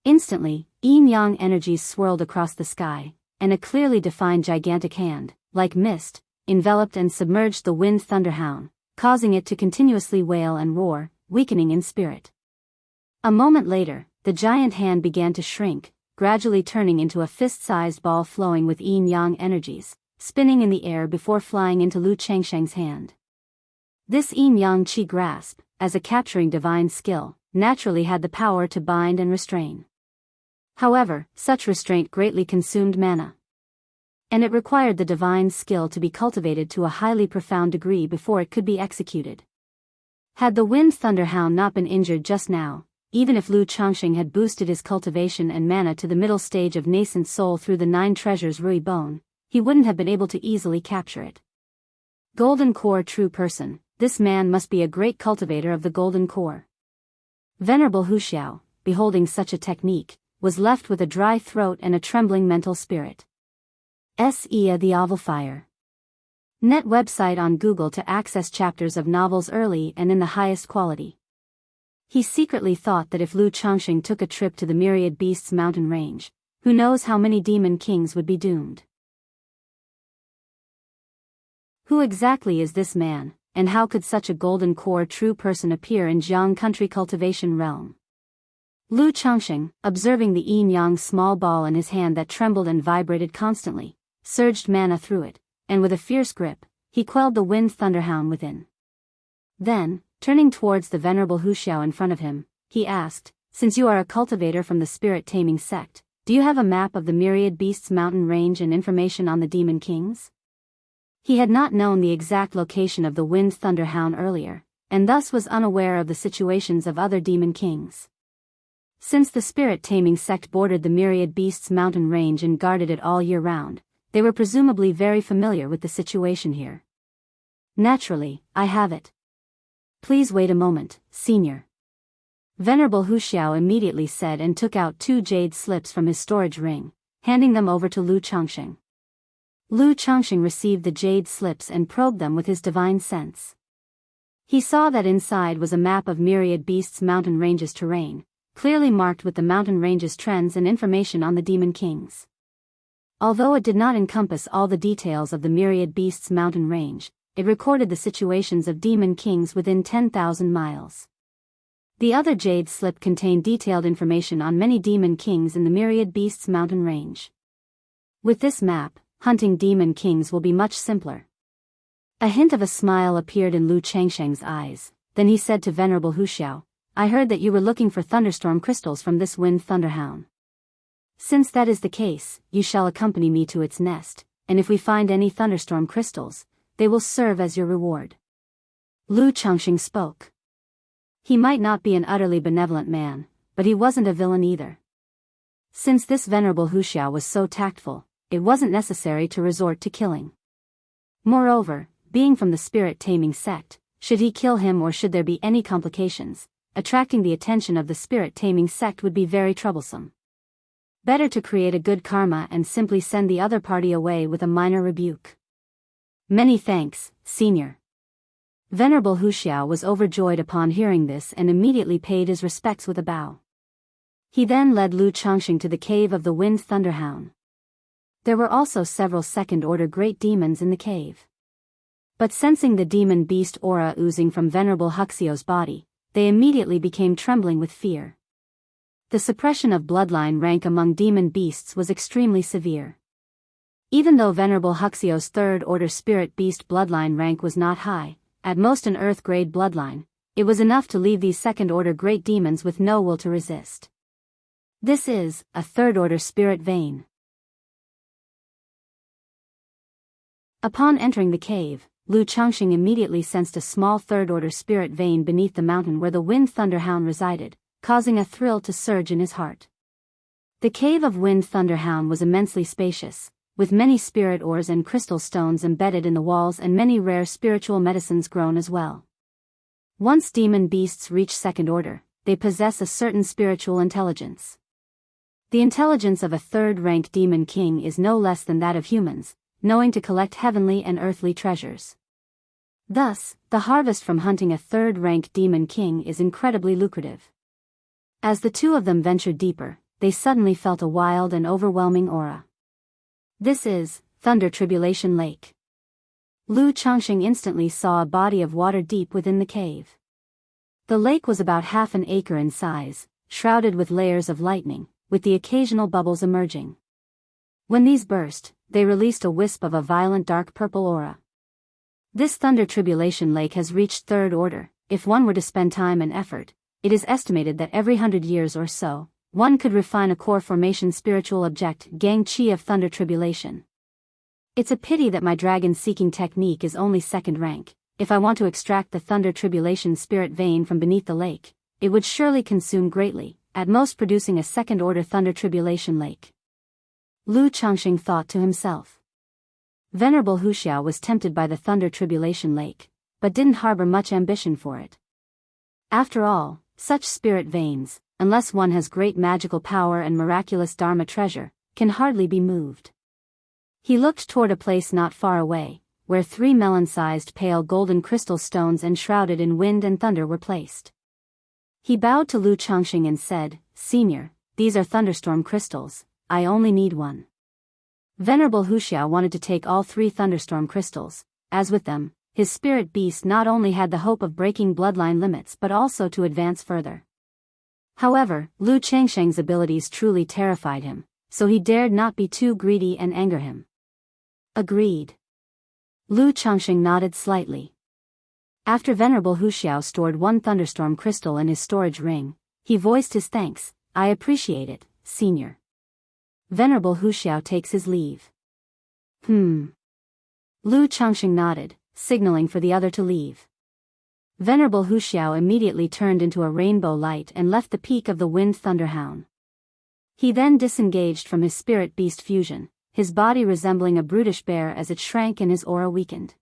Instantly, yin-yang energies swirled across the sky, and a clearly defined gigantic hand, like mist, enveloped and submerged the Wind Thunderhound, causing it to continuously wail and roar, weakening in spirit. A moment later, the giant hand began to shrink, gradually turning into a fist-sized ball flowing with yin-yang energies, spinning in the air before flying into Lu Changsheng's hand. This yin-yang qi grasp, as a capturing divine skill, naturally had the power to bind and restrain. However, such restraint greatly consumed mana. And it required the divine skill to be cultivated to a highly profound degree before it could be executed. Had the Wind Thunderhound not been injured just now, even if Lu Changsheng had boosted his cultivation and mana to the middle stage of nascent soul through the 9 treasures Rui Bone, he wouldn't have been able to easily capture it. Golden Core true person, this man must be a great cultivator of the Golden Core. Venerable Huxiao, beholding such a technique, was left with a dry throat and a trembling mental spirit. S.E.A. The Oval Fire. Net website on Google to access chapters of novels early and in the highest quality. He secretly thought that if Lu Changsheng took a trip to the Myriad Beasts mountain range, who knows how many demon kings would be doomed. Who exactly is this man, and how could such a golden core true person appear in Jiang country cultivation realm? Lu Changsheng, observing the yin-yang small ball in his hand that trembled and vibrated constantly, surged mana through it, and with a fierce grip, he quelled the Wind Thunderhound within. Then, turning towards the Venerable Huxiao in front of him, he asked, "Since you are a cultivator from the Spirit Taming Sect, do you have a map of the Myriad Beasts mountain range and information on the Demon Kings?" He had not known the exact location of the Wind Thunderhound earlier, and thus was unaware of the situations of other Demon Kings. Since the Spirit Taming Sect bordered the Myriad Beasts mountain range and guarded it all year round, they were presumably very familiar with the situation here. "Naturally, I have it. Please wait a moment, senior." Venerable Huxiao immediately said and took out 2 jade slips from his storage ring, handing them over to Lu Changsheng. Lu Changsheng received the jade slips and probed them with his divine sense. He saw that inside was a map of Myriad Beasts mountain ranges terrain, clearly marked with the mountain ranges trends and information on the Demon Kings. Although it did not encompass all the details of the Myriad Beasts mountain range, it recorded the situations of Demon Kings within 10,000 miles. The other jade slip contained detailed information on many Demon Kings in the Myriad Beasts mountain range. With this map, hunting Demon Kings will be much simpler. A hint of a smile appeared in Lu Changsheng's eyes, then he said to Venerable Huxiao, "I heard that you were looking for thunderstorm crystals from this Wind Thunderhound. Since that is the case, you shall accompany me to its nest, and if we find any thunderstorm crystals, they will serve as your reward." Lu Changxing spoke. He might not be an utterly benevolent man, but he wasn't a villain either. Since this venerable Huxiao was so tactful, it wasn't necessary to resort to killing. Moreover, being from the spirit-taming sect, should he kill him or should there be any complications, attracting the attention of the spirit-taming sect would be very troublesome. Better to create a good karma and simply send the other party away with a minor rebuke. Many thanks, Senior. Venerable Huxiao was overjoyed upon hearing this and immediately paid his respects with a bow. He then led Lu Changxing to the cave of the Wind Thunderhound. There were also several second-order great demons in the cave. But sensing the demon beast aura oozing from Venerable Huxiao's body, they immediately became trembling with fear. The suppression of bloodline rank among demon beasts was extremely severe. Even though Venerable Huxiao's third-order spirit beast bloodline rank was not high, at most an earth-grade bloodline, it was enough to leave these second-order great demons with no will to resist. This is a third-order spirit vein. Upon entering the cave, Lu Changxing immediately sensed a small third-order spirit vein beneath the mountain where the Wind Thunderhound resided, causing a thrill to surge in his heart. The cave of Wind Thunderhound was immensely spacious, with many spirit ores and crystal stones embedded in the walls and many rare spiritual medicines grown as well. Once demon beasts reach second order, they possess a certain spiritual intelligence. The intelligence of a third-rank demon king is no less than that of humans, knowing to collect heavenly and earthly treasures. Thus, the harvest from hunting a third-rank demon king is incredibly lucrative. As the two of them ventured deeper, they suddenly felt a wild and overwhelming aura. This is Thunder Tribulation Lake. Lu Changxing instantly saw a body of water deep within the cave. The lake was about half an acre in size, shrouded with layers of lightning, with the occasional bubbles emerging. When these burst, they released a wisp of a violent dark purple aura. This Thunder Tribulation Lake has reached third order. If one were to spend time and effort, it is estimated that every 100 years or so, one could refine a core formation spiritual object Gang Chi of Thunder Tribulation. It's a pity that my dragon-seeking technique is only second rank. If I want to extract the Thunder Tribulation spirit vein from beneath the lake, it would surely consume greatly, at most producing a second-order Thunder Tribulation Lake. Lu Changxing thought to himself. Venerable Huxiao was tempted by the Thunder Tribulation Lake, but didn't harbor much ambition for it. After all, such spirit veins, unless one has great magical power and miraculous Dharma treasure, can hardly be moved. He looked toward a place not far away, where 3 melon-sized pale golden crystal stones enshrouded in wind and thunder were placed. He bowed to Lu Changxing and said, "Senior, these are thunderstorm crystals, I only need one." Venerable Huxiao wanted to take all 3 thunderstorm crystals, as with them, his spirit beast not only had the hope of breaking bloodline limits but also to advance further. However, Lu Changxing's abilities truly terrified him, so he dared not be too greedy and anger him. Agreed. Lu Changxing nodded slightly. After Venerable Huxiao stored 1 thunderstorm crystal in his storage ring, he voiced his thanks. "I appreciate it, Senior." Venerable Huxiao takes his leave. Lu Changxing nodded, signaling for the other to leave. Venerable Huxiao immediately turned into a rainbow light and left the peak of the Wind Thunderhound. He then disengaged from his spirit beast fusion, his body resembling a brutish bear as it shrank and his aura weakened.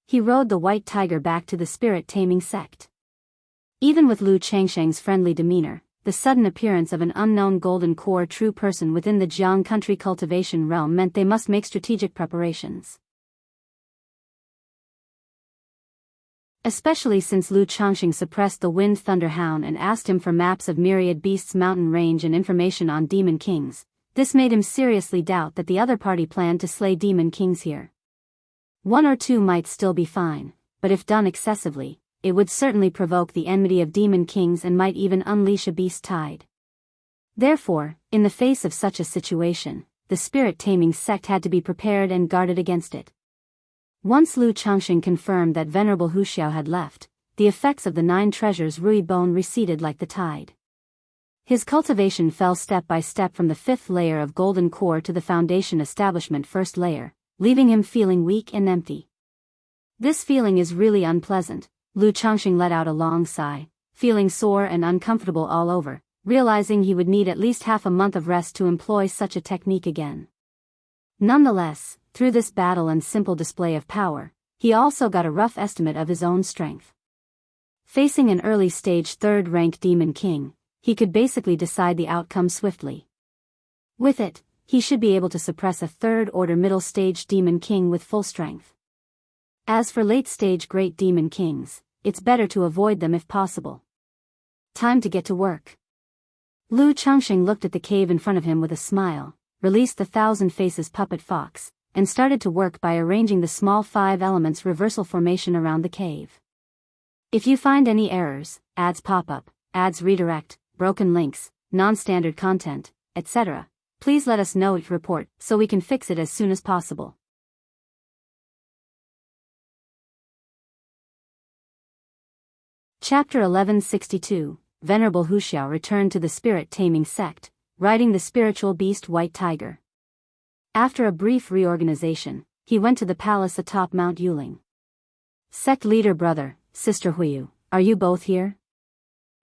He rode the white tiger back to the spirit-taming sect. Even with Lu Changxing's friendly demeanor, the sudden appearance of an unknown golden core true person within the Jiang country cultivation realm meant they must make strategic preparations. Especially since Lu Changxing suppressed the Wind Thunderhound and asked him for maps of myriad beasts' mountain range and information on demon kings, this made him seriously doubt that the other party planned to slay demon kings here. 1 or 2 might still be fine, but if done excessively, it would certainly provoke the enmity of demon kings and might even unleash a beast tide. Therefore, in the face of such a situation, the spirit-taming sect had to be prepared and guarded against it. Once Lu Changxing confirmed that Venerable Huxiao had left, the effects of the 9 treasures Rui Bone receded like the tide. His cultivation fell step by step from the 5th layer of golden core to the foundation establishment 1st layer, leaving him feeling weak and empty. This feeling is really unpleasant, Lu Changxing let out a long sigh, feeling sore and uncomfortable all over, realizing he would need at least half a month of rest to employ such a technique again. Nonetheless, through this battle and simple display of power, he also got a rough estimate of his own strength. Facing an early-stage third-rank demon king, he could basically decide the outcome swiftly. With it, he should be able to suppress a third-order middle-stage demon king with full strength. As for late-stage great demon kings, it's better to avoid them if possible. Time to get to work. Lu Changxing looked at the cave in front of him with a smile, released the Thousand Faces puppet fox, and started to work by arranging the small 5 elements reversal formation around the cave. If you find any errors, ads pop up, ads redirect, broken links, non-standard content, etc., please let us know report so we can fix it as soon as possible. Chapter 1162, Venerable Huxiao returned to the spirit-taming sect, riding the spiritual beast White Tiger. After a brief reorganization, he went to the palace atop Mount Yuling. Sect leader brother, sister Huiyu, are you both here?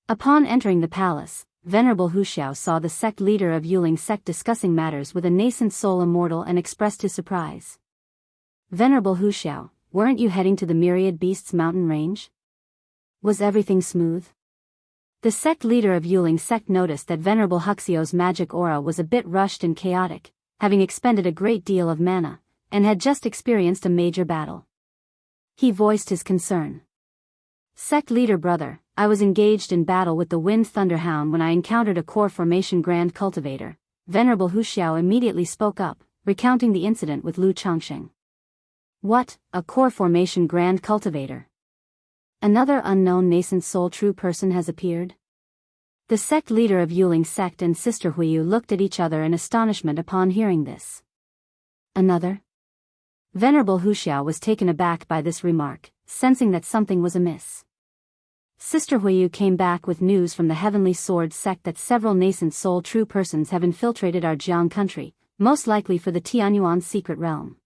Upon entering the palace, Venerable Huxiao saw the sect leader of Yuling sect discussing matters with a nascent soul Immortal and expressed his surprise. Venerable Huxiao, weren't you heading to the Myriad Beasts mountain range? Was everything smooth? The sect leader of Yuling sect noticed that Venerable Huxiao's magic aura was a bit rushed and chaotic, having expended a great deal of mana, and had just experienced a major battle. He voiced his concern. Sect leader brother, I was engaged in battle with the Wind Thunderhound when I encountered a core formation Grand Cultivator. Venerable Huxiao immediately spoke up, recounting the incident with Lu Changxing. What, a core formation Grand Cultivator? Another unknown nascent soul true person has appeared? The sect leader of Yuling sect and Sister Huiyu looked at each other in astonishment upon hearing this. Another? Venerable Huxiao was taken aback by this remark, sensing that something was amiss. Sister Huiyu came back with news from the Heavenly Sword sect that several nascent soul true persons have infiltrated our Jiang country, most likely for the Tianyuan secret realm.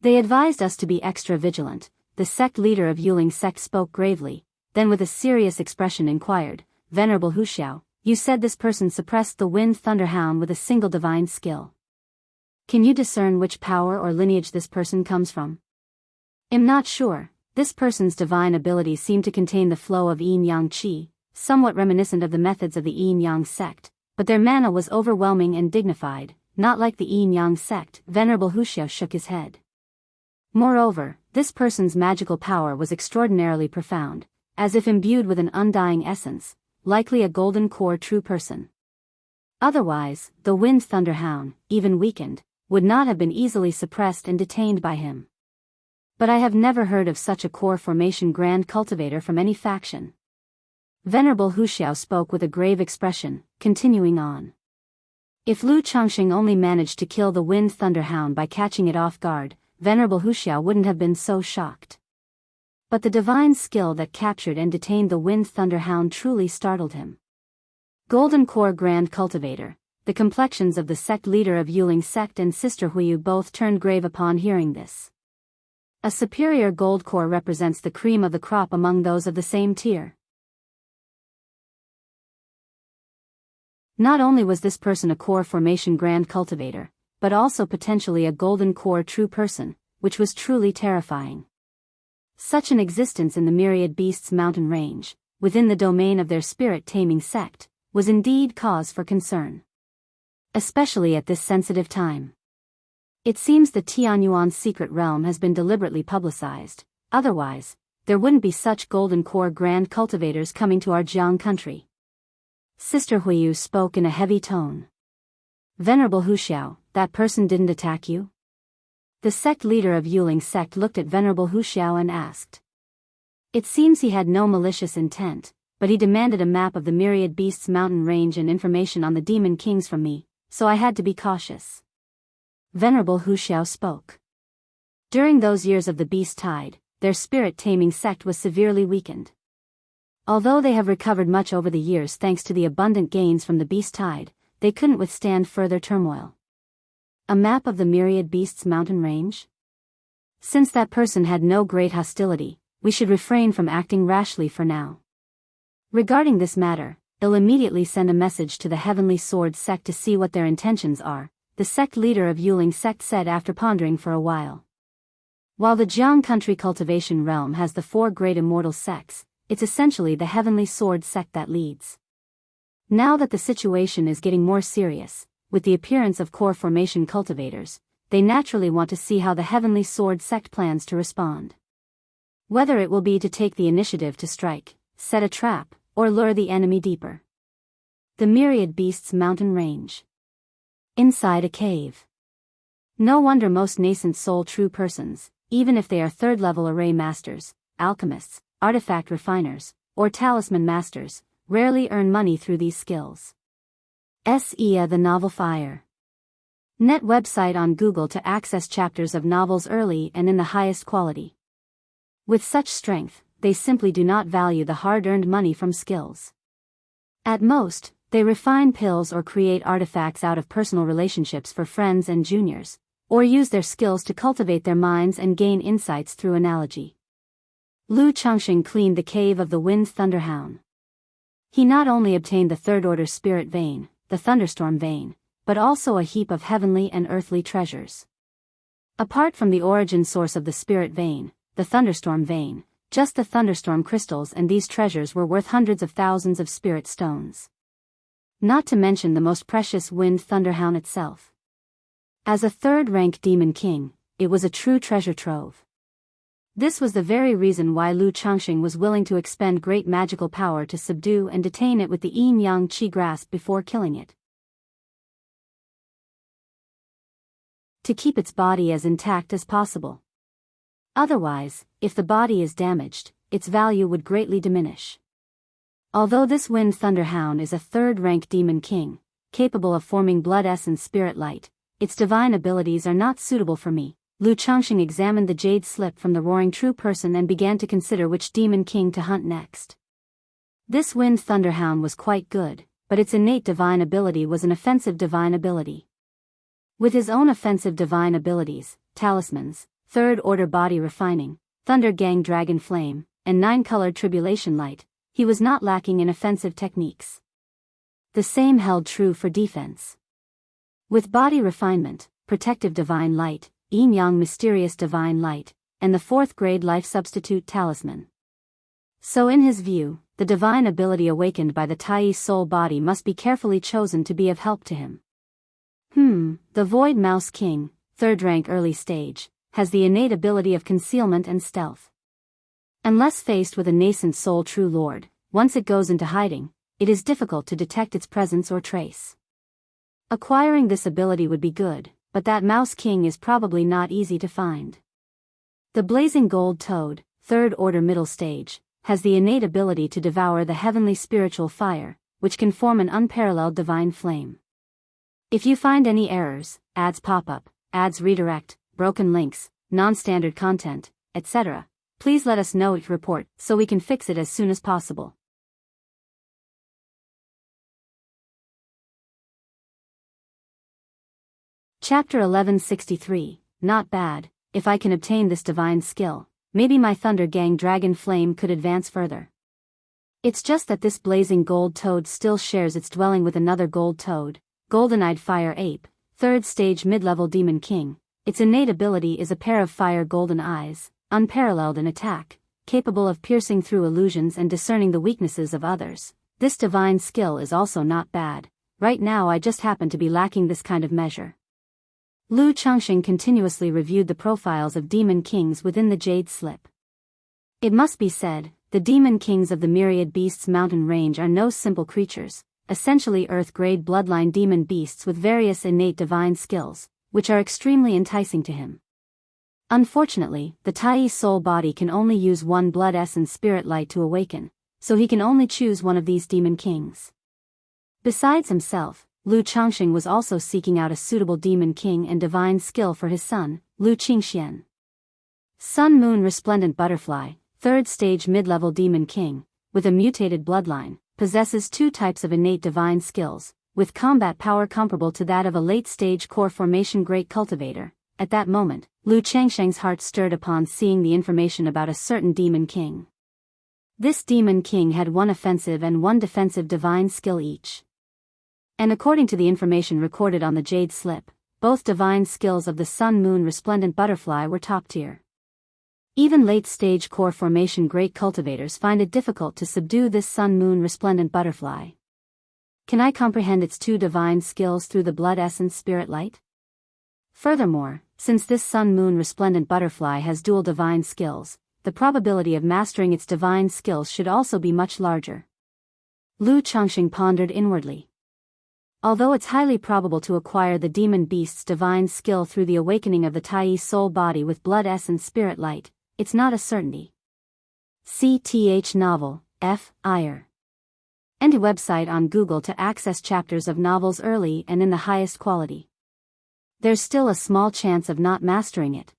They advised us to be extra vigilant. The sect leader of Yuling sect spoke gravely, then with a serious expression inquired, Venerable Huxiao, you said this person suppressed the Wind Thunderhound with a single divine skill. Can you discern which power or lineage this person comes from? I'm not sure. This person's divine abilities seem to contain the flow of yin-yang qi, somewhat reminiscent of the methods of the yin-yang sect, but their mana was overwhelming and dignified, not like the yin-yang sect. Venerable Huxiao shook his head. Moreover, this person's magical power was extraordinarily profound, as if imbued with an undying essence, likely a golden core true person. Otherwise, the Wind Thunderhound, even weakened, would not have been easily suppressed and detained by him. But I have never heard of such a core formation Grand Cultivator from any faction. Venerable Huxiao spoke with a grave expression, continuing on. If Lu Changxing only managed to kill the Wind Thunderhound by catching it off guard, Venerable Huxiao wouldn't have been so shocked. But the divine skill that captured and detained the Wind Thunderhound truly startled him. Golden Core Grand Cultivator, the complexions of the sect leader of Yuling sect and Sister Huiyu both turned grave upon hearing this. A superior gold core represents the cream of the crop among those of the same tier. Not only was this person a core formation Grand Cultivator, but also potentially a golden core true person, which was truly terrifying. Such an existence in the Myriad Beasts mountain range, within the domain of their spirit-taming sect, was indeed cause for concern. Especially at this sensitive time. It seems the Tianyuan secret realm has been deliberately publicized, otherwise, there wouldn't be such golden core Grand Cultivators coming to our Jiang country. Sister Huiyu spoke in a heavy tone. Venerable Huxiao, that person didn't attack you? The sect leader of Yuling sect looked at Venerable Huxiao and asked. It seems he had no malicious intent, but he demanded a map of the Myriad Beasts mountain range and information on the demon kings from me, so I had to be cautious. Venerable Huxiao spoke. During those years of the beast tide, their spirit-taming sect was severely weakened. Although they have recovered much over the years thanks to the abundant gains from the beast tide, they couldn't withstand further turmoil. A map of the Myriad Beasts mountain range? Since that person had no great hostility, we should refrain from acting rashly for now. Regarding this matter, I'll immediately send a message to the Heavenly Sword sect to see what their intentions are, the sect leader of Yuling sect said after pondering for a while. While the Jiang country cultivation realm has the 4 great immortal sects, it's essentially the Heavenly Sword sect that leads. Now that the situation is getting more serious, with the appearance of core formation cultivators, they naturally want to see how the Heavenly Sword sect plans to respond. Whether it will be to take the initiative to strike, set a trap, or lure the enemy deeper. The Myriad Beasts Mountain Range. Inside a cave. No wonder most nascent soul true persons, even if they are third-level array masters, alchemists, artifact refiners, or talisman masters, rarely earn money through these skills. SEA the Novel Fire. Net website on Google to access chapters of novels early and in the highest quality. With such strength, they simply do not value the hard-earned money from skills. At most, they refine pills or create artifacts out of personal relationships for friends and juniors, or use their skills to cultivate their minds and gain insights through analogy. Lu Changxing cleaned the cave of the Wind Thunderhound. He not only obtained the third-order spirit vein, the thunderstorm vein, but also a heap of heavenly and earthly treasures. Apart from the origin source of the spirit vein, the thunderstorm vein, just the thunderstorm crystals and these treasures were worth hundreds of thousands of spirit stones. Not to mention the most precious Wind Thunderhound itself. As a third-rank demon king, it was a true treasure trove. This was the very reason why Lu Changxing was willing to expend great magical power to subdue and detain it with the yin-yang qi grasp before killing it. To keep its body as intact as possible. Otherwise, if the body is damaged, its value would greatly diminish. Although this Wind Thunderhound is a third-rank demon king, capable of forming blood essence spirit light, its divine abilities are not suitable for me. Lu Changxing examined the jade slip from the roaring true person and began to consider which demon king to hunt next. This Wind Thunderhound was quite good, but its innate divine ability was an offensive divine ability. With his own offensive divine abilities, talismans, third-order body refining, Thunder Gang Dragon Flame, and 9-colored Tribulation Light, he was not lacking in offensive techniques. The same held true for defense. With body refinement, protective divine light, yin-yang mysterious divine light, and the 4th grade life substitute talisman. So in his view, the divine ability awakened by the Tai soul body must be carefully chosen to be of help to him. The Void Mouse King, 3rd rank early stage, has the innate ability of concealment and stealth. Unless faced with a nascent soul true lord, once it goes into hiding, it is difficult to detect its presence or trace. Acquiring this ability would be good, but that Mouse King is probably not easy to find. The Blazing Gold Toad, 3rd order middle stage, has the innate ability to devour the heavenly spiritual fire, which can form an unparalleled divine flame. If you find any errors, ads pop up, ads redirect, broken links, non-standard content, etc., please let us know each report so we can fix it as soon as possible. Chapter 1163, Not bad. If I can obtain this divine skill, maybe my Thunder Gang Dragon Flame could advance further. It's just that this blazing gold toad still shares its dwelling with another gold toad, Golden-Eyed Fire Ape, 3rd stage mid-level demon king. Its innate ability is a pair of fire golden eyes, unparalleled in attack, capable of piercing through illusions and discerning the weaknesses of others. This divine skill is also not bad. Right now I just happen to be lacking this kind of measure. Lu Changxing continuously reviewed the profiles of demon kings within the jade slip. It must be said, the demon kings of the Myriad Beasts mountain range are no simple creatures, essentially earth-grade bloodline demon beasts with various innate divine skills, which are extremely enticing to him. Unfortunately, the Tai soul body can only use one blood essence spirit light to awaken, so he can only choose one of these demon kings. Besides himself, Lu Changxing was also seeking out a suitable demon king and divine skill for his son, Lu Qingxian. Sun Moon Resplendent Butterfly, 3rd stage mid-level demon king, with a mutated bloodline, possesses 2 types of innate divine skills, with combat power comparable to that of a late-stage core formation great cultivator, at that moment, Lu Changsheng's heart stirred upon seeing the information about a certain demon king. This demon king had one offensive and one defensive divine skill each. And according to the information recorded on the jade slip, both divine skills of the sun-moon resplendent butterfly were top tier. Even late-stage core formation great cultivators find it difficult to subdue this sun-moon resplendent butterfly. Can I comprehend its two divine skills through the blood essence spirit light? Furthermore, since this sun-moon resplendent butterfly has dual divine skills, the probability of mastering its divine skills should also be much larger. Lu Changsheng pondered inwardly. Although it's highly probable to acquire the demon beast's divine skill through the awakening of the Tai soul body with blood essence spirit light, it's not a certainty. CTH novel, F. Iyer. And a website on Google to access chapters of novels early and in the highest quality. There's still a small chance of not mastering it.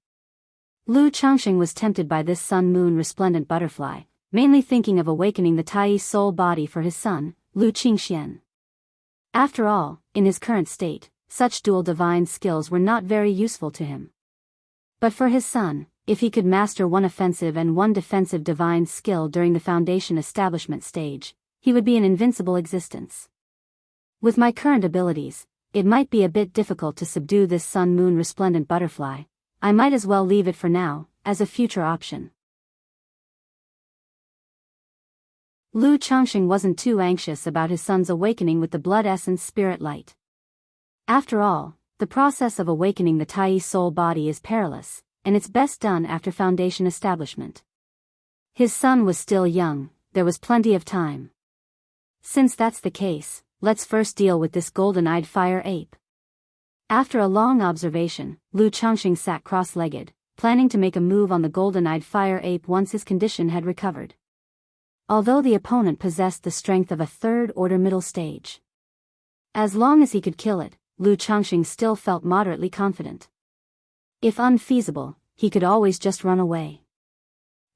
Lu Changsheng was tempted by this sun-moon resplendent butterfly, mainly thinking of awakening the Tai soul body for his son, Lu Qingxian. After all, in his current state, such dual divine skills were not very useful to him. But for his son, if he could master one offensive and one defensive divine skill during the foundation establishment stage, he would be an invincible existence. With my current abilities, it might be a bit difficult to subdue this sun-moon resplendent butterfly. I might as well leave it for now, as a future option. Lu Changsheng wasn't too anxious about his son's awakening with the blood essence spirit light. After all, the process of awakening the Tai soul body is perilous, and it's best done after foundation establishment. His son was still young, there was plenty of time. Since that's the case, let's first deal with this golden-eyed fire ape. After a long observation, Lu Changsheng sat cross-legged, planning to make a move on the golden-eyed fire ape once his condition had recovered. Although the opponent possessed the strength of a third-order middle stage. As long as he could kill it, Lu Changsheng still felt moderately confident. If unfeasible, he could always just run away.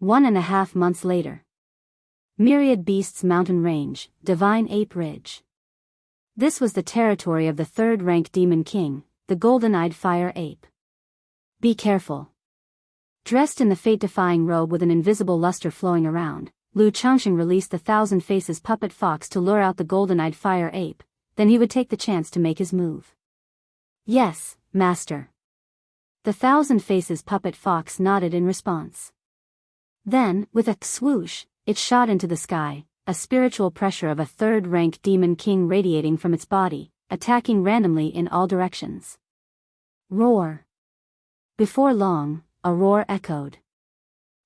1.5 months later. Myriad Beasts Mountain Range, Divine Ape Ridge. This was the territory of the third-rank demon king, the golden-eyed fire ape. Be careful. Dressed in the fate-defying robe with an invisible luster flowing around, Lu Changsheng released the Thousand Faces puppet fox to lure out the golden-eyed fire ape, then he would take the chance to make his move. Yes, master. The Thousand Faces puppet fox nodded in response. Then, with a swoosh, it shot into the sky, a spiritual pressure of a third-rank demon king radiating from its body, attacking randomly in all directions. Roar. Before long, a roar echoed.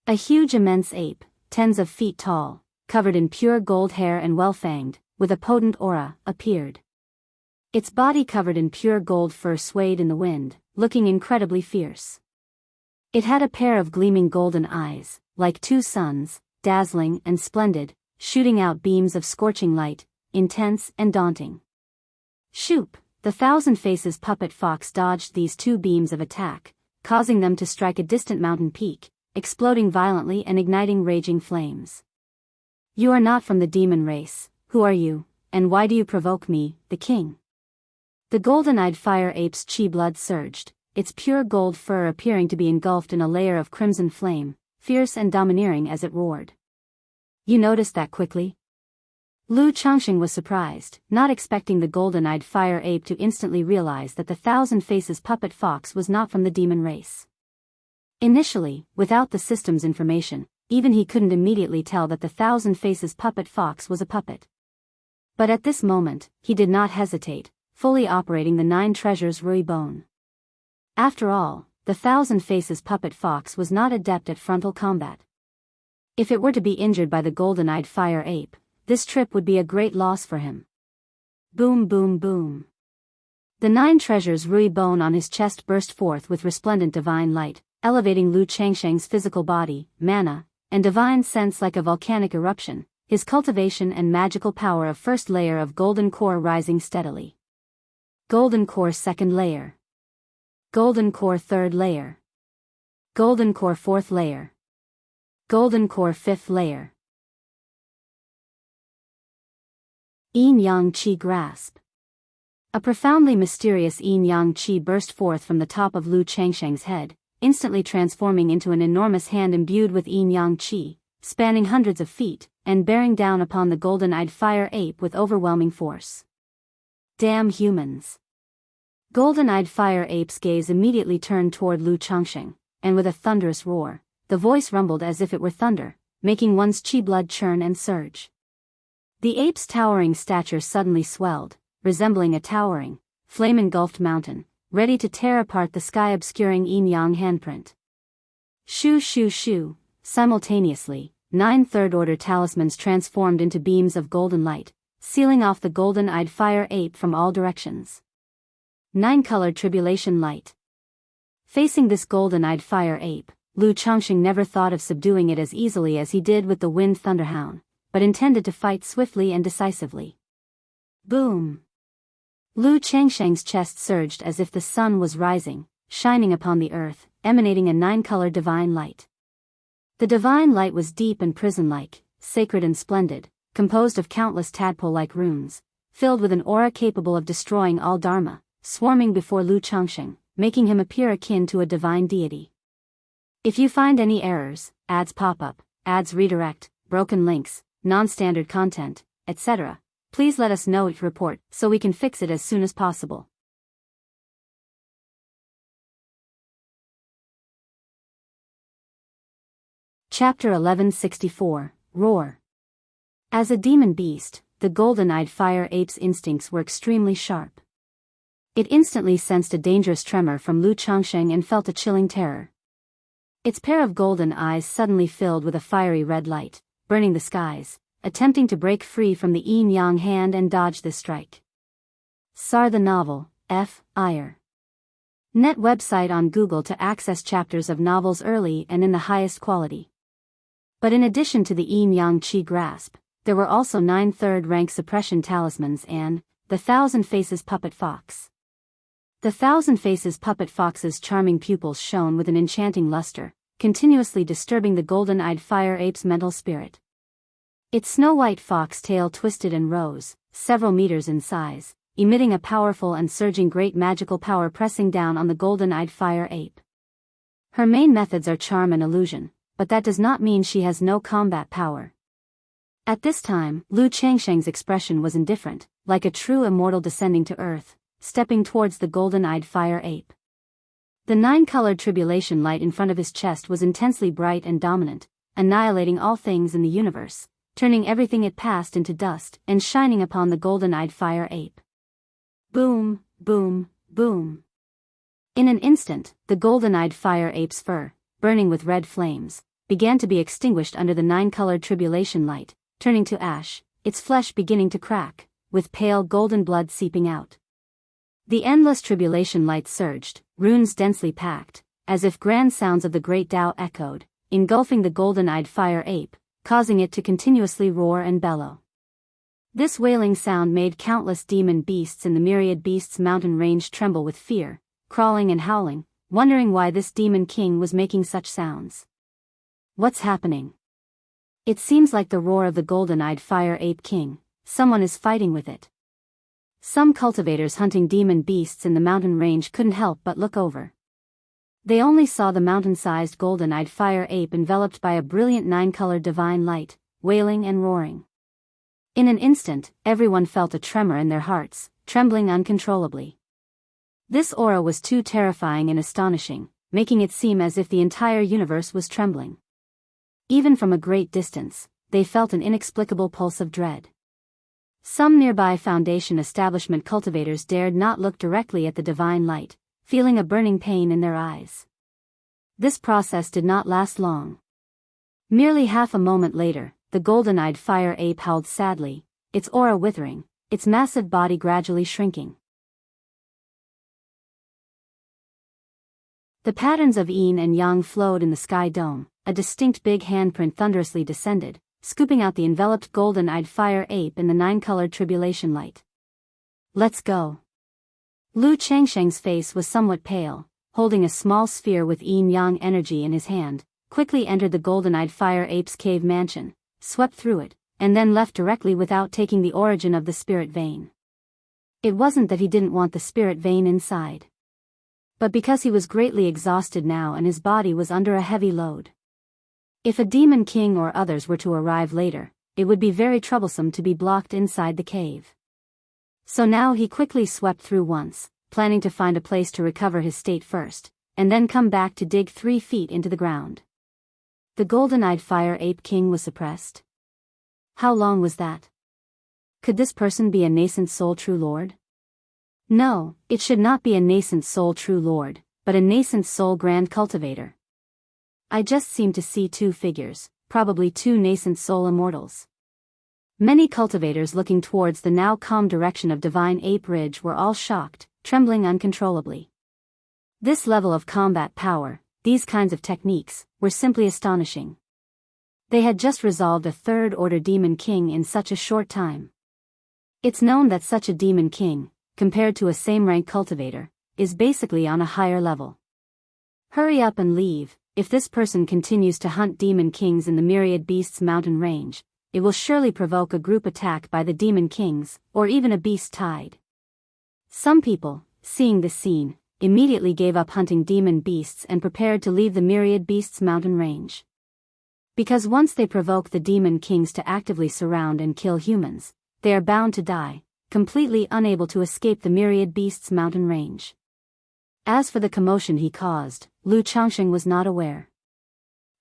A huge immense ape, tens of feet tall, covered in pure gold hair and well-fanged, with a potent aura, appeared. Its body covered in pure gold fur swayed in the wind, looking incredibly fierce. It had a pair of gleaming golden eyes, like two suns, dazzling and splendid, shooting out beams of scorching light, intense and daunting. Shoop! The Thousand Faces puppet fox dodged these two beams of attack, causing them to strike a distant mountain peak, exploding violently and igniting raging flames. You are not from the demon race. Who are you, and why do you provoke me, the king? The golden-eyed fire ape's chi blood surged, its pure gold fur appearing to be engulfed in a layer of crimson flame, fierce and domineering as it roared. You noticed that quickly? Lu Changsheng was surprised, not expecting the golden-eyed fire ape to instantly realize that the Thousand Faces puppet fox was not from the demon race. Initially, without the system's information, even he couldn't immediately tell that the Thousand Faces puppet fox was a puppet. But at this moment, he did not hesitate, fully operating the 9 treasures Rui bone. After all, the Thousand Faces puppet fox was not adept at frontal combat. If it were to be injured by the golden-eyed fire ape, this trip would be a great loss for him. Boom boom boom. The 9 treasures Rui bone on his chest burst forth with resplendent divine light, elevating Lu Changsheng's physical body, mana, and divine sense like a volcanic eruption, his cultivation and magical power of first layer of golden core rising steadily. Golden core second layer. Golden core third layer. Golden core fourth layer. Golden core fifth layer. Yin Yang Qi grasp. A profoundly mysterious yin-yang qi burst forth from the top of Lu Changsheng's head, instantly transforming into an enormous hand imbued with yin-yang qi, spanning hundreds of feet, and bearing down upon the golden-eyed fire ape with overwhelming force. Damn humans! Golden-eyed fire ape's gaze immediately turned toward Lu Changsheng, and with a thunderous roar, the voice rumbled as if it were thunder, making one's qi blood churn and surge. The ape's towering stature suddenly swelled, resembling a towering, flame-engulfed mountain, ready to tear apart the sky-obscuring yin-yang handprint. Shoo shoo shoo, simultaneously, 9 third-order talismans transformed into beams of golden light, sealing off the golden-eyed fire ape from all directions. 9-colored tribulation light. Facing this golden-eyed fire ape, Lu Changsheng never thought of subduing it as easily as he did with the wind thunderhound, but intended to fight swiftly and decisively. Boom! Lu Changsheng's chest surged as if the sun was rising, shining upon the earth, emanating a 9-colored divine light. The divine light was deep and prison-like, sacred and splendid, composed of countless tadpole-like runes, filled with an aura capable of destroying all dharma, swarming before Lu Changsheng, making him appear akin to a divine deity. If you find any errors, ads pop up, ads redirect, broken links, non-standard content, etc., please let us know each report so we can fix it as soon as possible. Chapter 1164, Roar. As a demon beast, the golden-eyed fire ape's instincts were extremely sharp. It instantly sensed a dangerous tremor from Lu Changsheng and felt a chilling terror. Its pair of golden eyes suddenly filled with a fiery red light, burning the skies, attempting to break free from the yin-yang hand and dodge this strike. Sar the novel, F. Iyer. Net website on Google to access chapters of novels early and in the highest quality. But in addition to the yin-yang qi grasp, there were also 9 third-rank suppression talismans and the Thousand Faces Puppet Fox. The Thousand Faces Puppet Fox's charming pupils shone with an enchanting luster, continuously disturbing the golden-eyed fire ape's mental spirit. Its snow-white fox tail twisted and rose, several meters in size, emitting a powerful and surging great magical power pressing down on the golden-eyed fire ape. Her main methods are charm and illusion, but that does not mean she has no combat power. At this time, Lu Changsheng's expression was indifferent, like a true immortal descending to earth, stepping towards the golden-eyed fire ape. The 9-colored tribulation light in front of his chest was intensely bright and dominant, annihilating all things in the universe, turning everything it passed into dust and shining upon the golden-eyed fire ape. Boom, boom, boom. In an instant, the golden-eyed fire ape's fur, burning with red flames, began to be extinguished under the 9-colored tribulation light, turning to ash, its flesh beginning to crack, with pale golden blood seeping out. The endless tribulation light surged, runes densely packed, as if grand sounds of the great Tao echoed, engulfing the golden-eyed fire ape, causing it to continuously roar and bellow. This wailing sound made countless demon beasts in the myriad beasts mountain range tremble with fear, crawling and howling, wondering why this demon king was making such sounds. What's happening? It seems like the roar of the golden-eyed fire ape king. Someone is fighting with it. Some cultivators hunting demon beasts in the mountain range couldn't help but look over. They only saw the mountain-sized golden-eyed fire ape enveloped by a brilliant 9-colored divine light, wailing and roaring. In an instant, everyone felt a tremor in their hearts, trembling uncontrollably. This aura was too terrifying and astonishing, making it seem as if the entire universe was trembling. Even from a great distance, they felt an inexplicable pulse of dread. Some nearby Foundation establishment cultivators dared not look directly at the divine light, feeling a burning pain in their eyes. This process did not last long. Merely half a moment later, the golden-eyed fire ape howled sadly, its aura withering, its massive body gradually shrinking. The patterns of yin and yang flowed in the sky dome, a distinct big handprint thunderously descended, scooping out the enveloped golden-eyed fire ape in the 9-colored tribulation light. Let's go. Lu Changsheng's face was somewhat pale, holding a small sphere with yin-yang energy in his hand, quickly entered the golden-eyed fire ape's cave mansion, swept through it, and then left directly without taking the origin of the spirit vein. It wasn't that he didn't want the spirit vein inside, but because he was greatly exhausted now and his body was under a heavy load. If a demon king or others were to arrive later, it would be very troublesome to be blocked inside the cave. So now he quickly swept through once, planning to find a place to recover his state first, and then come back to dig 3 feet into the ground. The golden-eyed fire ape king was suppressed. How long was that? Could this person be a nascent soul true lord? No, it should not be a nascent soul true lord, but a nascent soul grand cultivator. I just seem to see 2 figures, probably 2 nascent soul immortals. Many cultivators looking towards the now calm direction of Divine Ape Ridge were all shocked, trembling uncontrollably. This level of combat power, these kinds of techniques, were simply astonishing. They had just resolved a 3rd-order demon king in such a short time. It's known that such a demon king, compared to a same-rank cultivator, is basically on a higher level. Hurry up and leave. If this person continues to hunt demon kings in the Myriad Beasts mountain range, it will surely provoke a group attack by the demon kings, or even a beast tide. Some people, seeing this scene, immediately gave up hunting demon beasts and prepared to leave the Myriad Beasts mountain range. Because once they provoke the demon kings to actively surround and kill humans, they are bound to die, completely unable to escape the Myriad Beasts mountain range. As for the commotion he caused, Lu Changsheng was not aware.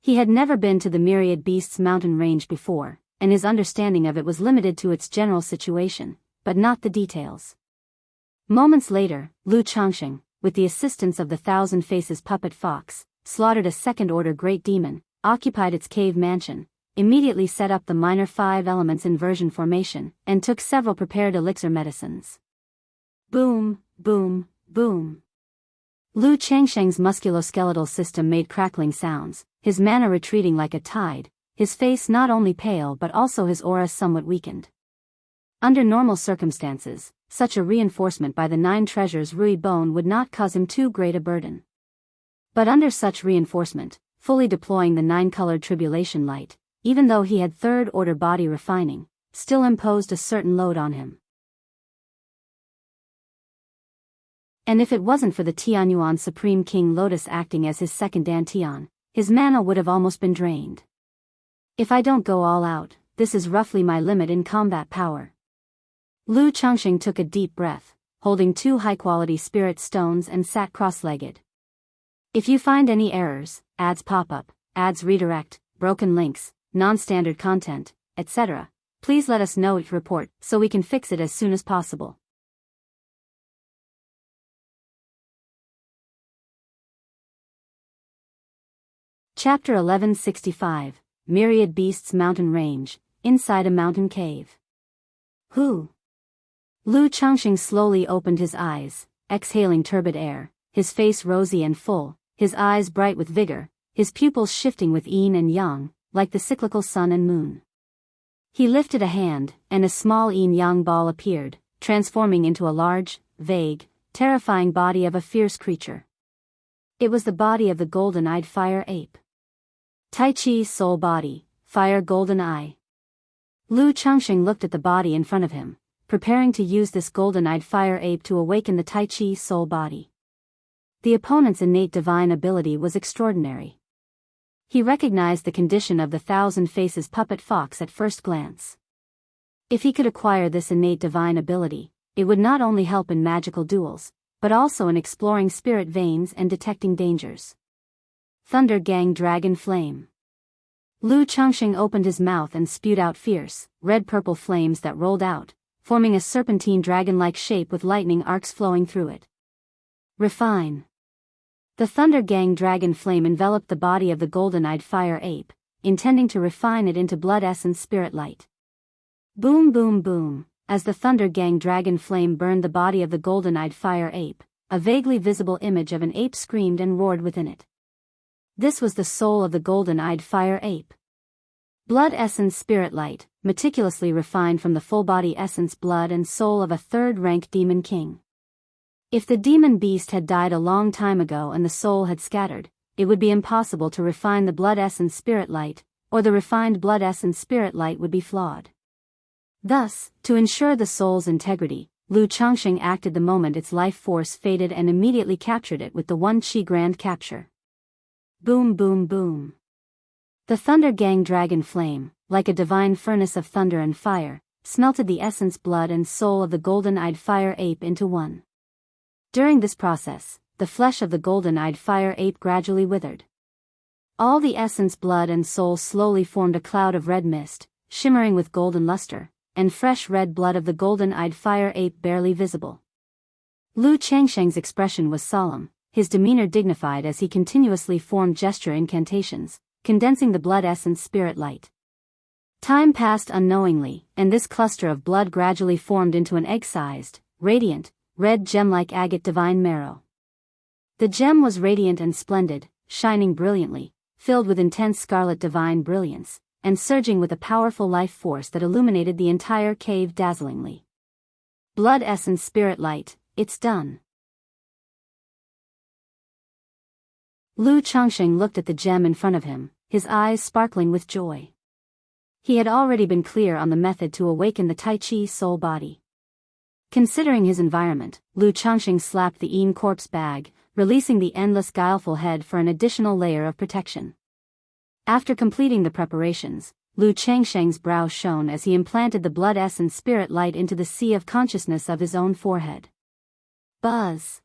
He had never been to the Myriad Beasts mountain range before, and his understanding of it was limited to its general situation, but not the details. Moments later, Lu Changsheng, with the assistance of the 1,000 Faces puppet fox, slaughtered a 2nd-order great demon, occupied its cave mansion, immediately set up the minor 5 elements inversion formation, and took several prepared elixir medicines. Boom, boom, boom. Lu Changsheng's musculoskeletal system made crackling sounds, his mana retreating like a tide, his face not only pale but also his aura somewhat weakened. Under normal circumstances, such a reinforcement by the 9 treasures Rui Bone would not cause him too great a burden. But under such reinforcement, fully deploying the 9-colored tribulation light, even though he had 3rd-order body refining, still imposed a certain load on him. And if it wasn't for the Tianyuan Supreme King Lotus acting as his second Dantian, his mana would have almost been drained. If I don't go all out, this is roughly my limit in combat power. Lu Changsheng took a deep breath, holding 2 high-quality spirit stones and sat cross-legged. If you find any errors, ads pop-up, ads redirect, broken links, non-standard content, etc., please let us know it report so we can fix it as soon as possible. Chapter 1165, Myriad Beasts Mountain Range, Inside a Mountain Cave. Who? Lu Changsheng slowly opened his eyes, exhaling turbid air, his face rosy and full, his eyes bright with vigor, his pupils shifting with yin and yang, like the cyclical sun and moon. He lifted a hand, and a small yin-yang ball appeared, transforming into a large, vague, terrifying body of a fierce creature. It was the body of the golden-eyed fire ape. Tai Chi's soul body, fire golden eye. Lu Changsheng looked at the body in front of him, preparing to use this golden-eyed fire ape to awaken the Tai Chi's soul body. The opponent's innate divine ability was extraordinary. He recognized the condition of the 1,000 Faces puppet fox at first glance. If he could acquire this innate divine ability, it would not only help in magical duels, but also in exploring spirit veins and detecting dangers. Thunder Gang Dragon Flame. Lu Changsheng opened his mouth and spewed out fierce, red-purple flames that rolled out, forming a serpentine dragon-like shape with lightning arcs flowing through it. Refine. The Thunder Gang Dragon Flame enveloped the body of the golden-eyed fire ape, intending to refine it into blood essence spirit light. Boom boom boom, as the Thunder Gang Dragon Flame burned the body of the golden-eyed fire ape, a vaguely visible image of an ape screamed and roared within it. This was the soul of the golden-eyed fire ape. Blood essence spirit light, meticulously refined from the full-body essence blood and soul of a 3rd-rank demon king. If the demon beast had died a long time ago and the soul had scattered, it would be impossible to refine the blood essence spirit light, or the refined blood essence spirit light would be flawed. Thus, to ensure the soul's integrity, Lu Changxing acted the moment its life force faded and immediately captured it with the one chi grand capture. Boom boom boom. The Thunder Gang Dragon Flame, like a divine furnace of thunder and fire, smelted the essence, blood and soul of the golden-eyed fire ape into one. During this process, the flesh of the golden-eyed fire ape gradually withered. All the essence, blood and soul slowly formed a cloud of red mist, shimmering with golden luster, and fresh red blood of the golden-eyed fire ape barely visible. Lu Changsheng's expression was solemn, his demeanor dignified as he continuously formed gesture incantations, condensing the blood essence spirit light. Time passed unknowingly, and this cluster of blood gradually formed into an egg-sized, radiant, red gem-like agate divine marrow. The gem was radiant and splendid, shining brilliantly, filled with intense scarlet divine brilliance, and surging with a powerful life force that illuminated the entire cave dazzlingly. Blood essence spirit light, it's done. Lu Changxing looked at the gem in front of him, his eyes sparkling with joy. He had already been clear on the method to awaken the Tai Chi soul body. Considering his environment, Lu Changxing slapped the Yin corpse bag, releasing the endless guileful head for an additional layer of protection. After completing the preparations, Lu Changsheng's brow shone as he implanted the blood essence spirit light into the sea of consciousness of his own forehead. Buzz!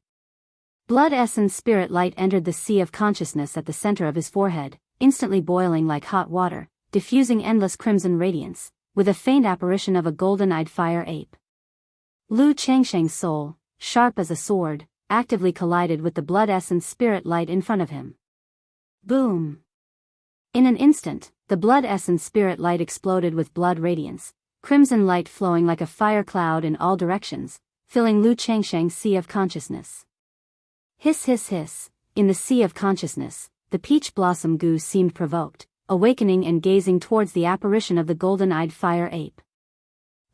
Blood essence spirit light entered the sea of consciousness at the center of his forehead, instantly boiling like hot water, diffusing endless crimson radiance, with a faint apparition of a golden-eyed fire ape. Lu Changsheng's soul, sharp as a sword, actively collided with the blood essence spirit light in front of him. Boom! In an instant, the blood essence spirit light exploded with blood radiance, crimson light flowing like a fire cloud in all directions, filling Lu Changsheng's sea of consciousness. Hiss hiss hiss, in the sea of consciousness, the peach blossom goose seemed provoked, awakening and gazing towards the apparition of the golden-eyed fire ape.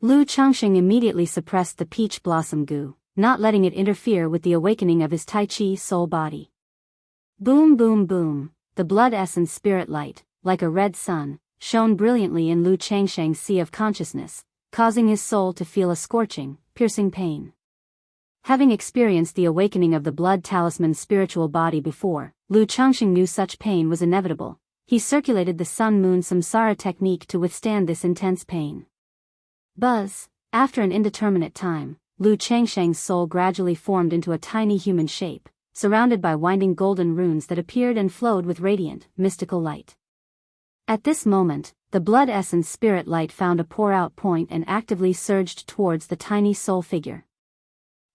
Lu Changxing immediately suppressed the peach blossom goo, not letting it interfere with the awakening of his Tai Chi soul body. Boom boom boom, the blood essence spirit light, like a red sun, shone brilliantly in Lu Changsheng's sea of consciousness, causing his soul to feel a scorching, piercing pain. Having experienced the awakening of the blood talisman's spiritual body before, Lu Changxing knew such pain was inevitable. He circulated the sun-moon samsara technique to withstand this intense pain. Buzz! After an indeterminate time, Lu Changsheng's soul gradually formed into a tiny human shape, surrounded by winding golden runes that appeared and flowed with radiant, mystical light. At this moment, the blood essence spirit light found a pour-out point and actively surged towards the tiny soul figure.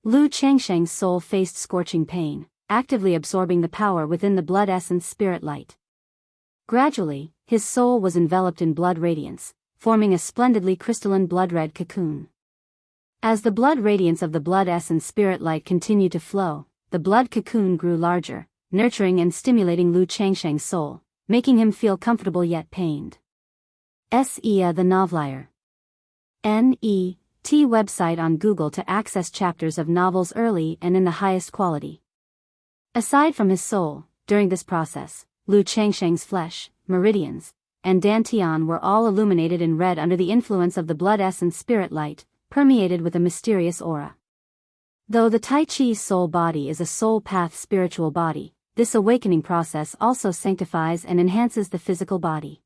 Lu Changsheng's soul faced scorching pain, actively absorbing the power within the blood essence spirit light. Gradually, his soul was enveloped in blood radiance, forming a splendidly crystalline blood-red cocoon. As the blood radiance of the blood essence spirit light continued to flow, the blood cocoon grew larger, nurturing and stimulating Lu Changsheng's soul, making him feel comfortable yet pained. The Novelier. N.E.T. website on Google to access chapters of novels early and in the highest quality. Aside from his soul, during this process, Lu Changsheng's flesh, meridians, and dantian were all illuminated in red under the influence of the blood essence spirit light, permeated with a mysterious aura. Though the Tai Chi soul body is a soul path spiritual body, this awakening process also sanctifies and enhances the physical body.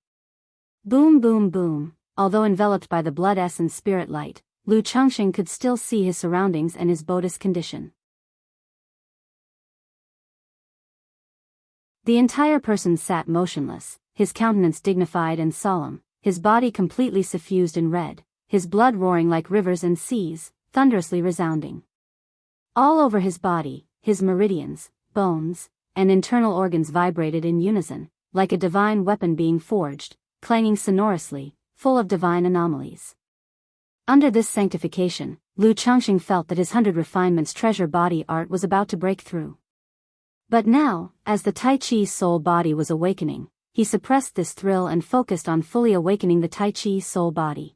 Boom boom boom, although enveloped by the blood essence spirit light, Lu Changxing could still see his surroundings and his Buddhist condition. The entire person sat motionless, his countenance dignified and solemn, his body completely suffused in red, his blood roaring like rivers and seas, thunderously resounding. All over his body, his meridians, bones, and internal organs vibrated in unison, like a divine weapon being forged, clanging sonorously, full of divine anomalies. Under this sanctification, Lu Changxing felt that his 100 refinements treasure body art was about to break through. But now, as the Tai Chi soul body was awakening, he suppressed this thrill and focused on fully awakening the Tai Chi soul body.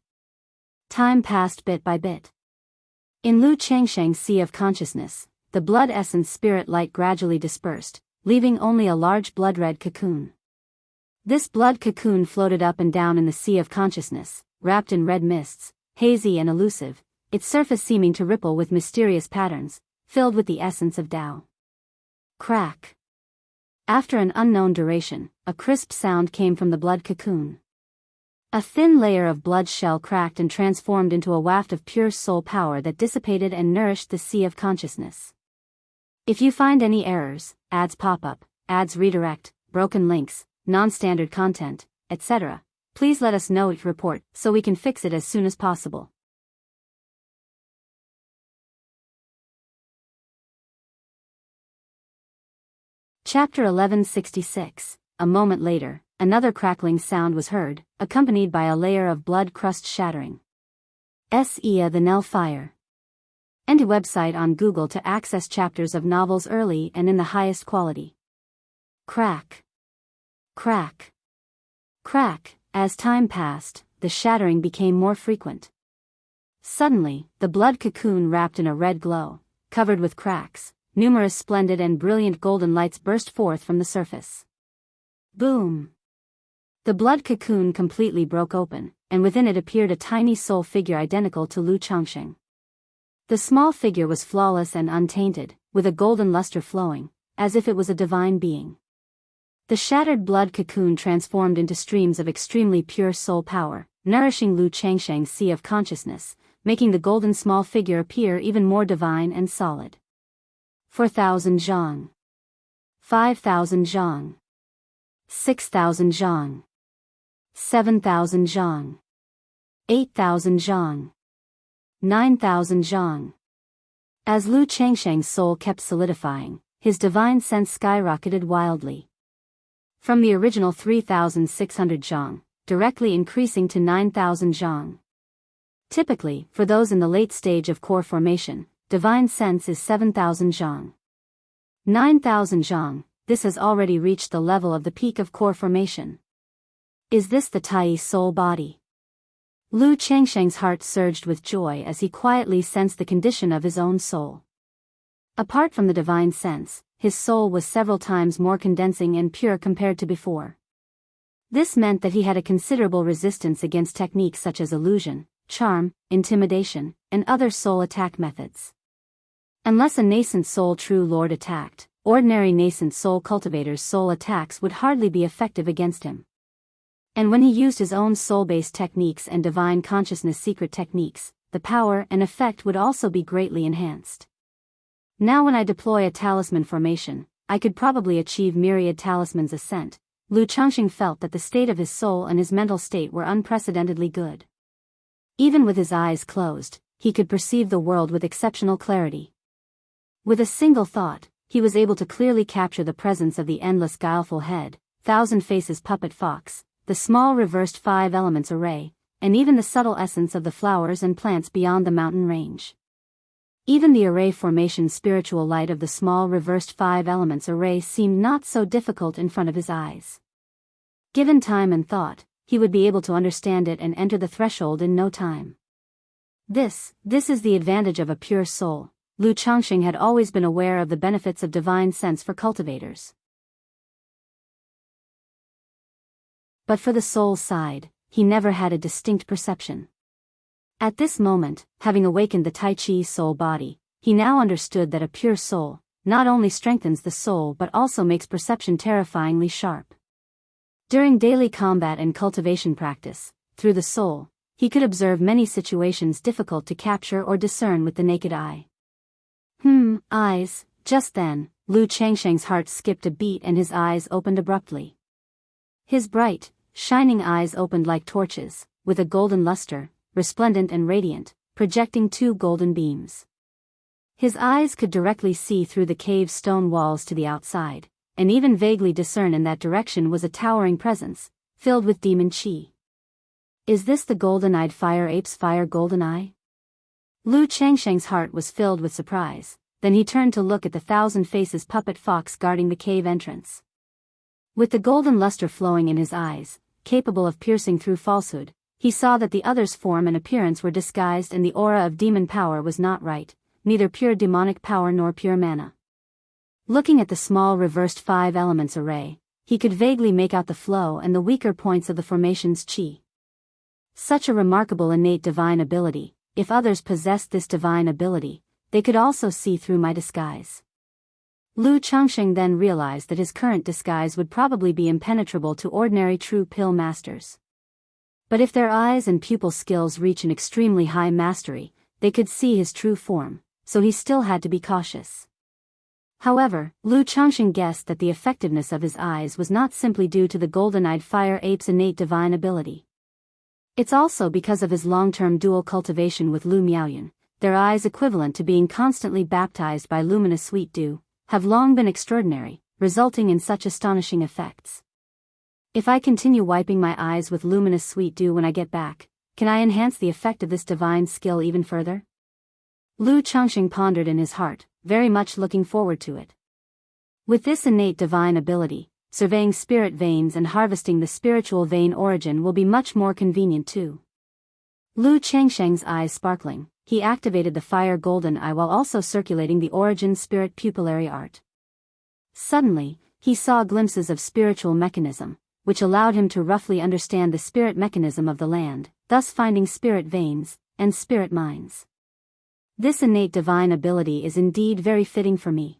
Time passed bit by bit. In Lu Changsheng's sea of consciousness, the blood essence spirit light gradually dispersed, leaving only a large blood-red cocoon. This blood cocoon floated up and down in the sea of consciousness, wrapped in red mists, hazy and elusive, its surface seeming to ripple with mysterious patterns, filled with the essence of Tao. Crack. After an unknown duration, a crisp sound came from the blood cocoon. A thin layer of blood shell cracked and transformed into a waft of pure soul power that dissipated and nourished the sea of consciousness. If you find any errors, ads pop up, ads redirect, broken links, non-standard content, etc., please let us know each report so we can fix it as soon as possible. Chapter 1166. A moment later, another crackling sound was heard, accompanied by a layer of blood crust shattering. S.E.A. the Nell Fire. And a website on Google to access chapters of novels early and in the highest quality. Crack. Crack. Crack. As time passed, the shattering became more frequent. Suddenly, the blood cocoon wrapped in a red glow, covered with cracks, numerous splendid and brilliant golden lights burst forth from the surface. Boom! The blood cocoon completely broke open, and within it appeared a tiny soul figure identical to Lu Changsheng. The small figure was flawless and untainted, with a golden luster flowing, as if it was a divine being. The shattered blood cocoon transformed into streams of extremely pure soul power, nourishing Lu Changsheng's sea of consciousness, making the golden small figure appear even more divine and solid. 4,000 zhang. 5,000 zhang. 6,000 zhang. 7,000 zhang. 8,000 zhang. 9,000 zhang. As Lu Changsheng's soul kept solidifying, his divine sense skyrocketed wildly. From the original 3,600 zhang, directly increasing to 9,000 zhang. Typically, for those in the late stage of core formation, divine sense is 7,000 zhang. 9,000 zhang, this has already reached the level of the peak of core formation. Is this the Tai soul body? Lu Changsheng's heart surged with joy as he quietly sensed the condition of his own soul. Apart from the divine sense, his soul was several times more condensing and pure compared to before. This meant that he had a considerable resistance against techniques such as illusion, charm, intimidation, and other soul attack methods. Unless a nascent soul true lord attacked, ordinary nascent soul cultivators' soul attacks would hardly be effective against him. And when he used his own soul-based techniques and divine consciousness secret techniques, the power and effect would also be greatly enhanced. Now when I deploy a talisman formation, I could probably achieve myriad talismans ascent. Lu Changsheng felt that the state of his soul and his mental state were unprecedentedly good. Even with his eyes closed, he could perceive the world with exceptional clarity. With a single thought, he was able to clearly capture the presence of the endless guileful head, thousand faces puppet fox, the small reversed 5 elements array, and even the subtle essence of the flowers and plants beyond the mountain range. Even the array formation spiritual light of the small reversed 5 elements array seemed not so difficult in front of his eyes. Given time and thought, he would be able to understand it and enter the threshold in no time. This is the advantage of a pure soul. Lu Changsheng had always been aware of the benefits of divine sense for cultivators. But for the soul side, he never had a distinct perception. At this moment, having awakened the Tai Chi soul body, he now understood that a pure soul not only strengthens the soul but also makes perception terrifyingly sharp. During daily combat and cultivation practice, through the soul, he could observe many situations difficult to capture or discern with the naked eye. Eyes. Just then, Lu Changsheng's heart skipped a beat and his eyes opened abruptly. His bright, shining eyes opened like torches, with a golden luster, resplendent and radiant, projecting 2 golden beams. His eyes could directly see through the cave's stone walls to the outside, and even vaguely discern in that direction was a towering presence, filled with demon chi. Is this the golden-eyed fire ape's fire golden eye? Lu Changsheng's heart was filled with surprise, then he turned to look at the 1,000 faces puppet fox guarding the cave entrance. With the golden luster flowing in his eyes, capable of piercing through falsehood, he saw that the other's form and appearance were disguised and the aura of demon power was not right, neither pure demonic power nor pure mana. Looking at the small reversed 5 elements array, he could vaguely make out the flow and the weaker points of the formation's chi. Such a remarkable innate divine ability, if others possessed this divine ability, they could also see through my disguise. Lu Changsheng then realized that his current disguise would probably be impenetrable to ordinary true pill masters. But if their eyes and pupil skills reach an extremely high mastery, they could see his true form, so he still had to be cautious. However, Lu Changsheng guessed that the effectiveness of his eyes was not simply due to the golden-eyed fire ape's innate divine ability. It's also because of his long-term dual cultivation with Lu Miaoyun. Their eyes, equivalent to being constantly baptized by luminous sweet dew, have long been extraordinary, resulting in such astonishing effects. If I continue wiping my eyes with luminous sweet dew when I get back, can I enhance the effect of this divine skill even further? Lu Changsheng pondered in his heart, very much looking forward to it. With this innate divine ability, surveying spirit veins and harvesting the spiritual vein origin will be much more convenient too. Lu Changsheng's eyes sparkling, he activated the fire golden eye while also circulating the origin spirit pupillary art. Suddenly, he saw glimpses of spiritual mechanism, which allowed him to roughly understand the spirit mechanism of the land, thus finding spirit veins and spirit mines. This innate divine ability is indeed very fitting for me.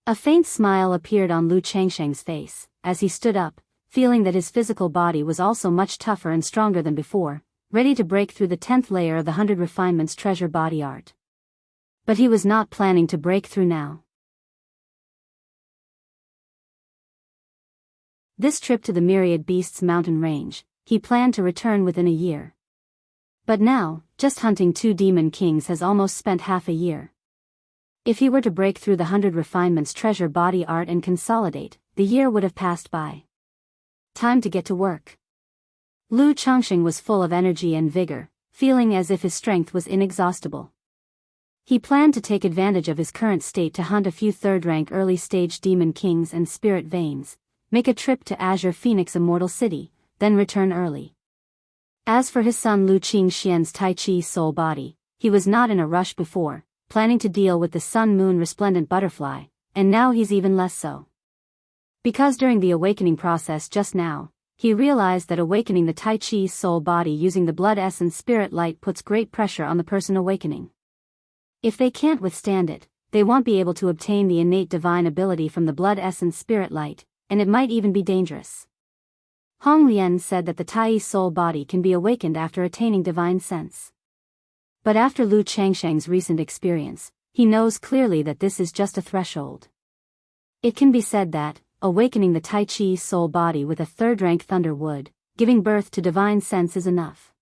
A faint smile appeared on Lu Changsheng's face, as he stood up, feeling that his physical body was also much tougher and stronger than before, ready to break through the 10th layer of the 100 Refinements treasure body art. But he was not planning to break through now. This trip to the Myriad Beasts mountain range, he planned to return within a year. But now, just hunting 2 demon kings has almost spent half a year. If he were to break through the 100 Refinements treasure body art and consolidate, the year would have passed by. Time to get to work. Lu Changsheng was full of energy and vigor, feeling as if his strength was inexhaustible. He planned to take advantage of his current state to hunt a few third-rank early-stage demon kings and spirit veins, make a trip to Azure Phoenix Immortal City, then return early. As for his son Lu Qingxian's Tai Chi soul body, he was not in a rush before, planning to deal with the sun-moon resplendent butterfly, and now he's even less so. Because during the awakening process just now, he realized that awakening the Tai Chi soul body using the blood essence spirit light puts great pressure on the person awakening. If they can't withstand it, they won't be able to obtain the innate divine ability from the blood essence spirit light, and it might even be dangerous. Hong Lian said that the Tai soul body can be awakened after attaining divine sense. But after Lu Changsheng's recent experience, he knows clearly that this is just a threshold. It can be said that, awakening the Tai Chi soul body with a third-rank thunder wood, giving birth to divine sense is enough.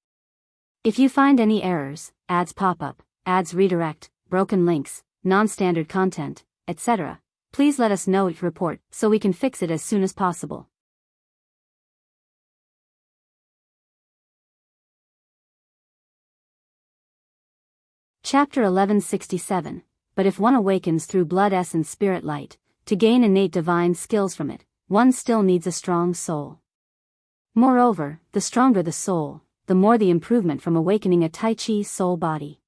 If you find any errors, ads pop up, ads redirect, broken links, non-standard content, etc., please let us know your report so we can fix it as soon as possible. Chapter 1167. But if one awakens through blood essence spirit light, to gain innate divine skills from it, one still needs a strong soul. Moreover, the stronger the soul, the more the improvement from awakening a Tai Chi soul body.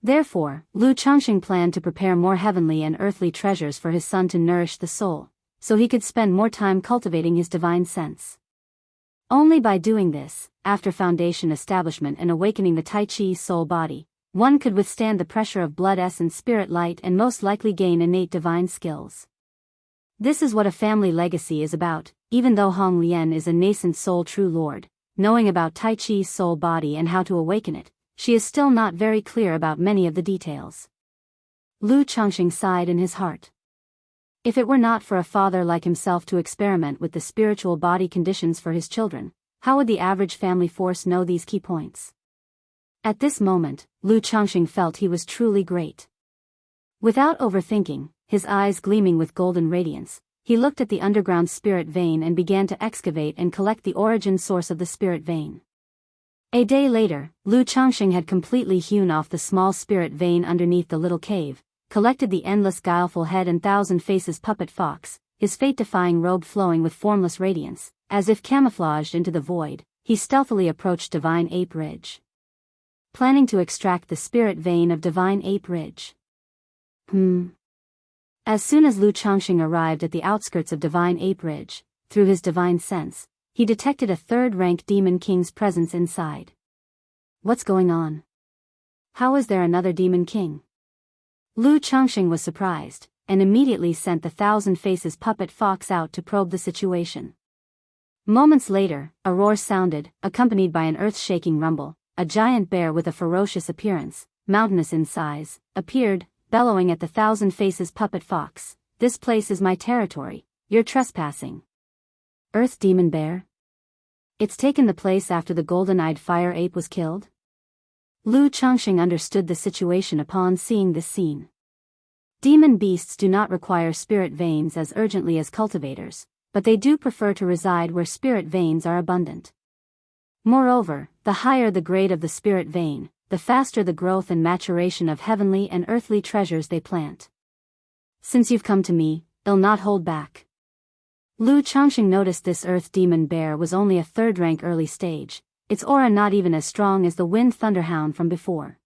Therefore, Lu Changsheng planned to prepare more heavenly and earthly treasures for his son to nourish the soul, so he could spend more time cultivating his divine sense. Only by doing this, after foundation establishment and awakening the Tai Chi soul body, one could withstand the pressure of blood essence spirit light and most likely gain innate divine skills. This is what a family legacy is about. Even though Hong Lian is a nascent soul true lord, knowing about Tai Chi's soul body and how to awaken it, she is still not very clear about many of the details. Lu Changsheng sighed in his heart. If it were not for a father like himself to experiment with the spiritual body conditions for his children, how would the average family force know these key points? At this moment, Lu Changsheng felt he was truly great. Without overthinking, his eyes gleaming with golden radiance, he looked at the underground spirit vein and began to excavate and collect the origin source of the spirit vein. A day later, Lu Changsheng had completely hewn off the small spirit vein underneath the little cave, collected the endless guileful head and thousand faces puppet fox, his fate-defying robe flowing with formless radiance, as if camouflaged into the void. He stealthily approached Divine Ape Ridge, planning to extract the spirit vein of Divine Ape Ridge. As soon as Lu Changsheng arrived at the outskirts of Divine Ape Ridge, through his divine sense, he detected a third-rank demon king's presence inside. What's going on? How is there another demon king? Lu Changxing was surprised, and immediately sent the Thousand Faces puppet fox out to probe the situation. Moments later, a roar sounded, accompanied by an earth-shaking rumble. A giant bear with a ferocious appearance, mountainous in size, appeared, bellowing at the Thousand Faces puppet fox. "This place is my territory, you're trespassing." Earth Demon Bear? It's taken the place after the golden-eyed fire ape was killed? Lu Changxing understood the situation upon seeing this scene. Demon beasts do not require spirit veins as urgently as cultivators, but they do prefer to reside where spirit veins are abundant. Moreover, the higher the grade of the spirit vein, the faster the growth and maturation of heavenly and earthly treasures they plant. "Since you've come to me, I'll not hold back." Lu Changxing noticed this earth demon bear was only a third-rank early stage, its aura not even as strong as the wind thunderhound from before.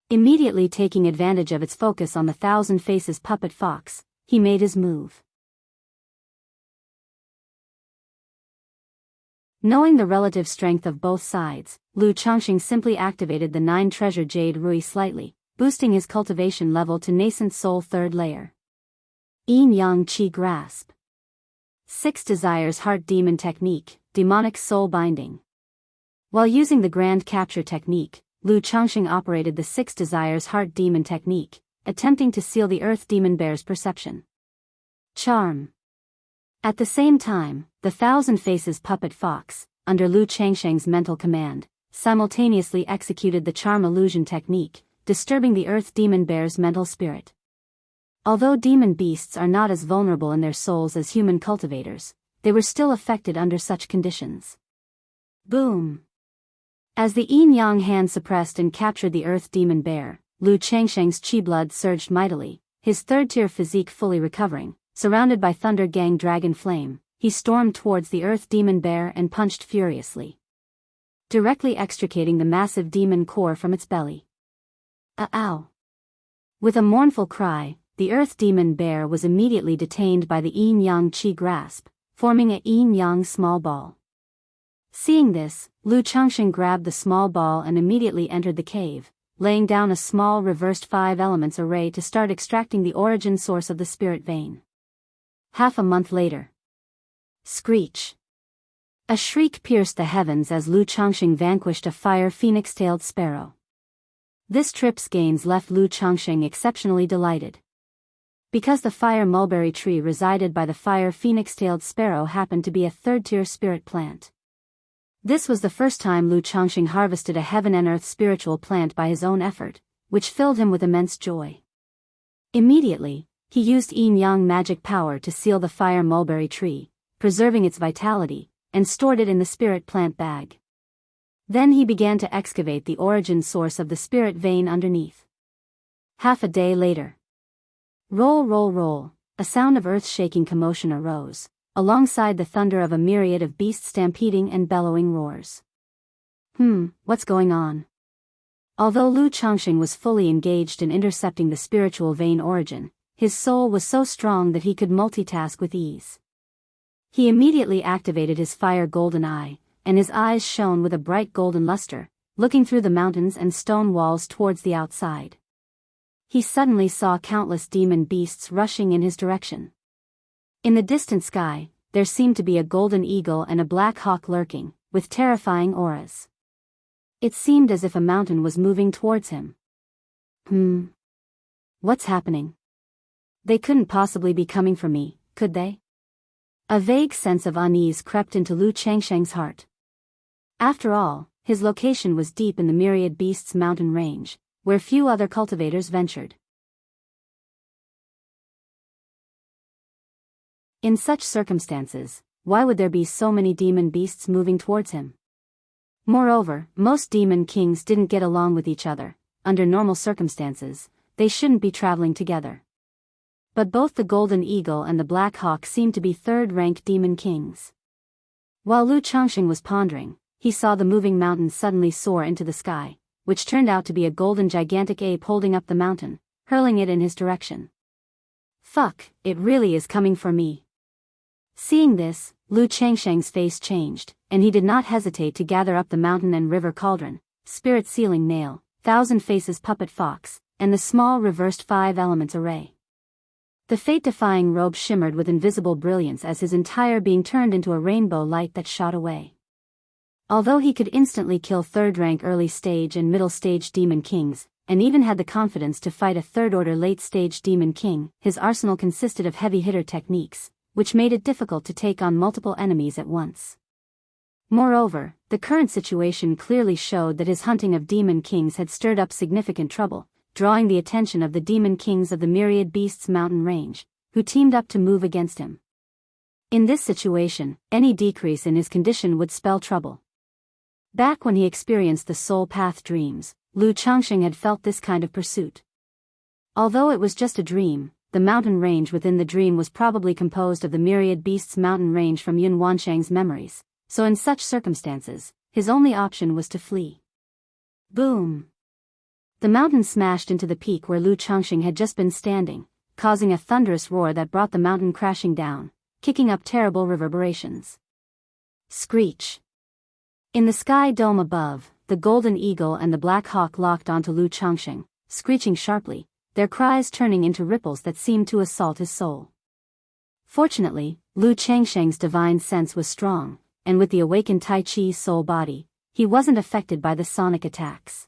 Immediately taking advantage of its focus on the Thousand Faces puppet fox, he made his move. Knowing the relative strength of both sides, Lu Changxing simply activated the 9 treasure jade rui slightly, boosting his cultivation level to nascent soul 3rd layer. Yin Yang Qi Grasp. 6 Desires Heart Demon Technique, Demonic Soul Binding. While using the Grand Capture technique, Lu Changxing operated the 6 Desires Heart Demon Technique, attempting to seal the Earth Demon Bear's perception. Charm. At the same time, the Thousand Faces puppet fox, under Lu Changxing's mental command, simultaneously executed the charm illusion technique, disturbing the Earth Demon Bear's mental spirit. Although demon beasts are not as vulnerable in their souls as human cultivators, they were still affected under such conditions. Boom! As the yin-yang hand suppressed and captured the Earth Demon Bear, Lu Changxing's chi blood surged mightily, his third-tier physique fully recovering. Surrounded by Thunder Gang Dragon Flame, he stormed towards the Earth Demon Bear and punched furiously, directly extricating the massive demon core from its belly. Ow! With a mournful cry, the Earth Demon Bear was immediately detained by the yin-yang chi grasp, forming a yin-yang small ball. Seeing this, Lu Changxing grabbed the small ball and immediately entered the cave, laying down a small reversed 5 elements array to start extracting the origin source of the spirit vein. Half a month later. Screech. A shriek pierced the heavens as Lu Changxing vanquished a fire phoenix-tailed sparrow. This trip's gains left Lu Changxing exceptionally delighted. Because the fire mulberry tree resided by the fire phoenix-tailed sparrow happened to be a third-tier spirit plant. This was the first time Lu Changxing harvested a heaven and earth spiritual plant by his own effort, which filled him with immense joy. Immediately, he used yin-yang magic power to seal the fire mulberry tree, preserving its vitality, and stored it in the spirit plant bag. Then he began to excavate the origin source of the spirit vein underneath. Half a day later. Roll, roll, roll, a sound of earth-shaking commotion arose, alongside the thunder of a myriad of beasts stampeding and bellowing roars. What's going on? Although Lu Changxing was fully engaged in intercepting the spiritual vein origin, his soul was so strong that he could multitask with ease. He immediately activated his fire golden eye, and his eyes shone with a bright golden luster, looking through the mountains and stone walls towards the outside. He suddenly saw countless demon beasts rushing in his direction. In the distant sky, there seemed to be a golden eagle and a black hawk lurking, with terrifying auras. It seemed as if a mountain was moving towards him. What's happening? They couldn't possibly be coming for me, could they? A vague sense of unease crept into Lu Changxing's heart. After all, his location was deep in the myriad beasts mountain range, where few other cultivators ventured. In such circumstances, why would there be so many demon beasts moving towards him? Moreover, most demon kings didn't get along with each other. Under normal circumstances, they shouldn't be traveling together. But both the Golden Eagle and the Black Hawk seemed to be third-rank demon kings. While Lu Changxing was pondering, he saw the moving mountain suddenly soar into the sky, which turned out to be a golden gigantic ape holding up the mountain, hurling it in his direction. Fuck, it really is coming for me. Seeing this, Lu Changxing's face changed, and he did not hesitate to gather up the mountain and river cauldron, spirit sealing nail, Thousand Faces Puppet Fox, and the small reversed 5 elements array. The fate-defying robe shimmered with invisible brilliance as his entire being turned into a rainbow light that shot away. Although he could instantly kill third-rank early-stage and middle-stage demon kings, and even had the confidence to fight a third-order late-stage demon king, his arsenal consisted of heavy-hitter techniques, which made it difficult to take on multiple enemies at once. Moreover, the current situation clearly showed that his hunting of demon kings had stirred up significant trouble, drawing the attention of the demon kings of the Myriad Beasts mountain range, who teamed up to move against him. In this situation, any decrease in his condition would spell trouble. Back when he experienced the Soul Path dreams, Lu Changxing had felt this kind of pursuit. Although it was just a dream, the mountain range within the dream was probably composed of the Myriad Beasts mountain range from Yun Wanshang's memories, so in such circumstances, his only option was to flee. Boom! The mountain smashed into the peak where Lu Changxing had just been standing, causing a thunderous roar that brought the mountain crashing down, kicking up terrible reverberations. Screech! In the sky dome above, the golden eagle and the black hawk locked onto Lu Changxing, screeching sharply, their cries turning into ripples that seemed to assault his soul. Fortunately, Lu Changxing's divine sense was strong, and with the awakened Tai Chi's soul body, he wasn't affected by the sonic attacks.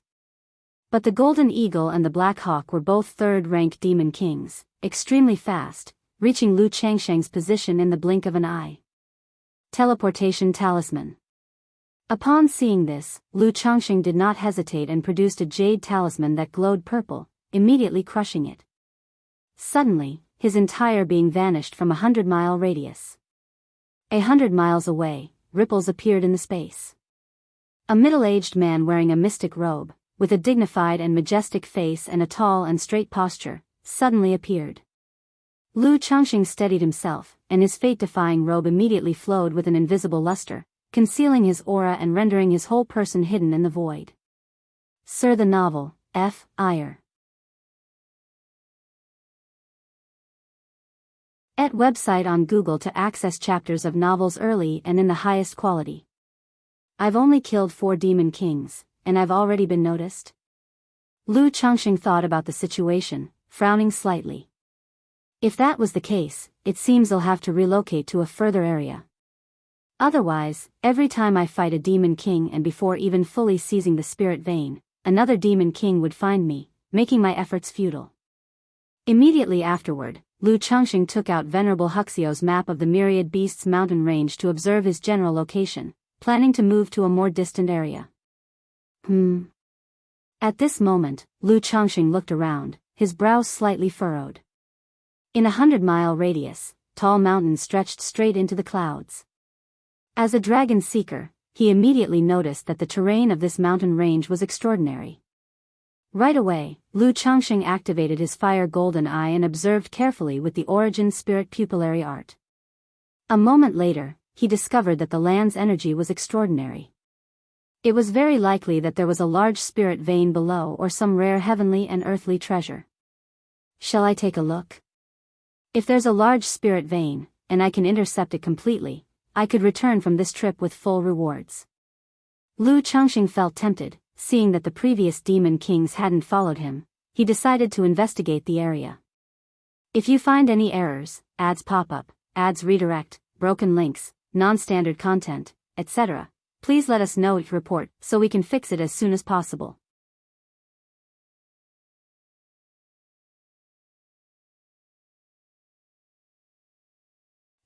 But the golden eagle and the black hawk were both third-rank demon kings, extremely fast, reaching Lu Changxing's position in the blink of an eye. Teleportation Talisman. Upon seeing this, Lu Changxing did not hesitate and produced a jade talisman that glowed purple, immediately crushing it. Suddenly, his entire being vanished from 100-mile radius. 100 miles away, ripples appeared in the space. A middle-aged man wearing a mystic robe, with a dignified and majestic face and a tall and straight posture, suddenly appeared. Lu Changxing steadied himself, and his fate-defying robe immediately flowed with an invisible luster, concealing his aura and rendering his whole person hidden in the void. Sir, the novel, F. Iyer. Et website on Google to access chapters of novels early and in the highest quality. I've only killed 4 demon kings, and I've already been noticed? Lu Changxing thought about the situation, frowning slightly. If that was the case, it seems I'll have to relocate to a further area. Otherwise, every time I fight a demon king and before even fully seizing the spirit vein, another demon king would find me, making my efforts futile. Immediately afterward, Lu Changxing took out Venerable Huxio's map of the Myriad Beasts mountain range to observe his general location, planning to move to a more distant area. At this moment, Lu Changxing looked around, his brows slightly furrowed. In a 100-mile radius, tall mountains stretched straight into the clouds. As a dragon seeker, he immediately noticed that the terrain of this mountain range was extraordinary. Right away, Lu Changxing activated his fire golden eye and observed carefully with the origin spirit pupillary art. A moment later, he discovered that the land's energy was extraordinary. It was very likely that there was a large spirit vein below or some rare heavenly and earthly treasure. Shall I take a look? If there's a large spirit vein, and I can intercept it completely, I could return from this trip with full rewards. Lu Changxing felt tempted, seeing that the previous demon kings hadn't followed him. He decided to investigate the area. If you find any errors, ads pop up, ads redirect, broken links, non-standard content, etc., please let us know and report so we can fix it as soon as possible.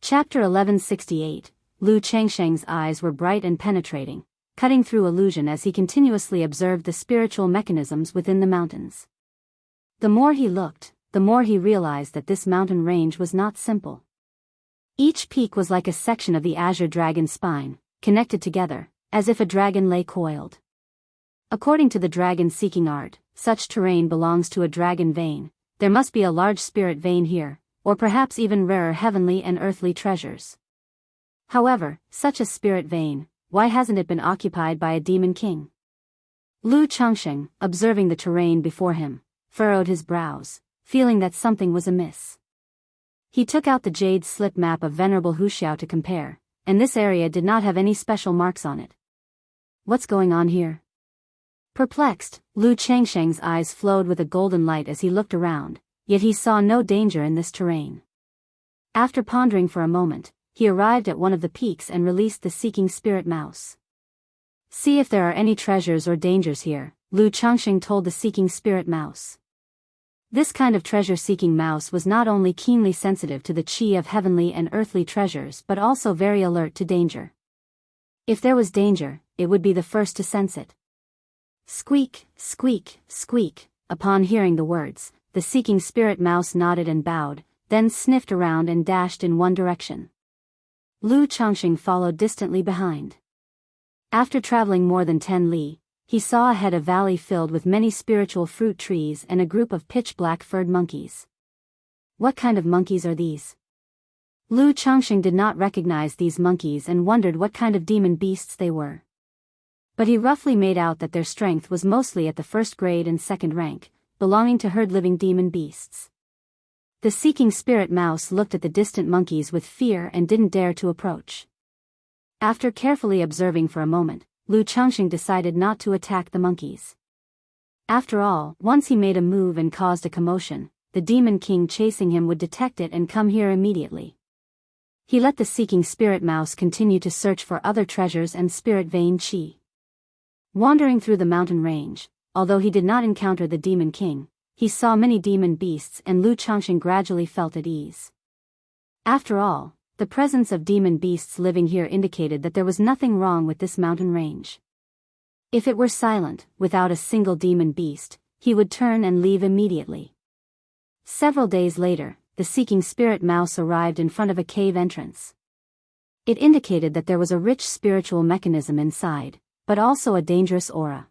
Chapter 1168. Lu Changxing's eyes were bright and penetrating, cutting through illusion as he continuously observed the spiritual mechanisms within the mountains. The more he looked, the more he realized that this mountain range was not simple. Each peak was like a section of the azure dragon's spine, connected together, as if a dragon lay coiled. According to the dragon-seeking art, such terrain belongs to a dragon vein. There must be a large spirit vein here, or perhaps even rarer heavenly and earthly treasures. However, such a spirit vein, why hasn't it been occupied by a demon king? Lu Changxing, observing the terrain before him, furrowed his brows, feeling that something was amiss. He took out the jade slip map of Venerable Huxiao to compare, and this area did not have any special marks on it. What's going on here? Perplexed, Lu Changsheng's eyes flowed with a golden light as he looked around, yet he saw no danger in this terrain. After pondering for a moment, he arrived at one of the peaks and released the seeking spirit mouse. "See if there are any treasures or dangers here," Lu Changsheng told the seeking spirit mouse. This kind of treasure-seeking mouse was not only keenly sensitive to the qi of heavenly and earthly treasures but also very alert to danger. If there was danger, it would be the first to sense it. Squeak, squeak, squeak. Upon hearing the words, the seeking spirit mouse nodded and bowed, then sniffed around and dashed in one direction. Lu Changsheng followed distantly behind. After traveling more than 10 li, he saw ahead a valley filled with many spiritual fruit trees and a group of pitch-black furred monkeys. What kind of monkeys are these? Lu Changsheng did not recognize these monkeys and wondered what kind of demon beasts they were. But he roughly made out that their strength was mostly at the first grade and second rank, belonging to herd-living demon beasts. The seeking spirit mouse looked at the distant monkeys with fear and didn't dare to approach. After carefully observing for a moment, Lu Changsheng decided not to attack the monkeys. After all, once he made a move and caused a commotion, the demon king chasing him would detect it and come here immediately. He let the seeking spirit mouse continue to search for other treasures and spirit vein qi. Wandering through the mountain range, although he did not encounter the demon king, he saw many demon beasts and Lu Changsheng gradually felt at ease. After all, the presence of demon beasts living here indicated that there was nothing wrong with this mountain range. If it were silent, without a single demon beast, he would turn and leave immediately. Several days later, the seeking spirit mouse arrived in front of a cave entrance. It indicated that there was a rich spiritual mechanism inside, but also a dangerous aura.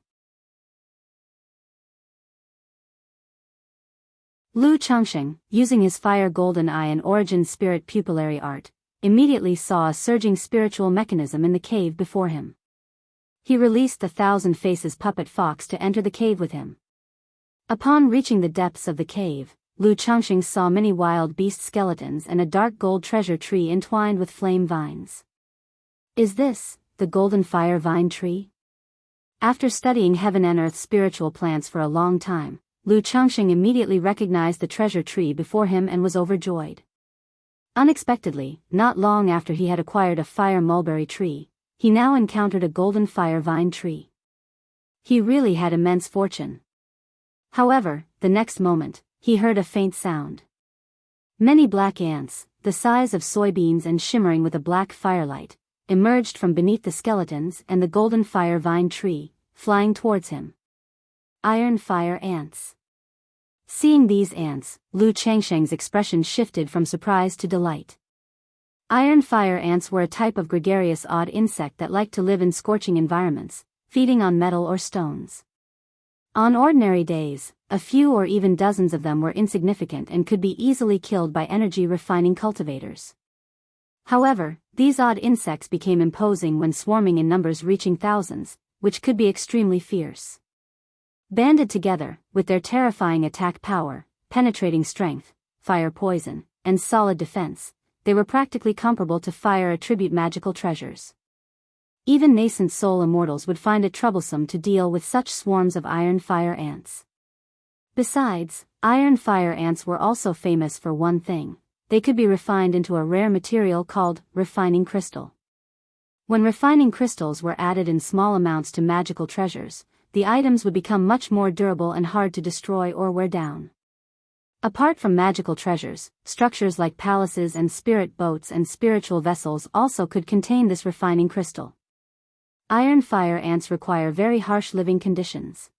Lu Changsheng, using his fire golden eye and origin spirit pupillary art, immediately saw a surging spiritual mechanism in the cave before him. He released the 1,000 Faces puppet fox to enter the cave with him. Upon reaching the depths of the cave, Lu Changsheng saw many wild beast skeletons and a dark gold treasure tree entwined with flame vines. Is this the golden fire vine tree? After studying heaven and earth spiritual plants for a long time, Lu Changsheng immediately recognized the treasure tree before him and was overjoyed. Unexpectedly, not long after he had acquired a fire mulberry tree, he now encountered a golden fire vine tree. He really had immense fortune. However, the next moment, he heard a faint sound. Many black ants, the size of soybeans and shimmering with a black firelight, emerged from beneath the skeletons and the golden fire vine tree, flying towards him. Iron fire ants. Seeing these ants, Lu Changsheng's expression shifted from surprise to delight. Iron fire ants were a type of gregarious odd insect that liked to live in scorching environments, feeding on metal or stones. On ordinary days, a few or even dozens of them were insignificant and could be easily killed by energy-refining cultivators. However, these odd insects became imposing when swarming in numbers reaching thousands, which could be extremely fierce. Banded together, with their terrifying attack power, penetrating strength, fire poison, and solid defense, they were practically comparable to fire attribute magical treasures. Even nascent soul immortals would find it troublesome to deal with such swarms of iron fire ants. Besides, iron fire ants were also famous for one thing: they could be refined into a rare material called refining crystal. When refining crystals were added in small amounts to magical treasures, the items would become much more durable and hard to destroy or wear down. Apart from magical treasures, structures like palaces and spirit boats and spiritual vessels also could contain this refining crystal. Iron fire ants require very harsh living conditions.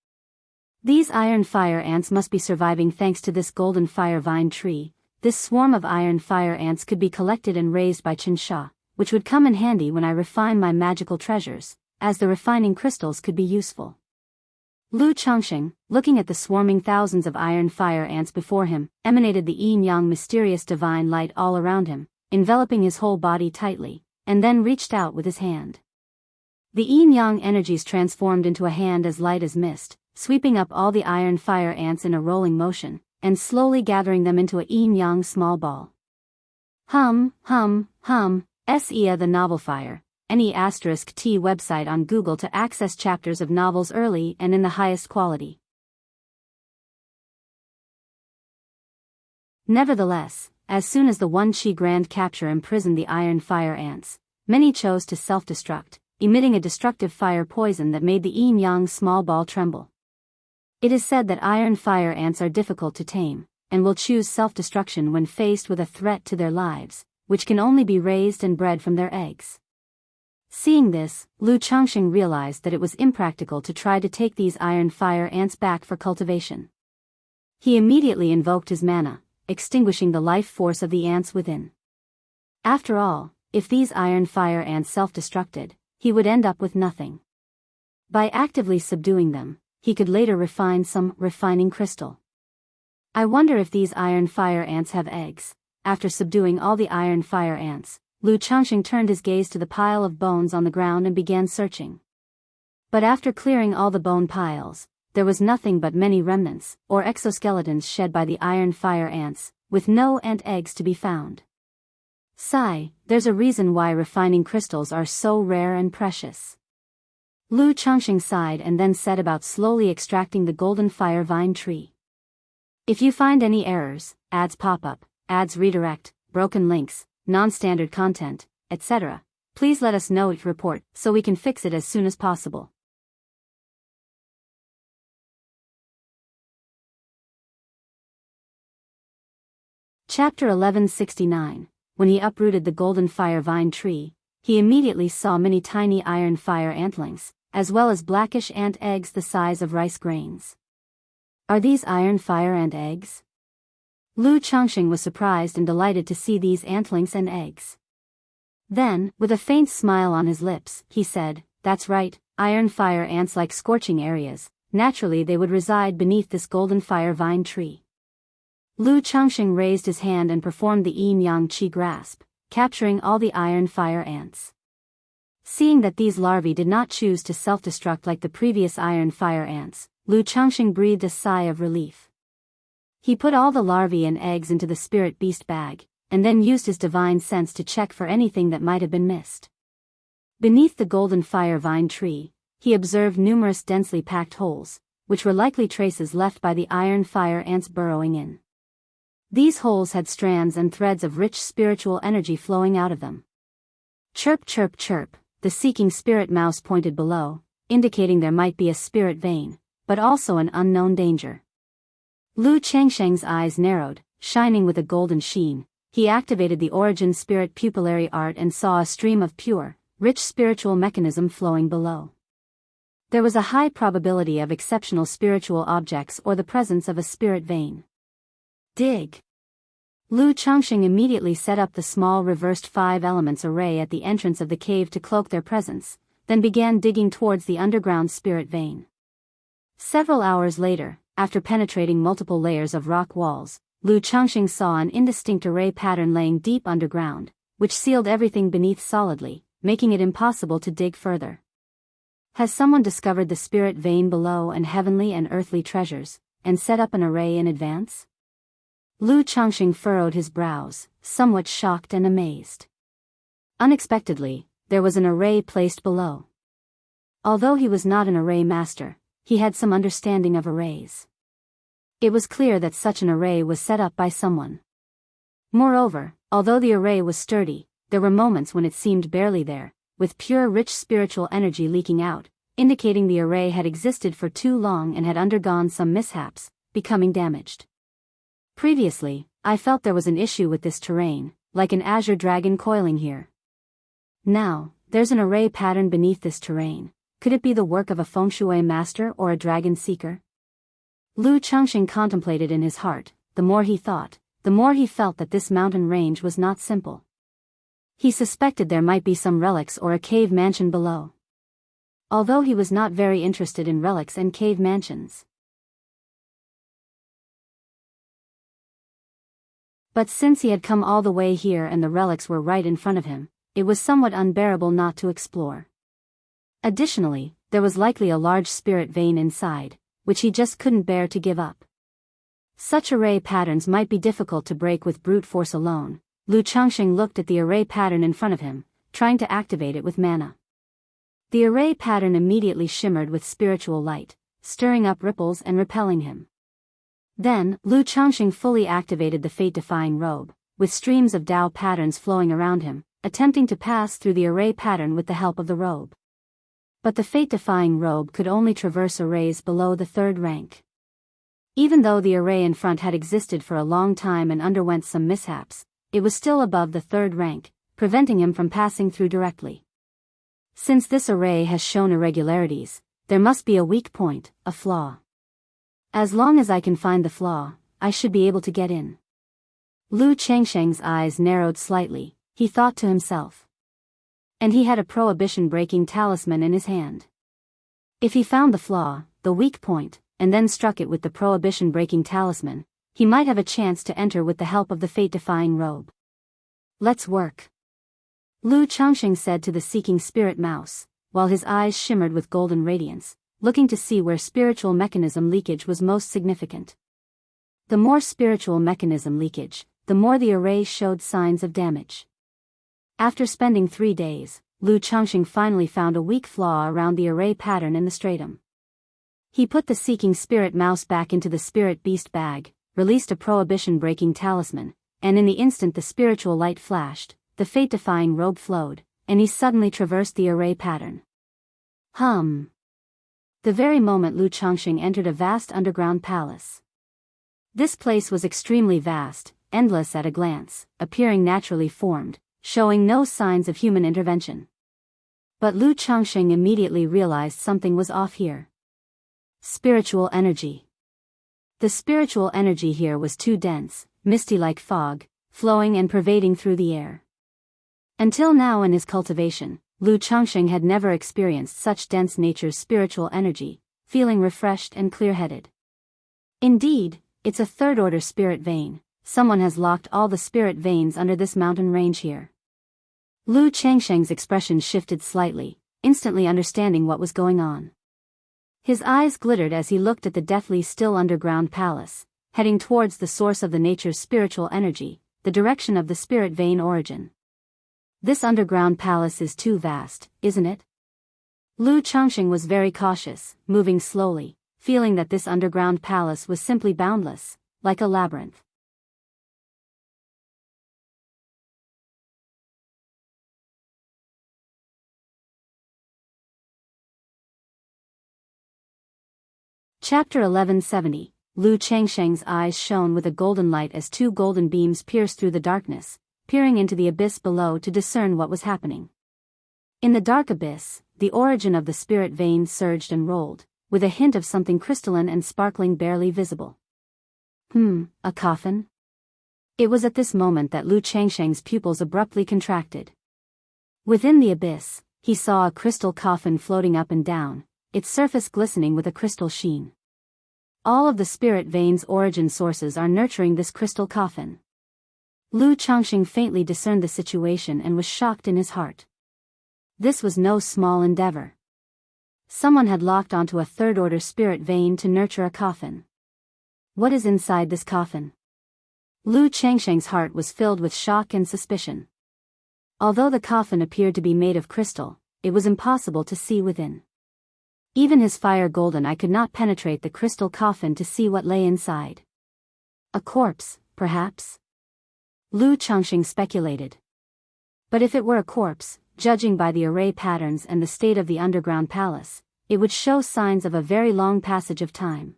These iron fire ants must be surviving thanks to this golden fire vine tree. This swarm of iron fire ants could be collected and raised by Qinsha, which would come in handy when I refine my magical treasures, as the refining crystals could be useful. Lu Changsheng, looking at the swarming thousands of iron fire ants before him, emanated the yin-yang mysterious divine light all around him, enveloping his whole body tightly, and then reached out with his hand. The yin-yang energies transformed into a hand as light as mist, sweeping up all the iron fire ants in a rolling motion, and slowly gathering them into a yin-yang small ball. Hum, hum, hum, Sea the novel fire, any *T website on Google to access chapters of novels early and in the highest quality. Nevertheless, as soon as the 1-Chi grand capture imprisoned the iron fire ants, many chose to self-destruct, emitting a destructive fire poison that made the yin-yang small ball tremble. It is said that iron fire ants are difficult to tame, and will choose self-destruction when faced with a threat to their lives, which can only be raised and bred from their eggs. Seeing this, Lu Changxing realized that it was impractical to try to take these iron fire ants back for cultivation. He immediately invoked his mana, extinguishing the life force of the ants within. After all, if these iron fire ants self-destructed, he would end up with nothing. By actively subduing them, he could later refine some refining crystal. I wonder if these iron fire ants have eggs. After subduing all the iron fire ants, Lu Changxing turned his gaze to the pile of bones on the ground and began searching. But after clearing all the bone piles, there was nothing but many remnants, or exoskeletons shed by the iron fire ants, with no ant eggs to be found. Sigh, there's a reason why refining crystals are so rare and precious. Lu Changxing sighed and then set about slowly extracting the golden fire vine tree. If you find any errors, ads pop up, ads redirect, broken links, non-standard content, etc., please let us know it report so we can fix it as soon as possible. Chapter 1169. When he uprooted the golden fire vine tree, he immediately saw many tiny iron fire antlings, as well as blackish ant eggs the size of rice grains. Are these iron fire ant eggs? Lu Changxing was surprised and delighted to see these antlings and eggs. Then, with a faint smile on his lips, he said, "That's right, iron fire ants like scorching areas. Naturally they would reside beneath this golden fire vine tree." Lu Changxing raised his hand and performed the yin-yang qi grasp, capturing all the iron fire ants. Seeing that these larvae did not choose to self-destruct like the previous iron fire ants, Lu Changxing breathed a sigh of relief. He put all the larvae and eggs into the spirit beast bag, and then used his divine sense to check for anything that might have been missed. Beneath the golden fire vine tree, he observed numerous densely packed holes, which were likely traces left by the iron fire ants burrowing in. These holes had strands and threads of rich spiritual energy flowing out of them. Chirp chirp chirp, the seeking spirit mouse pointed below, indicating there might be a spirit vein, but also an unknown danger. Lu Changxing's eyes narrowed, shining with a golden sheen. He activated the origin spirit pupillary art and saw a stream of pure, rich spiritual mechanism flowing below. There was a high probability of exceptional spiritual objects or the presence of a spirit vein. Dig! Lu Changxing immediately set up the small reversed 5 elements array at the entrance of the cave to cloak their presence, then began digging towards the underground spirit vein. Several hours later, after penetrating multiple layers of rock walls, Lu Changxing saw an indistinct array pattern laying deep underground, which sealed everything beneath solidly, making it impossible to dig further. Has someone discovered the spirit vein below and heavenly and earthly treasures, and set up an array in advance? Lu Changxing furrowed his brows, somewhat shocked and amazed. Unexpectedly, there was an array placed below. Although he was not an array master, he had some understanding of arrays. It was clear that such an array was set up by someone. Moreover, although the array was sturdy, there were moments when it seemed barely there, with pure rich spiritual energy leaking out, indicating the array had existed for too long and had undergone some mishaps, becoming damaged. Previously, I felt there was an issue with this terrain, like an azure dragon coiling here. Now, there's an array pattern beneath this terrain. Could it be the work of a feng shui master or a dragon seeker? Lu Changxing contemplated in his heart. The more he thought, the more he felt that this mountain range was not simple. He suspected there might be some relics or a cave mansion below. Although he was not very interested in relics and cave mansions. But since he had come all the way here and the relics were right in front of him, it was somewhat unbearable not to explore. Additionally, there was likely a large spirit vein inside, which he just couldn't bear to give up. Such array patterns might be difficult to break with brute force alone. Lu Changxing looked at the array pattern in front of him, trying to activate it with mana. The array pattern immediately shimmered with spiritual light, stirring up ripples and repelling him. Then, Lu Changxing fully activated the fate-defying robe, with streams of Dao patterns flowing around him, attempting to pass through the array pattern with the help of the robe. But the fate-defying robe could only traverse arrays below the 3rd rank. Even though the array in front had existed for a long time and underwent some mishaps, it was still above the 3rd rank, preventing him from passing through directly. Since this array has shown irregularities, there must be a weak point, a flaw. As long as I can find the flaw, I should be able to get in. Lu Changsheng's eyes narrowed slightly, he thought to himself. And he had a prohibition-breaking talisman in his hand. If he found the flaw, the weak point, and then struck it with the prohibition-breaking talisman, he might have a chance to enter with the help of the fate-defying robe. Let's work. Lu Changxing said to the seeking spirit mouse, while his eyes shimmered with golden radiance, looking to see where spiritual mechanism leakage was most significant. The more spiritual mechanism leakage, the more the array showed signs of damage. After spending 3 days, Lu Changxing finally found a weak flaw around the array pattern in the stratum. He put the seeking spirit mouse back into the spirit beast bag, released a prohibition-breaking talisman, and in the instant the spiritual light flashed, the fate-defying robe flowed, and he suddenly traversed the array pattern. The very moment Lu Changxing entered a vast underground palace. This place was extremely vast, endless at a glance, appearing naturally formed, showing no signs of human intervention. But Lu Changxing immediately realized something was off here. Spiritual energy. The spiritual energy here was too dense, misty like fog, flowing and pervading through the air. Until now in his cultivation, Lu Changxing had never experienced such dense nature's spiritual energy, feeling refreshed and clear-headed. Indeed, it's a 3rd-order spirit vein. Someone has locked all the spirit veins under this mountain range here. Lu Changsheng's expression shifted slightly, instantly understanding what was going on. His eyes glittered as he looked at the deathly still underground palace, heading towards the source of the nature's spiritual energy, the direction of the spirit vein origin. This underground palace is too vast, isn't it? Lu Changxing was very cautious, moving slowly, feeling that this underground palace was simply boundless, like a labyrinth. Chapter 1170. Lu Changsheng's eyes shone with a golden light as 2 golden beams pierced through the darkness, peering into the abyss below to discern what was happening. In the dark abyss, the origin of the spirit vein surged and rolled, with a hint of something crystalline and sparkling barely visible. A coffin? It was at this moment that Lu Changsheng's pupils abruptly contracted. Within the abyss, he saw a crystal coffin floating up and down, its surface glistening with a crystal sheen. All of the spirit vein's origin sources are nurturing this crystal coffin. Lu Changxing faintly discerned the situation and was shocked in his heart. This was no small endeavor. Someone had locked onto a 3rd-order spirit vein to nurture a coffin. What is inside this coffin? Lu Changsheng's heart was filled with shock and suspicion. Although the coffin appeared to be made of crystal, it was impossible to see within. Even his fire golden eye could not penetrate the crystal coffin to see what lay inside. A corpse, perhaps? Lu Changxing speculated. But if it were a corpse, judging by the array patterns and the state of the underground palace, it would show signs of a very long passage of time.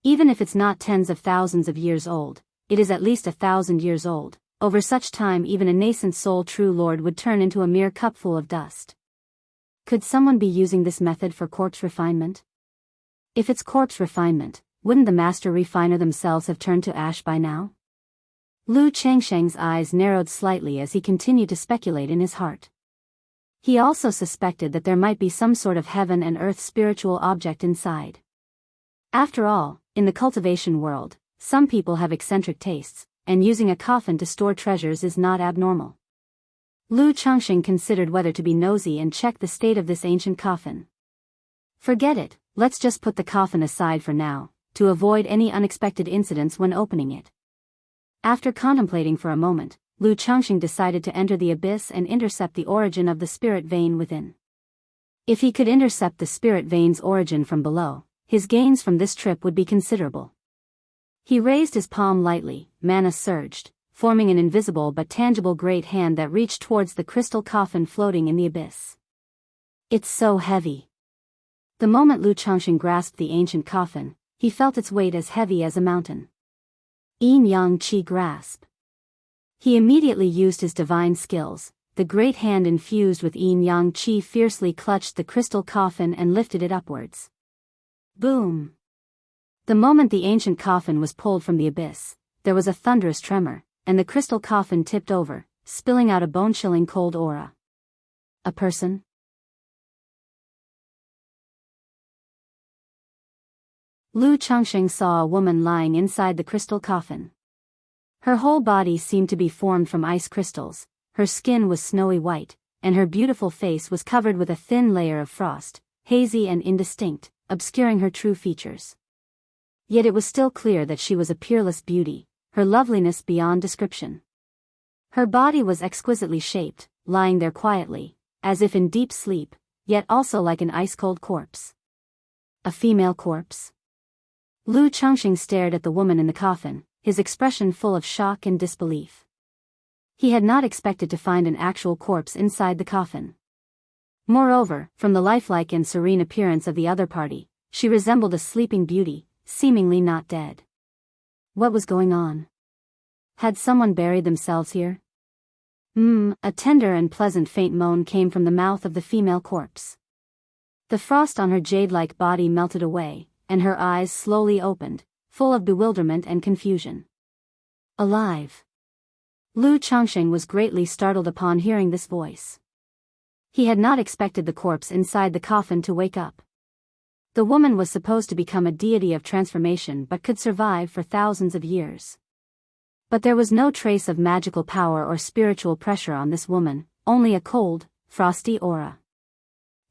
Even if it's not tens of thousands of years old, it is at least 1,000 years old. Over such time even a nascent soul true lord would turn into a mere cupful of dust. Could someone be using this method for corpse refinement? If it's corpse refinement, wouldn't the master refiner themselves have turned to ash by now? Lu Changsheng's eyes narrowed slightly as he continued to speculate in his heart. He also suspected that there might be some sort of heaven and earth spiritual object inside. After all, in the cultivation world, some people have eccentric tastes, and using a coffin to store treasures is not abnormal. Lu Changxing considered whether to be nosy and check the state of this ancient coffin. Forget it, let's just put the coffin aside for now, to avoid any unexpected incidents when opening it. After contemplating for a moment, Lu Changxing decided to enter the abyss and intercept the origin of the spirit vein within. If he could intercept the spirit vein's origin from below, his gains from this trip would be considerable. He raised his palm lightly, mana surged, forming an invisible but tangible great hand that reached towards the crystal coffin floating in the abyss. It's so heavy. The moment Lu Changxing grasped the ancient coffin, he felt its weight as heavy as a mountain. Yin Yang Qi grasp. He immediately used his divine skills. The great hand infused with Yin Yang Qi fiercely clutched the crystal coffin and lifted it upwards. Boom! The moment the ancient coffin was pulled from the abyss, there was a thunderous tremor, and the crystal coffin tipped over, spilling out a bone-chilling cold aura. A person? Lu Changxing saw a woman lying inside the crystal coffin. Her whole body seemed to be formed from ice crystals, her skin was snowy white, and her beautiful face was covered with a thin layer of frost, hazy and indistinct, obscuring her true features. Yet it was still clear that she was a peerless beauty, her loveliness beyond description. Her body was exquisitely shaped, lying there quietly, as if in deep sleep, yet also like an ice-cold corpse. A female corpse? Lu Changxing stared at the woman in the coffin, his expression full of shock and disbelief. He had not expected to find an actual corpse inside the coffin. Moreover, from the lifelike and serene appearance of the other party, she resembled a sleeping beauty, seemingly not dead. What was going on? Had someone buried themselves here? A tender and pleasant faint moan came from the mouth of the female corpse. The frost on her jade-like body melted away, and her eyes slowly opened, full of bewilderment and confusion. Alive! Lu Changxing was greatly startled upon hearing this voice. He had not expected the corpse inside the coffin to wake up. The woman was supposed to become a deity of transformation but could survive for thousands of years. But there was no trace of magical power or spiritual pressure on this woman, only a cold, frosty aura.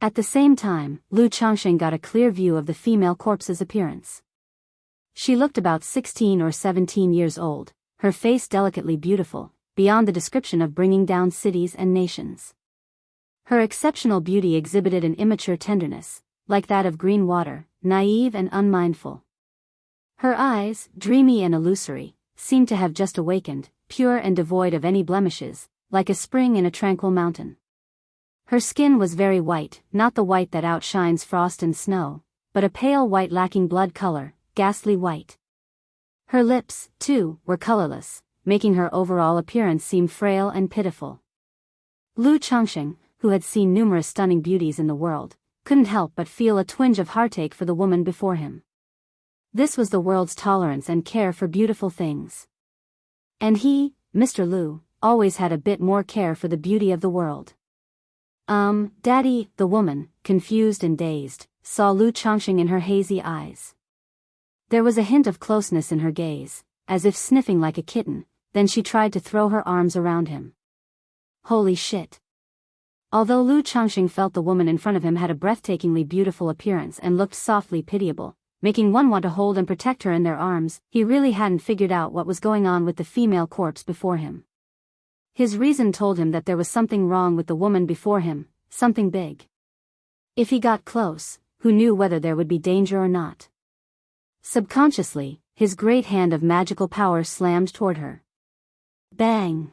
At the same time, Lu Changxing got a clear view of the female corpse's appearance. She looked about 16 or 17 years old, her face delicately beautiful, beyond the description of bringing down cities and nations. Her exceptional beauty exhibited an immature tenderness, like that of green water, naive and unmindful. Her eyes, dreamy and illusory, seemed to have just awakened, pure and devoid of any blemishes, like a spring in a tranquil mountain. Her skin was very white, not the white that outshines frost and snow, but a pale white lacking blood color, ghastly white. Her lips, too, were colorless, making her overall appearance seem frail and pitiful. Lu Changxing, who had seen numerous stunning beauties in the world, couldn't help but feel a twinge of heartache for the woman before him. This was the world's tolerance and care for beautiful things. And he, Mr. Lu, always had a bit more care for the beauty of the world. Daddy, the woman, confused and dazed, saw Lu Changxing in her hazy eyes. There was a hint of closeness in her gaze, as if sniffing like a kitten, then she tried to throw her arms around him. Holy shit. Although Lu Changxing felt the woman in front of him had a breathtakingly beautiful appearance and looked softly pitiable, making one want to hold and protect her in their arms, he really hadn't figured out what was going on with the female corpse before him. His reason told him that there was something wrong with the woman before him, something big. If he got close, who knew whether there would be danger or not? Subconsciously, his great hand of magical power slammed toward her. Bang!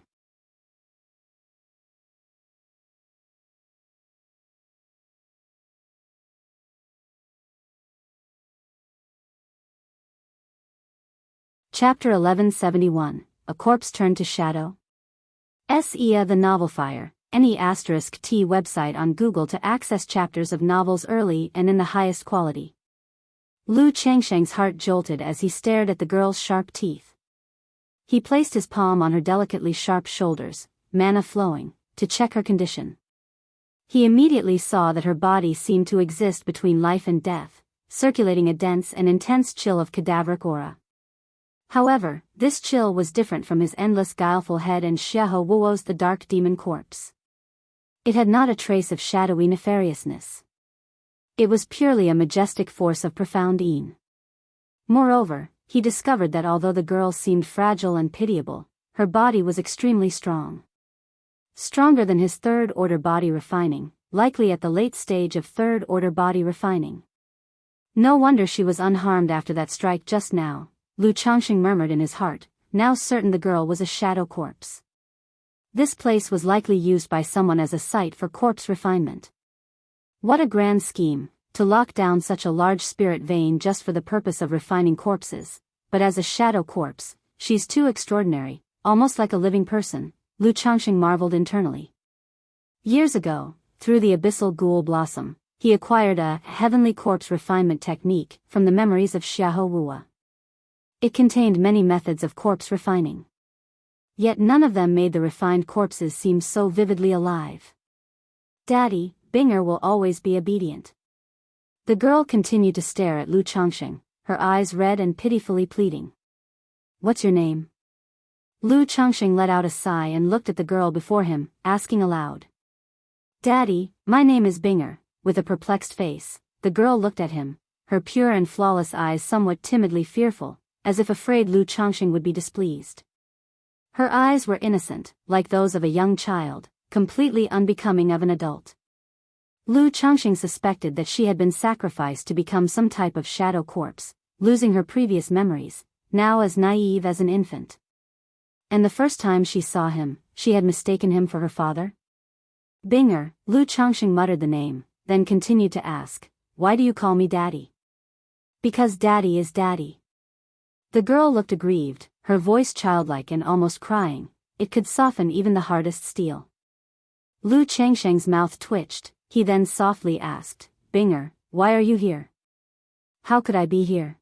Chapter 1171, A Corpse Turned to Shadow. SEA The Novel Fire, any *T website on Google to access chapters of novels early and in the highest quality. Lu Changxing's heart jolted as he stared at the girl's sharp teeth. He placed his palm on her delicately sharp shoulders, mana flowing, to check her condition. He immediately saw that her body seemed to exist between life and death, circulating a dense and intense chill of cadaveric aura. However, this chill was different from his endless guileful head and Xiaohe Wuo's the dark demon corpse. It had not a trace of shadowy nefariousness. It was purely a majestic force of profound yin. Moreover, he discovered that although the girl seemed fragile and pitiable, her body was extremely strong. Stronger than his third-order body refining, likely at the late stage of third-order body refining. No wonder she was unharmed after that strike just now, Lu Changxing murmured in his heart, now certain the girl was a shadow corpse. This place was likely used by someone as a site for corpse refinement. What a grand scheme, to lock down such a large spirit vein just for the purpose of refining corpses, but as a shadow corpse, she's too extraordinary, almost like a living person, Lu Changxing marveled internally. Years ago, through the abyssal ghoul blossom, he acquired a heavenly corpse refinement technique from the memories of Xiahou Wuwa. It contained many methods of corpse refining. Yet none of them made the refined corpses seem so vividly alive. Daddy, Binger will always be obedient. The girl continued to stare at Lu Changxing, her eyes red and pitifully pleading. What's your name? Lu Changxing let out a sigh and looked at the girl before him, asking aloud. Daddy, my name is Binger. With a perplexed face, the girl looked at him, her pure and flawless eyes somewhat timidly fearful, as if afraid Lu Changxing would be displeased. Her eyes were innocent, like those of a young child, completely unbecoming of an adult. Lu Changxing suspected that she had been sacrificed to become some type of shadow corpse, losing her previous memories, now as naive as an infant. And the first time she saw him, she had mistaken him for her father? Binger, Lu Changxing muttered the name, then continued to ask, why do you call me Daddy? Because Daddy is Daddy. The girl looked aggrieved, her voice childlike and almost crying. It could soften even the hardest steel. Lu Changxing's mouth twitched, he then softly asked, Binger, why are you here? How could I be here?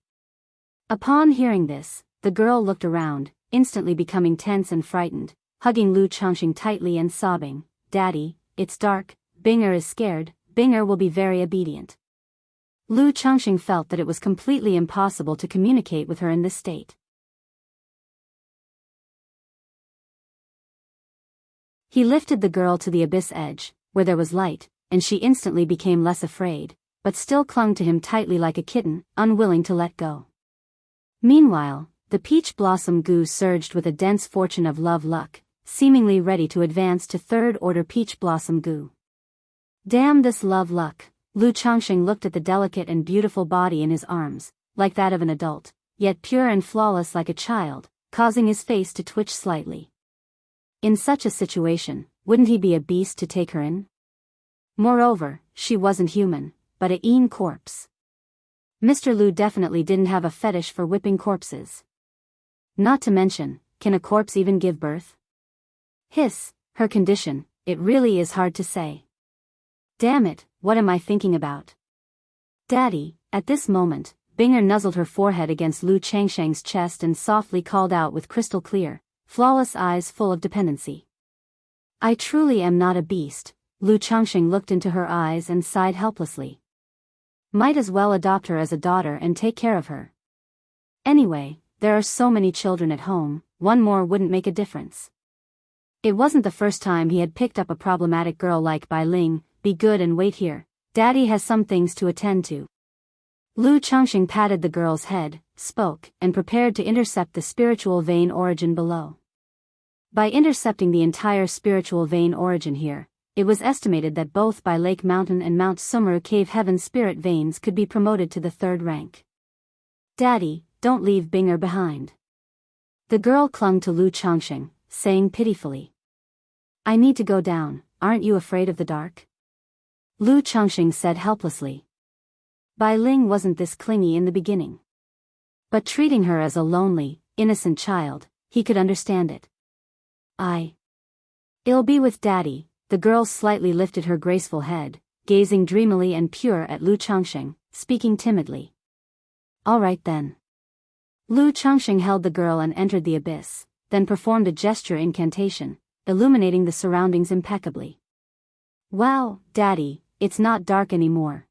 Upon hearing this, the girl looked around, instantly becoming tense and frightened, hugging Lu Changxing tightly and sobbing, Daddy, it's dark, Binger is scared, Binger will be very obedient. Lu Changxing felt that it was completely impossible to communicate with her in this state. He lifted the girl to the abyss edge, where there was light, and she instantly became less afraid, but still clung to him tightly like a kitten, unwilling to let go. Meanwhile, the peach blossom goo surged with a dense fortune of love luck, seemingly ready to advance to third-order peach blossom goo. Damn this love luck, Lu Changxing looked at the delicate and beautiful body in his arms, like that of an adult, yet pure and flawless like a child, causing his face to twitch slightly. In such a situation, wouldn't he be a beast to take her in? Moreover, she wasn't human, but a Een corpse. Mr. Lu definitely didn't have a fetish for whipping corpses. Not to mention, can a corpse even give birth? Hiss, her condition, it really is hard to say. Damn it, what am I thinking about? Daddy, at this moment, Binger nuzzled her forehead against Lu Changxing's chest and softly called out with crystal clear, flawless eyes full of dependency. I truly am not a beast. Lu Changxing looked into her eyes and sighed helplessly. Might as well adopt her as a daughter and take care of her. Anyway, there are so many children at home, one more wouldn't make a difference. It wasn't the first time he had picked up a problematic girl like Bai Ling. Be good and wait here, Daddy has some things to attend to. Lu Changxing patted the girl's head, spoke, and prepared to intercept the spiritual vein origin below. By intercepting the entire spiritual vein origin here, it was estimated that both Bai Lake Mountain and Mount Sumeru Cave Heaven spirit veins could be promoted to the third rank. Daddy, don't leave Binger behind. The girl clung to Lu Changxing, saying pitifully. I need to go down, aren't you afraid of the dark? Lu Changxing said helplessly. Bai Ling wasn't this clingy in the beginning. But treating her as a lonely, innocent child, he could understand it. I'll be with Daddy. The girl slightly lifted her graceful head, gazing dreamily and pure at Lu Changxing, speaking timidly. All right then. Lu Changxing held the girl and entered the abyss, then performed a gesture incantation, illuminating the surroundings impeccably. Wow, Daddy, it's not dark anymore.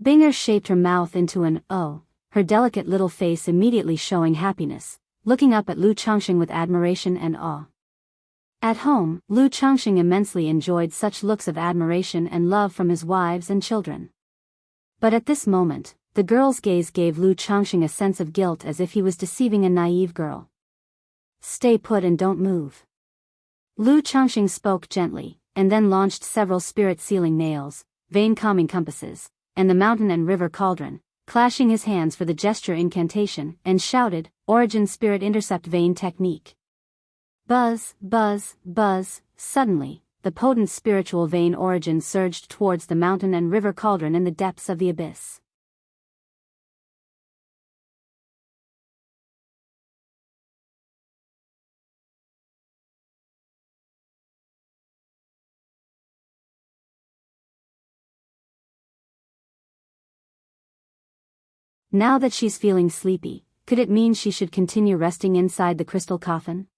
Binger shaped her mouth into an O, her delicate little face immediately showing happiness, looking up at Lu Changxing with admiration and awe. At home, Lu Changxing immensely enjoyed such looks of admiration and love from his wives and children. But at this moment, the girl's gaze gave Lu Changxing a sense of guilt as if he was deceiving a naive girl. Stay put and don't move. Lu Changxing spoke gently, and then launched several spirit-sealing nails, vein calming compasses, and the mountain and river cauldron, clashing his hands for the gesture incantation, and shouted, Origin Spirit Intercept Vein Technique. Buzz, buzz, buzz. Suddenly, the potent spiritual vein origin surged towards the mountain and river cauldron in the depths of the abyss. Now that she's feeling sleepy, could it mean she should continue resting inside the crystal coffin?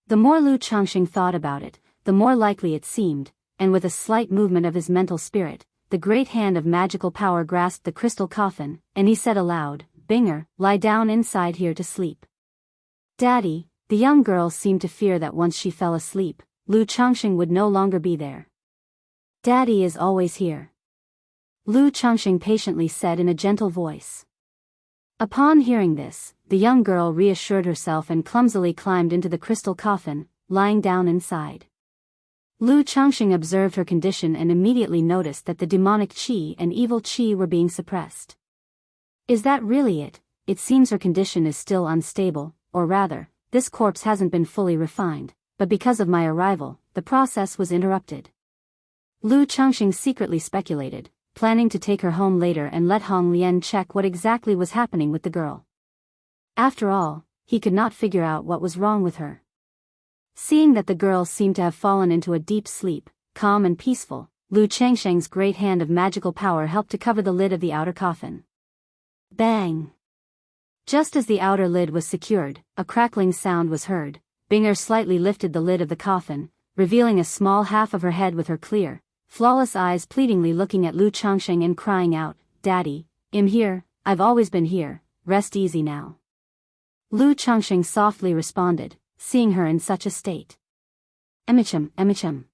The more Lu Changxing thought about it, the more likely it seemed, and with a slight movement of his mental spirit, the great hand of magical power grasped the crystal coffin, and he said aloud, Binger, lie down inside here to sleep. Daddy, the young girl seemed to fear that once she fell asleep, Lu Changxing would no longer be there. Daddy is always here. Lu Changxing patiently said in a gentle voice. Upon hearing this, the young girl reassured herself and clumsily climbed into the crystal coffin, lying down inside. Lu Changxing observed her condition and immediately noticed that the demonic qi and evil qi were being suppressed. Is that really it? It seems her condition is still unstable, or rather, this corpse hasn't been fully refined, but because of my arrival, the process was interrupted. Lu Changxing secretly speculated, planning to take her home later and let Hong Lian check what exactly was happening with the girl. After all, he could not figure out what was wrong with her. Seeing that the girl seemed to have fallen into a deep sleep, calm and peaceful, Lu Changxing's great hand of magical power helped to cover the lid of the outer coffin. Bang! Just as the outer lid was secured, a crackling sound was heard. Binger slightly lifted the lid of the coffin, revealing a small half of her head with her clear, flawless eyes pleadingly looking at Lu Changxing and crying out, Daddy, I'm here, I've always been here, rest easy now. Lu Changxing softly responded, seeing her in such a state. Emichum, emichum.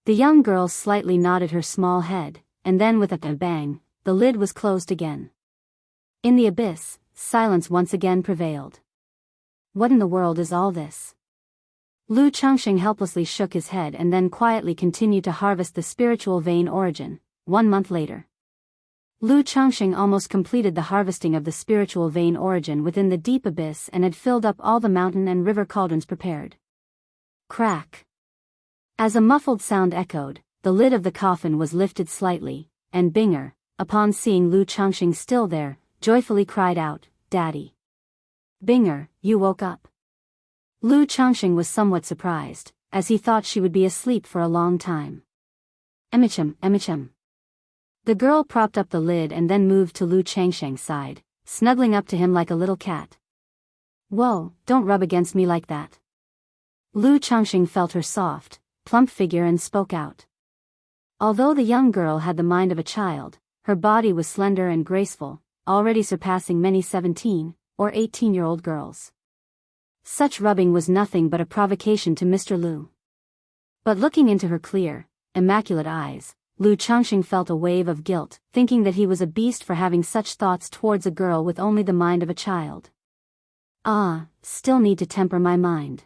The young girl slightly nodded her small head, and then with a bang, the lid was closed again. In the abyss, silence once again prevailed. What in the world is all this? Lu Changxing helplessly shook his head and then quietly continued to harvest the spiritual vein origin. 1 month later, Lu Changxing almost completed the harvesting of the spiritual vein origin within the deep abyss and had filled up all the mountain and river cauldrons prepared. Crack! As a muffled sound echoed, the lid of the coffin was lifted slightly, and Binger, upon seeing Lu Changxing still there, joyfully cried out, Daddy. Binger, you woke up. Lu Changxing was somewhat surprised, as he thought she would be asleep for a long time. Emichum, emichum. The girl propped up the lid and then moved to Lu Changxing's side, snuggling up to him like a little cat. Whoa, don't rub against me like that. Lu Changxing felt her soft, plump figure and spoke out. Although the young girl had the mind of a child, her body was slender and graceful, already surpassing many 17 or 18-year-old girls. Such rubbing was nothing but a provocation to Mr. Lu. But looking into her clear, immaculate eyes, Lu Changxing felt a wave of guilt, thinking that he was a beast for having such thoughts towards a girl with only the mind of a child. Still need to temper my mind.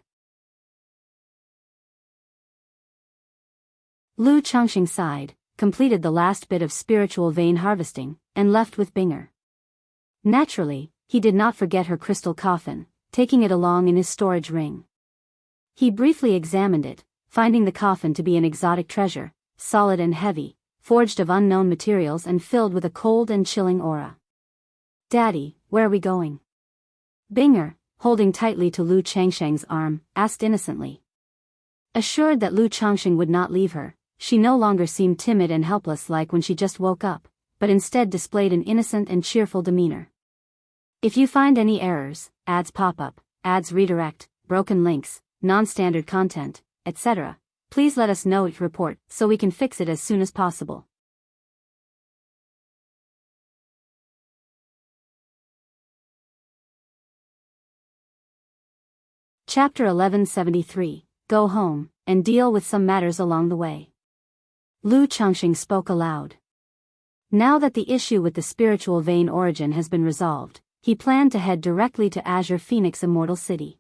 Lu Changxing sighed, completed the last bit of spiritual vein harvesting, and left with Binger. Naturally, he did not forget her crystal coffin, taking it along in his storage ring. He briefly examined it, finding the coffin to be an exotic treasure, solid and heavy, forged of unknown materials and filled with a cold and chilling aura. Daddy, where are we going? Binger, holding tightly to Lu Changxing's arm, asked innocently. Assured that Lu Changxing would not leave her, she no longer seemed timid and helpless like when she just woke up, but instead displayed an innocent and cheerful demeanor. If you find any errors, ads pop up, ads redirect, broken links, non-standard content, etc., please let us know each report so we can fix it as soon as possible. Chapter 1173, Go home, and deal with some matters along the way. Lu Changxing spoke aloud. Now that the issue with the spiritual vein origin has been resolved, he planned to head directly to Azure Phoenix Immortal City.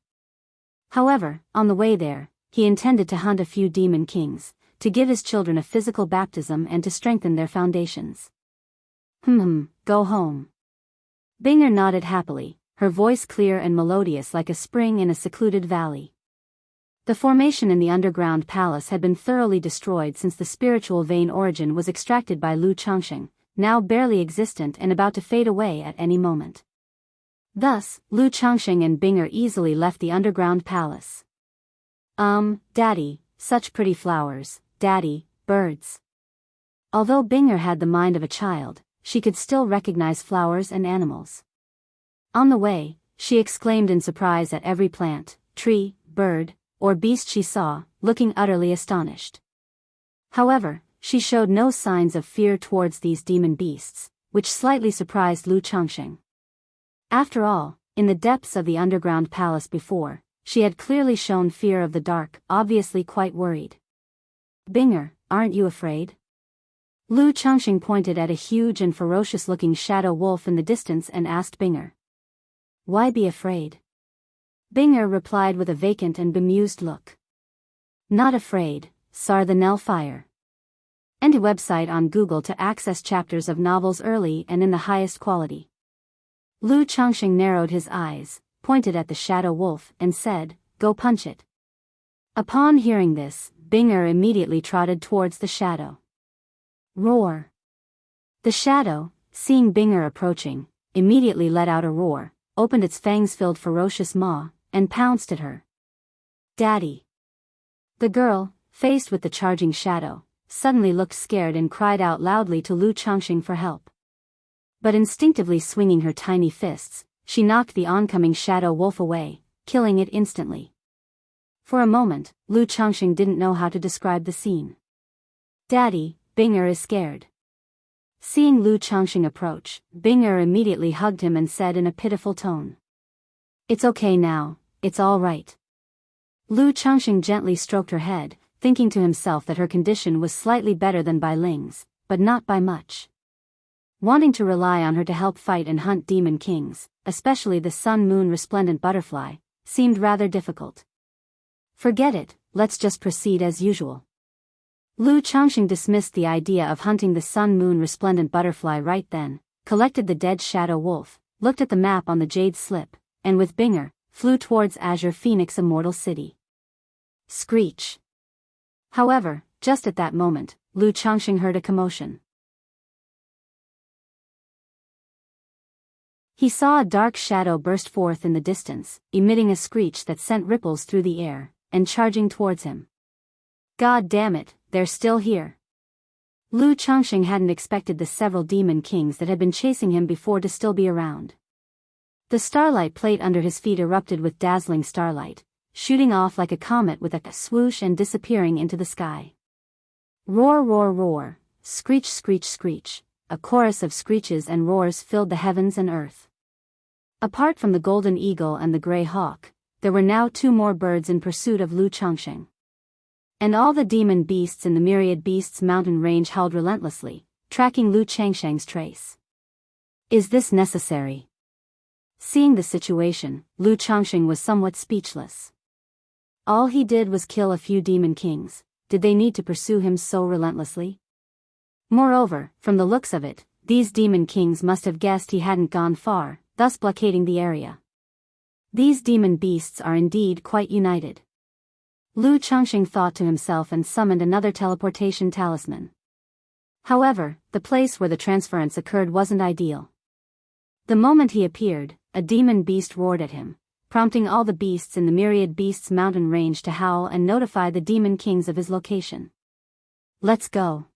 However, on the way there, he intended to hunt a few demon kings, to give his children a physical baptism and to strengthen their foundations. Go home. Binger nodded happily, her voice clear and melodious like a spring in a secluded valley. The formation in the underground palace had been thoroughly destroyed since the spiritual vein origin was extracted by Lu Changxing, now barely existent and about to fade away at any moment. Thus, Lu Changxing and Binger easily left the underground palace. Daddy, such pretty flowers, Daddy, birds. Although Binger had the mind of a child, she could still recognize flowers and animals. On the way, she exclaimed in surprise at every plant, tree, bird, or beast she saw, looking utterly astonished. However, she showed no signs of fear towards these demon beasts, which slightly surprised Lu Changxing. After all, in the depths of the underground palace before, she had clearly shown fear of the dark, obviously quite worried. Binger, aren't you afraid? Lu Changxing pointed at a huge and ferocious-looking shadow wolf in the distance and asked Binger. Why be afraid? Binger replied with a vacant and bemused look. Not afraid, Sar the Nell Fire. And a website on Google to access chapters of novels early and in the highest quality. Lu Changxing narrowed his eyes, pointed at the shadow wolf and said, Go punch it. Upon hearing this, Binger immediately trotted towards the shadow. Roar. The shadow, seeing Binger approaching, immediately let out a roar, opened its fangs-filled ferocious maw, and pounced at her. Daddy. The girl, faced with the charging shadow, suddenly looked scared and cried out loudly to Lu Changxing for help. But instinctively swinging her tiny fists, she knocked the oncoming shadow wolf away, killing it instantly. For a moment, Lu Changxing didn't know how to describe the scene. Daddy, Binger is scared. Seeing Lu Changxing approach, Binger immediately hugged him and said in a pitiful tone. It's okay now, it's all right. Lu Changxing gently stroked her head, thinking to himself that her condition was slightly better than Bai Ling's, but not by much. Wanting to rely on her to help fight and hunt demon kings, especially the sun-moon resplendent butterfly, seemed rather difficult. Forget it, let's just proceed as usual. Lu Changxing dismissed the idea of hunting the sun-moon resplendent butterfly right then, collected the dead shadow wolf, looked at the map on the jade slip, and with Binger, flew towards Azure Phoenix Immortal City. Screech. However, just at that moment, Lu Changxing heard a commotion. He saw a dark shadow burst forth in the distance, emitting a screech that sent ripples through the air, and charging towards him. God damn it, they're still here. Lu Changxing hadn't expected the several demon kings that had been chasing him before to still be around. The starlight plate under his feet erupted with dazzling starlight, shooting off like a comet with a swoosh and disappearing into the sky. Roar, roar, roar, screech, screech, screech, a chorus of screeches and roars filled the heavens and earth. Apart from the golden eagle and the gray hawk, there were now 2 more birds in pursuit of Lu Changxing. And all the demon beasts in the myriad beasts mountain range howled relentlessly, tracking Lu Changxing's trace. Is this necessary? Seeing the situation, Lu Changxing was somewhat speechless. All he did was kill a few demon kings. Did they need to pursue him so relentlessly? Moreover, from the looks of it, these demon kings must have guessed he hadn't gone far, thus blockading the area. These demon beasts are indeed quite united. Lu Changxing thought to himself and summoned another teleportation talisman. However, the place where the transference occurred wasn't ideal. The moment he appeared, a demon beast roared at him, prompting all the beasts in the myriad beasts mountain range to howl and notify the demon kings of his location. Let's go.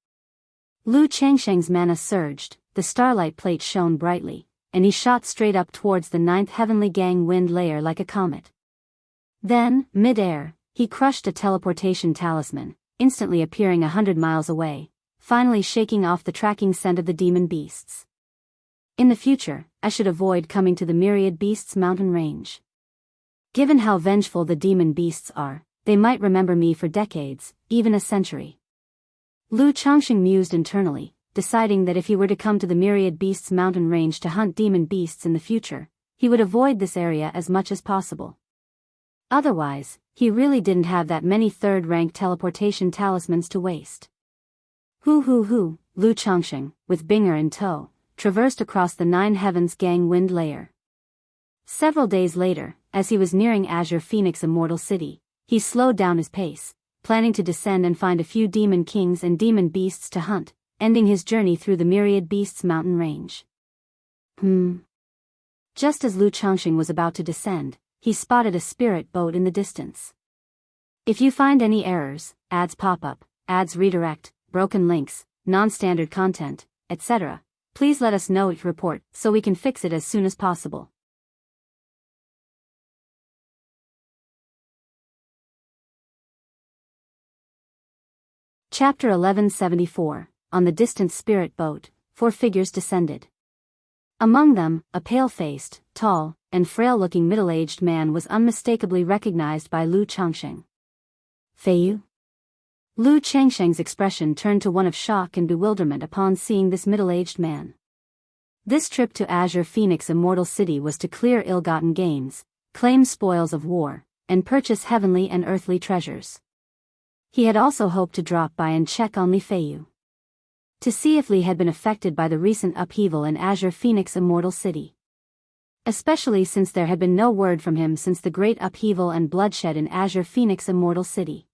Lu Changxing's mana surged, the starlight plate shone brightly, and he shot straight up towards the 9th heavenly gang wind layer like a comet. Then, mid-air, he crushed a teleportation talisman, instantly appearing 100 miles away, finally shaking off the tracking scent of the demon beasts. In the future, I should avoid coming to the myriad beasts mountain range. Given how vengeful the demon beasts are, they might remember me for decades, even a century. Lu Changxing mused internally, deciding that if he were to come to the myriad beasts mountain range to hunt demon beasts in the future, he would avoid this area as much as possible. Otherwise, he really didn't have that many third-rank teleportation talismans to waste. Hoo, Lu Changxing, with Binger in tow, traversed across the Nine Heavens Gang Wind layer. Several days later, as he was nearing Azure Phoenix Immortal City, he slowed down his pace, planning to descend and find a few demon kings and demon beasts to hunt, ending his journey through the Myriad Beasts mountain range. Just as Lu Changxing was about to descend, he spotted a spirit boat in the distance. If you find any errors, ads pop up, ads redirect, broken links, non-standard content, etc., please let us know each report so we can fix it as soon as possible. Chapter 1174, On the Distant Spirit Boat, 4 figures descended. Among them, a pale-faced, tall, and frail-looking middle-aged man was unmistakably recognized by Lu Changxing. Feiyu? Lu Changxing's expression turned to one of shock and bewilderment upon seeing this middle-aged man. This trip to Azure Phoenix Immortal City was to clear ill-gotten gains, claim spoils of war, and purchase heavenly and earthly treasures. He had also hoped to drop by and check on Li Feiyu, to see if Li had been affected by the recent upheaval in Azure Phoenix Immortal City. Especially since there had been no word from him since the great upheaval and bloodshed in Azure Phoenix Immortal City.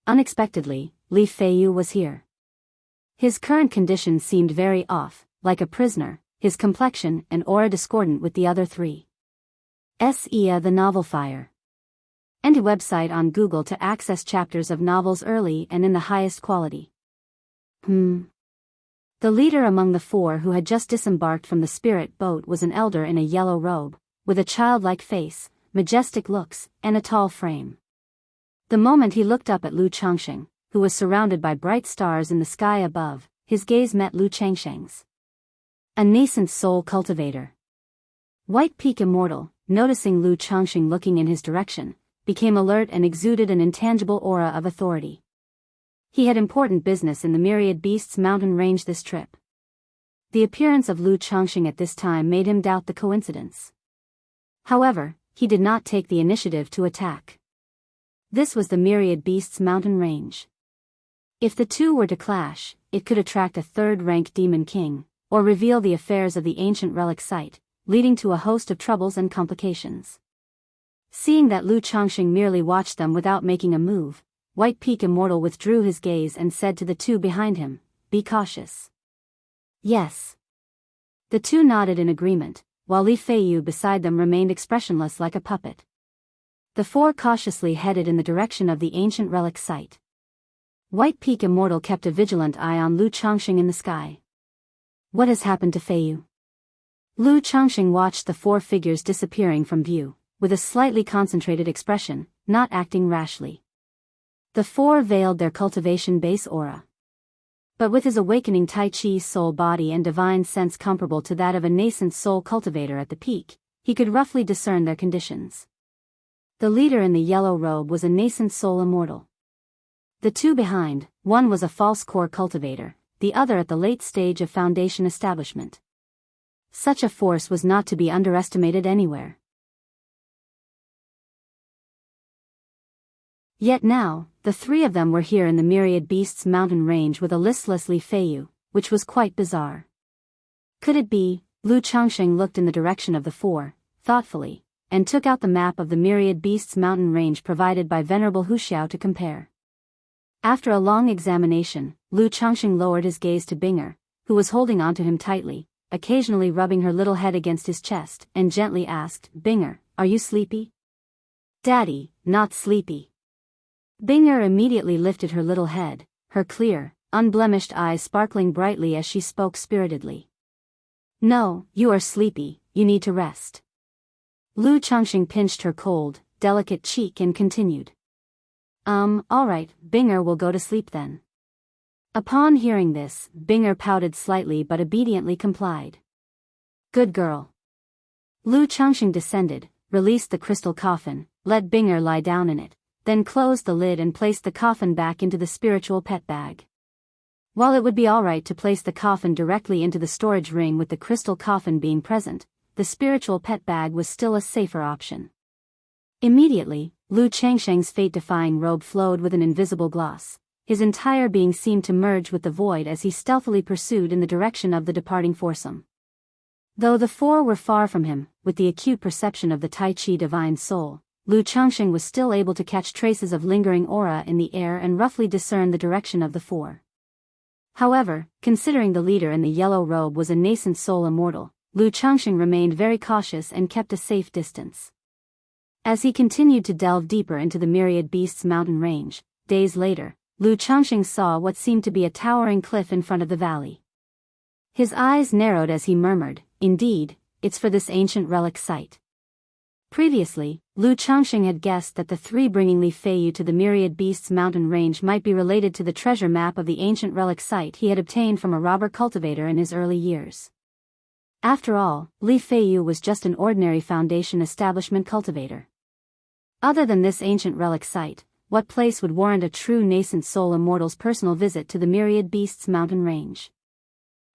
Unexpectedly, Li Feiyu was here. His current condition seemed very off, like a prisoner, his complexion and aura discordant with the other three. The Novel Fire. And a website on Google to access chapters of novels early and in the highest quality. The leader among the 4 who had just disembarked from the spirit boat was an elder in a yellow robe, with a childlike face, majestic looks, and a tall frame. The moment he looked up at Lu Changxing, who was surrounded by bright stars in the sky above, his gaze met Lu Changxing's. A nascent soul cultivator. White Peak Immortal, noticing Lu Changxing looking in his direction, became alert and exuded an intangible aura of authority. He had important business in the Myriad Beasts mountain range this trip. The appearance of Lu Changxing at this time made him doubt the coincidence. However, he did not take the initiative to attack. This was the Myriad Beasts mountain range. If the two were to clash, it could attract a third-rank demon king, or reveal the affairs of the ancient relic site, leading to a host of troubles and complications. Seeing that Lu Changxing merely watched them without making a move, White Peak Immortal withdrew his gaze and said to the 2 behind him, "Be cautious." Yes. The 2 nodded in agreement, while Li Feiyu beside them remained expressionless like a puppet. The 4 cautiously headed in the direction of the ancient relic site. White Peak Immortal kept a vigilant eye on Lu Changxing in the sky. What has happened to Feiyu? Lu Changxing watched the 4 figures disappearing from view, with a slightly concentrated expression, not acting rashly. The 4 veiled their cultivation base aura. But with his awakening Tai Chi soul body and divine sense comparable to that of a nascent soul cultivator at the peak, he could roughly discern their conditions. The leader in the yellow robe was a nascent soul immortal. The 2 behind, one was a false core cultivator, the other at the late stage of foundation establishment. Such a force was not to be underestimated anywhere. Yet now, the 3 of them were here in the Myriad Beasts mountain range with a listless Li Feiyu, which was quite bizarre. Could it be? Lu Changxing looked in the direction of the 4, thoughtfully, and took out the map of the Myriad Beasts mountain range provided by Venerable Huxiao to compare. After a long examination, Lu Changxing lowered his gaze to Binger, who was holding onto him tightly, occasionally rubbing her little head against his chest, and gently asked, "Binger, are you sleepy?" "Daddy, not sleepy." Binger immediately lifted her little head, her clear, unblemished eyes sparkling brightly as she spoke spiritedly. "No, you are sleepy, you need to rest." Lu Changxing pinched her cold, delicate cheek and continued. All right, Binger will go to sleep then." Upon hearing this, Binger pouted slightly but obediently complied. "Good girl." Lu Changxing descended, released the crystal coffin, let Binger lie down in it, then closed the lid and placed the coffin back into the spiritual pet bag. While it would be alright to place the coffin directly into the storage ring with the crystal coffin being present, the spiritual pet bag was still a safer option. Immediately, Lu Changsheng's fate-defying robe flowed with an invisible gloss. His entire being seemed to merge with the void as he stealthily pursued in the direction of the departing foursome. Though the four were far from him, with the acute perception of the Tai Chi divine soul, Lu Changsheng was still able to catch traces of lingering aura in the air and roughly discern the direction of the four. However, considering the leader in the yellow robe was a nascent soul immortal, Lu Changsheng remained very cautious and kept a safe distance. As he continued to delve deeper into the Myriad Beasts mountain range, days later, Lu Changsheng saw what seemed to be a towering cliff in front of the valley. His eyes narrowed as he murmured, "Indeed, it's for this ancient relic site." Previously, Lu Changsheng had guessed that the three bringing Li Feiyu to the Myriad Beasts mountain range might be related to the treasure map of the ancient relic site he had obtained from a robber cultivator in his early years. After all, Li Feiyu was just an ordinary Foundation establishment cultivator. Other than this ancient relic site, what place would warrant a true nascent soul immortal's personal visit to the Myriad Beasts mountain range?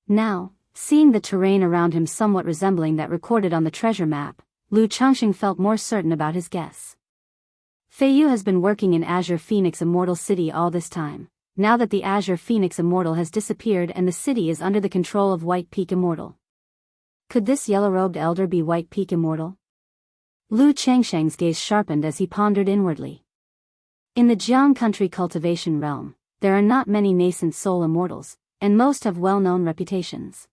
Now, seeing the terrain around him somewhat resembling that recorded on the treasure map, Lu Changsheng felt more certain about his guess. Feiyu has been working in Azure Phoenix Immortal City all this time, now that the Azure Phoenix Immortal has disappeared and the city is under the control of White Peak Immortal. Could this yellow-robed elder be White Peak Immortal? Lu Changsheng's gaze sharpened as he pondered inwardly. In the Jiang country cultivation realm, there are not many nascent soul immortals, and most have well-known reputations.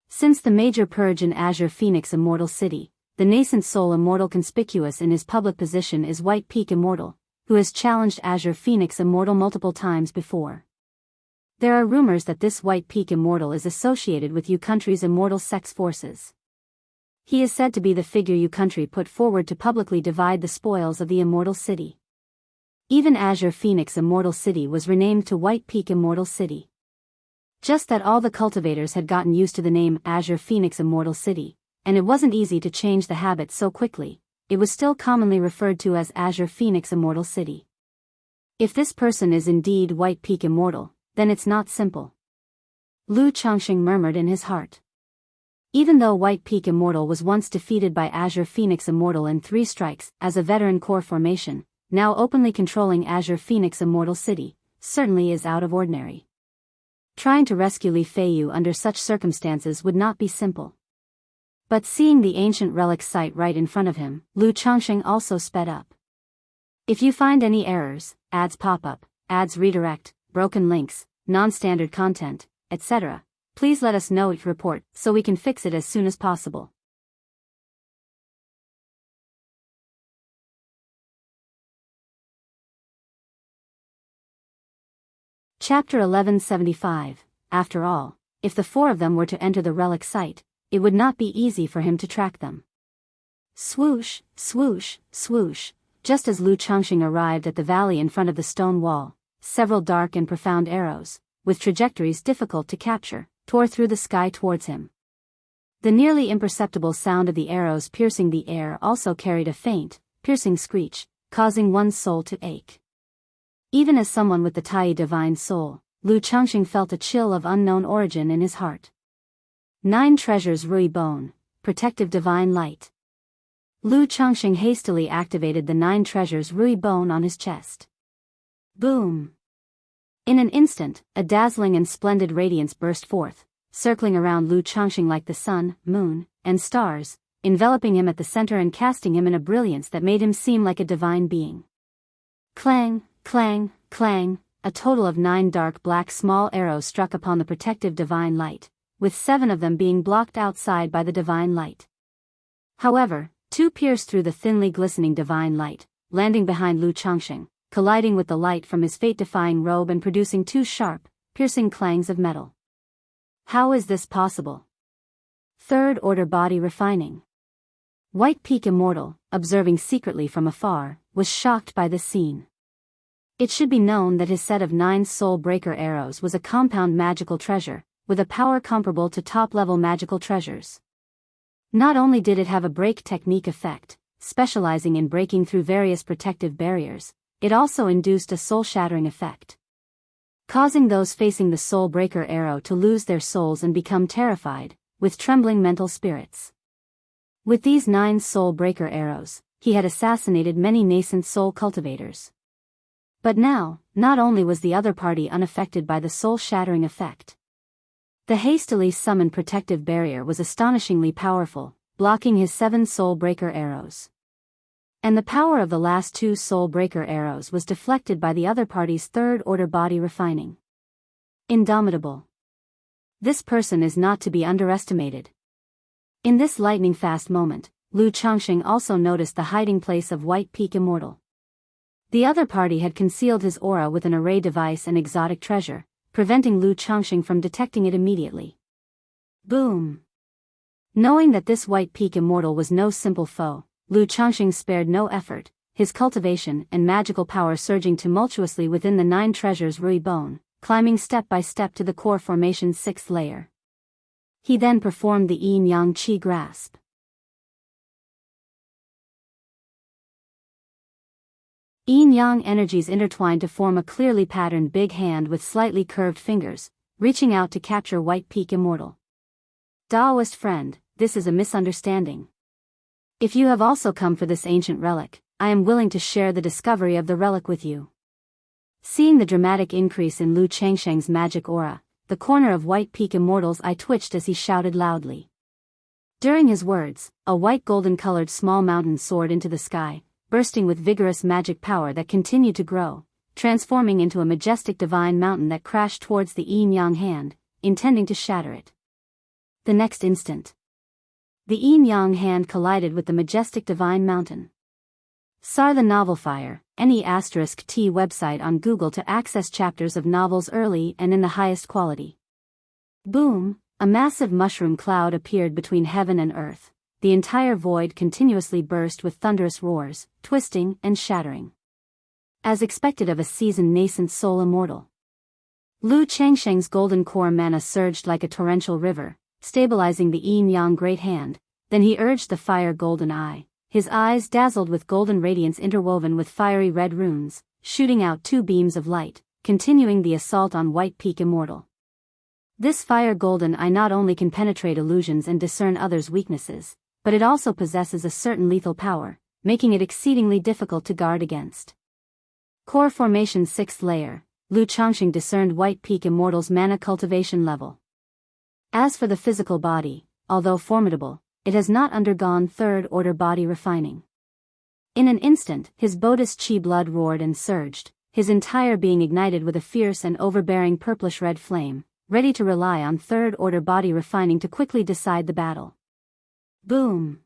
Since the major purge in Azure Phoenix Immortal City, the nascent soul immortal conspicuous in his public position is White Peak Immortal, who has challenged Azure Phoenix Immortal multiple times before. There are rumors that this White Peak Immortal is associated with Yu Country's immortal sex forces. He is said to be the figure Yu Country put forward to publicly divide the spoils of the Immortal City. Even Azure Phoenix Immortal City was renamed to White Peak Immortal City. Just that all the cultivators had gotten used to the name Azure Phoenix Immortal City, and it wasn't easy to change the habit so quickly. It was still commonly referred to as Azure Phoenix Immortal City. If this person is indeed White Peak Immortal, then it's not simple. Lu Changsheng murmured in his heart. Even though White Peak Immortal was once defeated by Azure Phoenix Immortal in 3 strikes as a veteran core formation, now openly controlling Azure Phoenix Immortal City, certainly is out of ordinary. Trying to rescue Li Feiyu under such circumstances would not be simple. But seeing the ancient relic site right in front of him, Lu Changsheng also sped up. If you find any errors, ads pop up, ads redirect, broken links, non-standard content, etc., please let us know each report so we can fix it as soon as possible. Chapter 1175. After all, if the 4 of them were to enter the relic site, it would not be easy for him to track them. Swoosh, swoosh, swoosh. Just as Lu Changsheng arrived at the valley in front of the stone wall, several dark and profound arrows, with trajectories difficult to capture, tore through the sky towards him. The nearly imperceptible sound of the arrows piercing the air also carried a faint, piercing screech, causing one's soul to ache. Even as someone with the Tai divine soul, Lu Changsheng felt a chill of unknown origin in his heart. 9 treasures Rui Bone, protective divine light. Lu Changsheng hastily activated the 9 treasures Rui Bone on his chest. Boom! In an instant, a dazzling and splendid radiance burst forth, circling around Lu Changsheng like the sun, moon, and stars, enveloping him at the center and casting him in a brilliance that made him seem like a divine being. Clang, clang, clang, a total of 9 dark black small arrows struck upon the protective divine light, with 7 of them being blocked outside by the divine light. However, 2 pierced through the thinly glistening divine light, landing behind Lu Changsheng, colliding with the light from his fate-defying robe and producing 2 sharp, piercing clangs of metal. How is this possible? Third-order body refining. White Peak Immortal, observing secretly from afar, was shocked by this scene. It should be known that his set of 9 soul breaker arrows was a compound magical treasure, with a power comparable to top-level magical treasures. Not only did it have a break technique effect, specializing in breaking through various protective barriers, it also induced a soul-shattering effect, causing those facing the soul breaker arrow to lose their souls and become terrified, with trembling mental spirits. With these 9 soul-breaker arrows, he had assassinated many nascent soul cultivators. But now, not only was the other party unaffected by the soul-shattering effect. The hastily summoned protective barrier was astonishingly powerful, blocking his 7 soul-breaker arrows. And the power of the last 2 soul-breaker arrows was deflected by the other party's third-order body refining. Indomitable. This person is not to be underestimated. In this lightning-fast moment, Lu Changxing also noticed the hiding place of White Peak Immortal. The other party had concealed his aura with an array device and exotic treasure, preventing Lu Changxing from detecting it immediately. Boom! Knowing that this White Peak Immortal was no simple foe, Lu Changxing spared no effort, his cultivation and magical power surging tumultuously within the 9 treasures Rui Bone, climbing step by step to the core formation's 6th layer. He then performed the Yin-Yang Qi grasp. Yin-Yang energies intertwined to form a clearly patterned big hand with slightly curved fingers, reaching out to capture White Peak Immortal. Daoist friend, this is a misunderstanding. If you have also come for this ancient relic, I am willing to share the discovery of the relic with you. Seeing the dramatic increase in Lu Changsheng's magic aura, the corner of White Peak Immortal's eye twitched as he shouted loudly. During his words, a white golden-colored small mountain soared into the sky, bursting with vigorous magic power that continued to grow, transforming into a majestic divine mountain that crashed towards the Yin-Yang hand, intending to shatter it. The next instant, the Yin-Yang hand collided with the majestic divine mountain. SAR the Novel Fire, NE*T website on Google to access chapters of novels early and in the highest quality. Boom! A massive mushroom cloud appeared between heaven and earth. The entire void continuously burst with thunderous roars, twisting and shattering. As expected of a seasoned nascent soul immortal, Lu Changsheng's golden core mana surged like a torrential river, stabilizing the Yin-Yang great hand. Then he urged the fire golden eye. His eyes dazzled with golden radiance interwoven with fiery red runes, shooting out 2 beams of light, continuing the assault on White Peak Immortal. This fire golden eye not only can penetrate illusions and discern others' weaknesses, but it also possesses a certain lethal power, making it exceedingly difficult to guard against. Core Formation's 6th layer, Lu Changxing discerned White Peak Immortal's mana cultivation level. As for the physical body, although formidable, it has not undergone third-order body refining. In an instant, his Buddhist chi blood roared and surged, his entire being ignited with a fierce and overbearing purplish-red flame, ready to rely on third-order body refining to quickly decide the battle. Boom!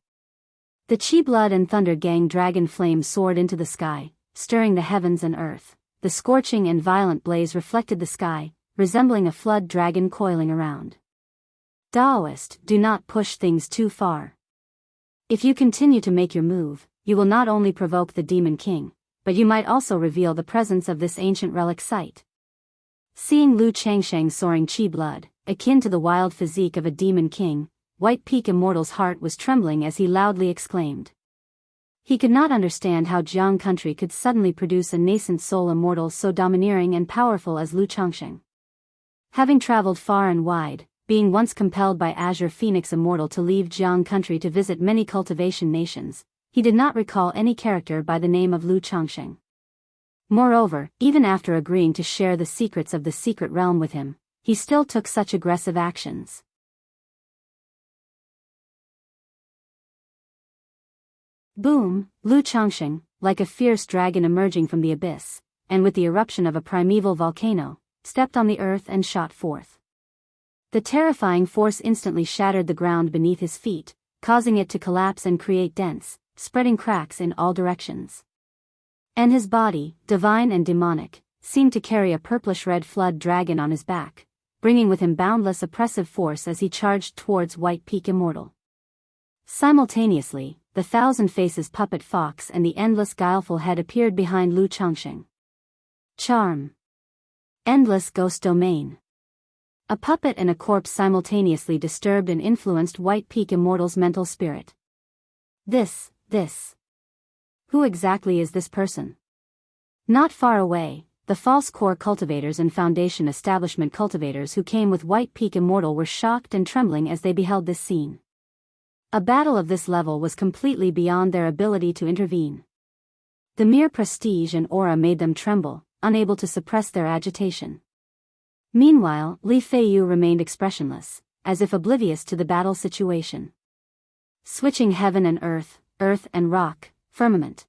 The chi blood and thunder gang dragon flame soared into the sky, stirring the heavens and earth. The scorching and violent blaze reflected the sky, resembling a flood dragon coiling around. Daoist, do not push things too far. If you continue to make your move, you will not only provoke the Demon King, but you might also reveal the presence of this ancient relic site. Seeing Lu Changsheng soaring chi blood, akin to the wild physique of a Demon King, White Peak Immortal's heart was trembling as he loudly exclaimed. He could not understand how Jiang country could suddenly produce a nascent soul immortal so domineering and powerful as Lu Changsheng. Having traveled far and wide, being once compelled by Azure Phoenix Immortal to leave Jiang country to visit many cultivation nations, he did not recall any character by the name of Lu Changsheng. Moreover, even after agreeing to share the secrets of the secret realm with him, he still took such aggressive actions. Boom! Lu Changsheng, like a fierce dragon emerging from the abyss, and with the eruption of a primeval volcano, stepped on the earth and shot forth. The terrifying force instantly shattered the ground beneath his feet, causing it to collapse and create dents, spreading cracks in all directions. And his body, divine and demonic, seemed to carry a purplish-red flood dragon on his back, bringing with him boundless oppressive force as he charged towards White Peak Immortal. Simultaneously, the thousand faces puppet fox and the endless guileful head appeared behind Lu Changsheng. Charm. Endless ghost domain. A puppet and a corpse simultaneously disturbed and influenced White Peak Immortal's mental spirit. This. Who exactly is this person? Not far away, The false core cultivators and foundation establishment cultivators who came with White Peak Immortal were shocked and trembling as they beheld this scene. A battle of this level was completely beyond their ability to intervene. The mere prestige and aura made them tremble, unable to suppress their agitation. Meanwhile, Li Feiyu remained expressionless, as if oblivious to the battle situation. Switching heaven and earth and rock, firmament.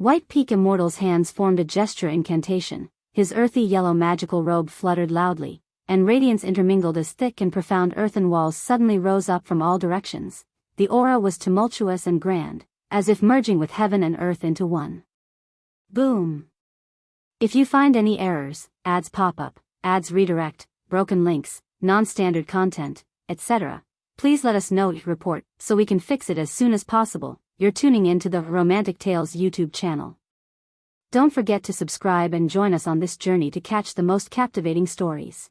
White Peak Immortal's hands formed a gesture incantation, his earthy yellow magical robe fluttered loudly, and radiance intermingled as thick and profound earthen walls suddenly rose up from all directions. The aura was tumultuous and grand, as if merging with heaven and earth into one. Boom! If you find any errors, ads pop up, ads redirect, broken links, non-standard content, etc., please let us know, report, so we can fix it as soon as possible. You're tuning in to the Romantic Tales YouTube channel. Don't forget to subscribe and join us on this journey to catch the most captivating stories.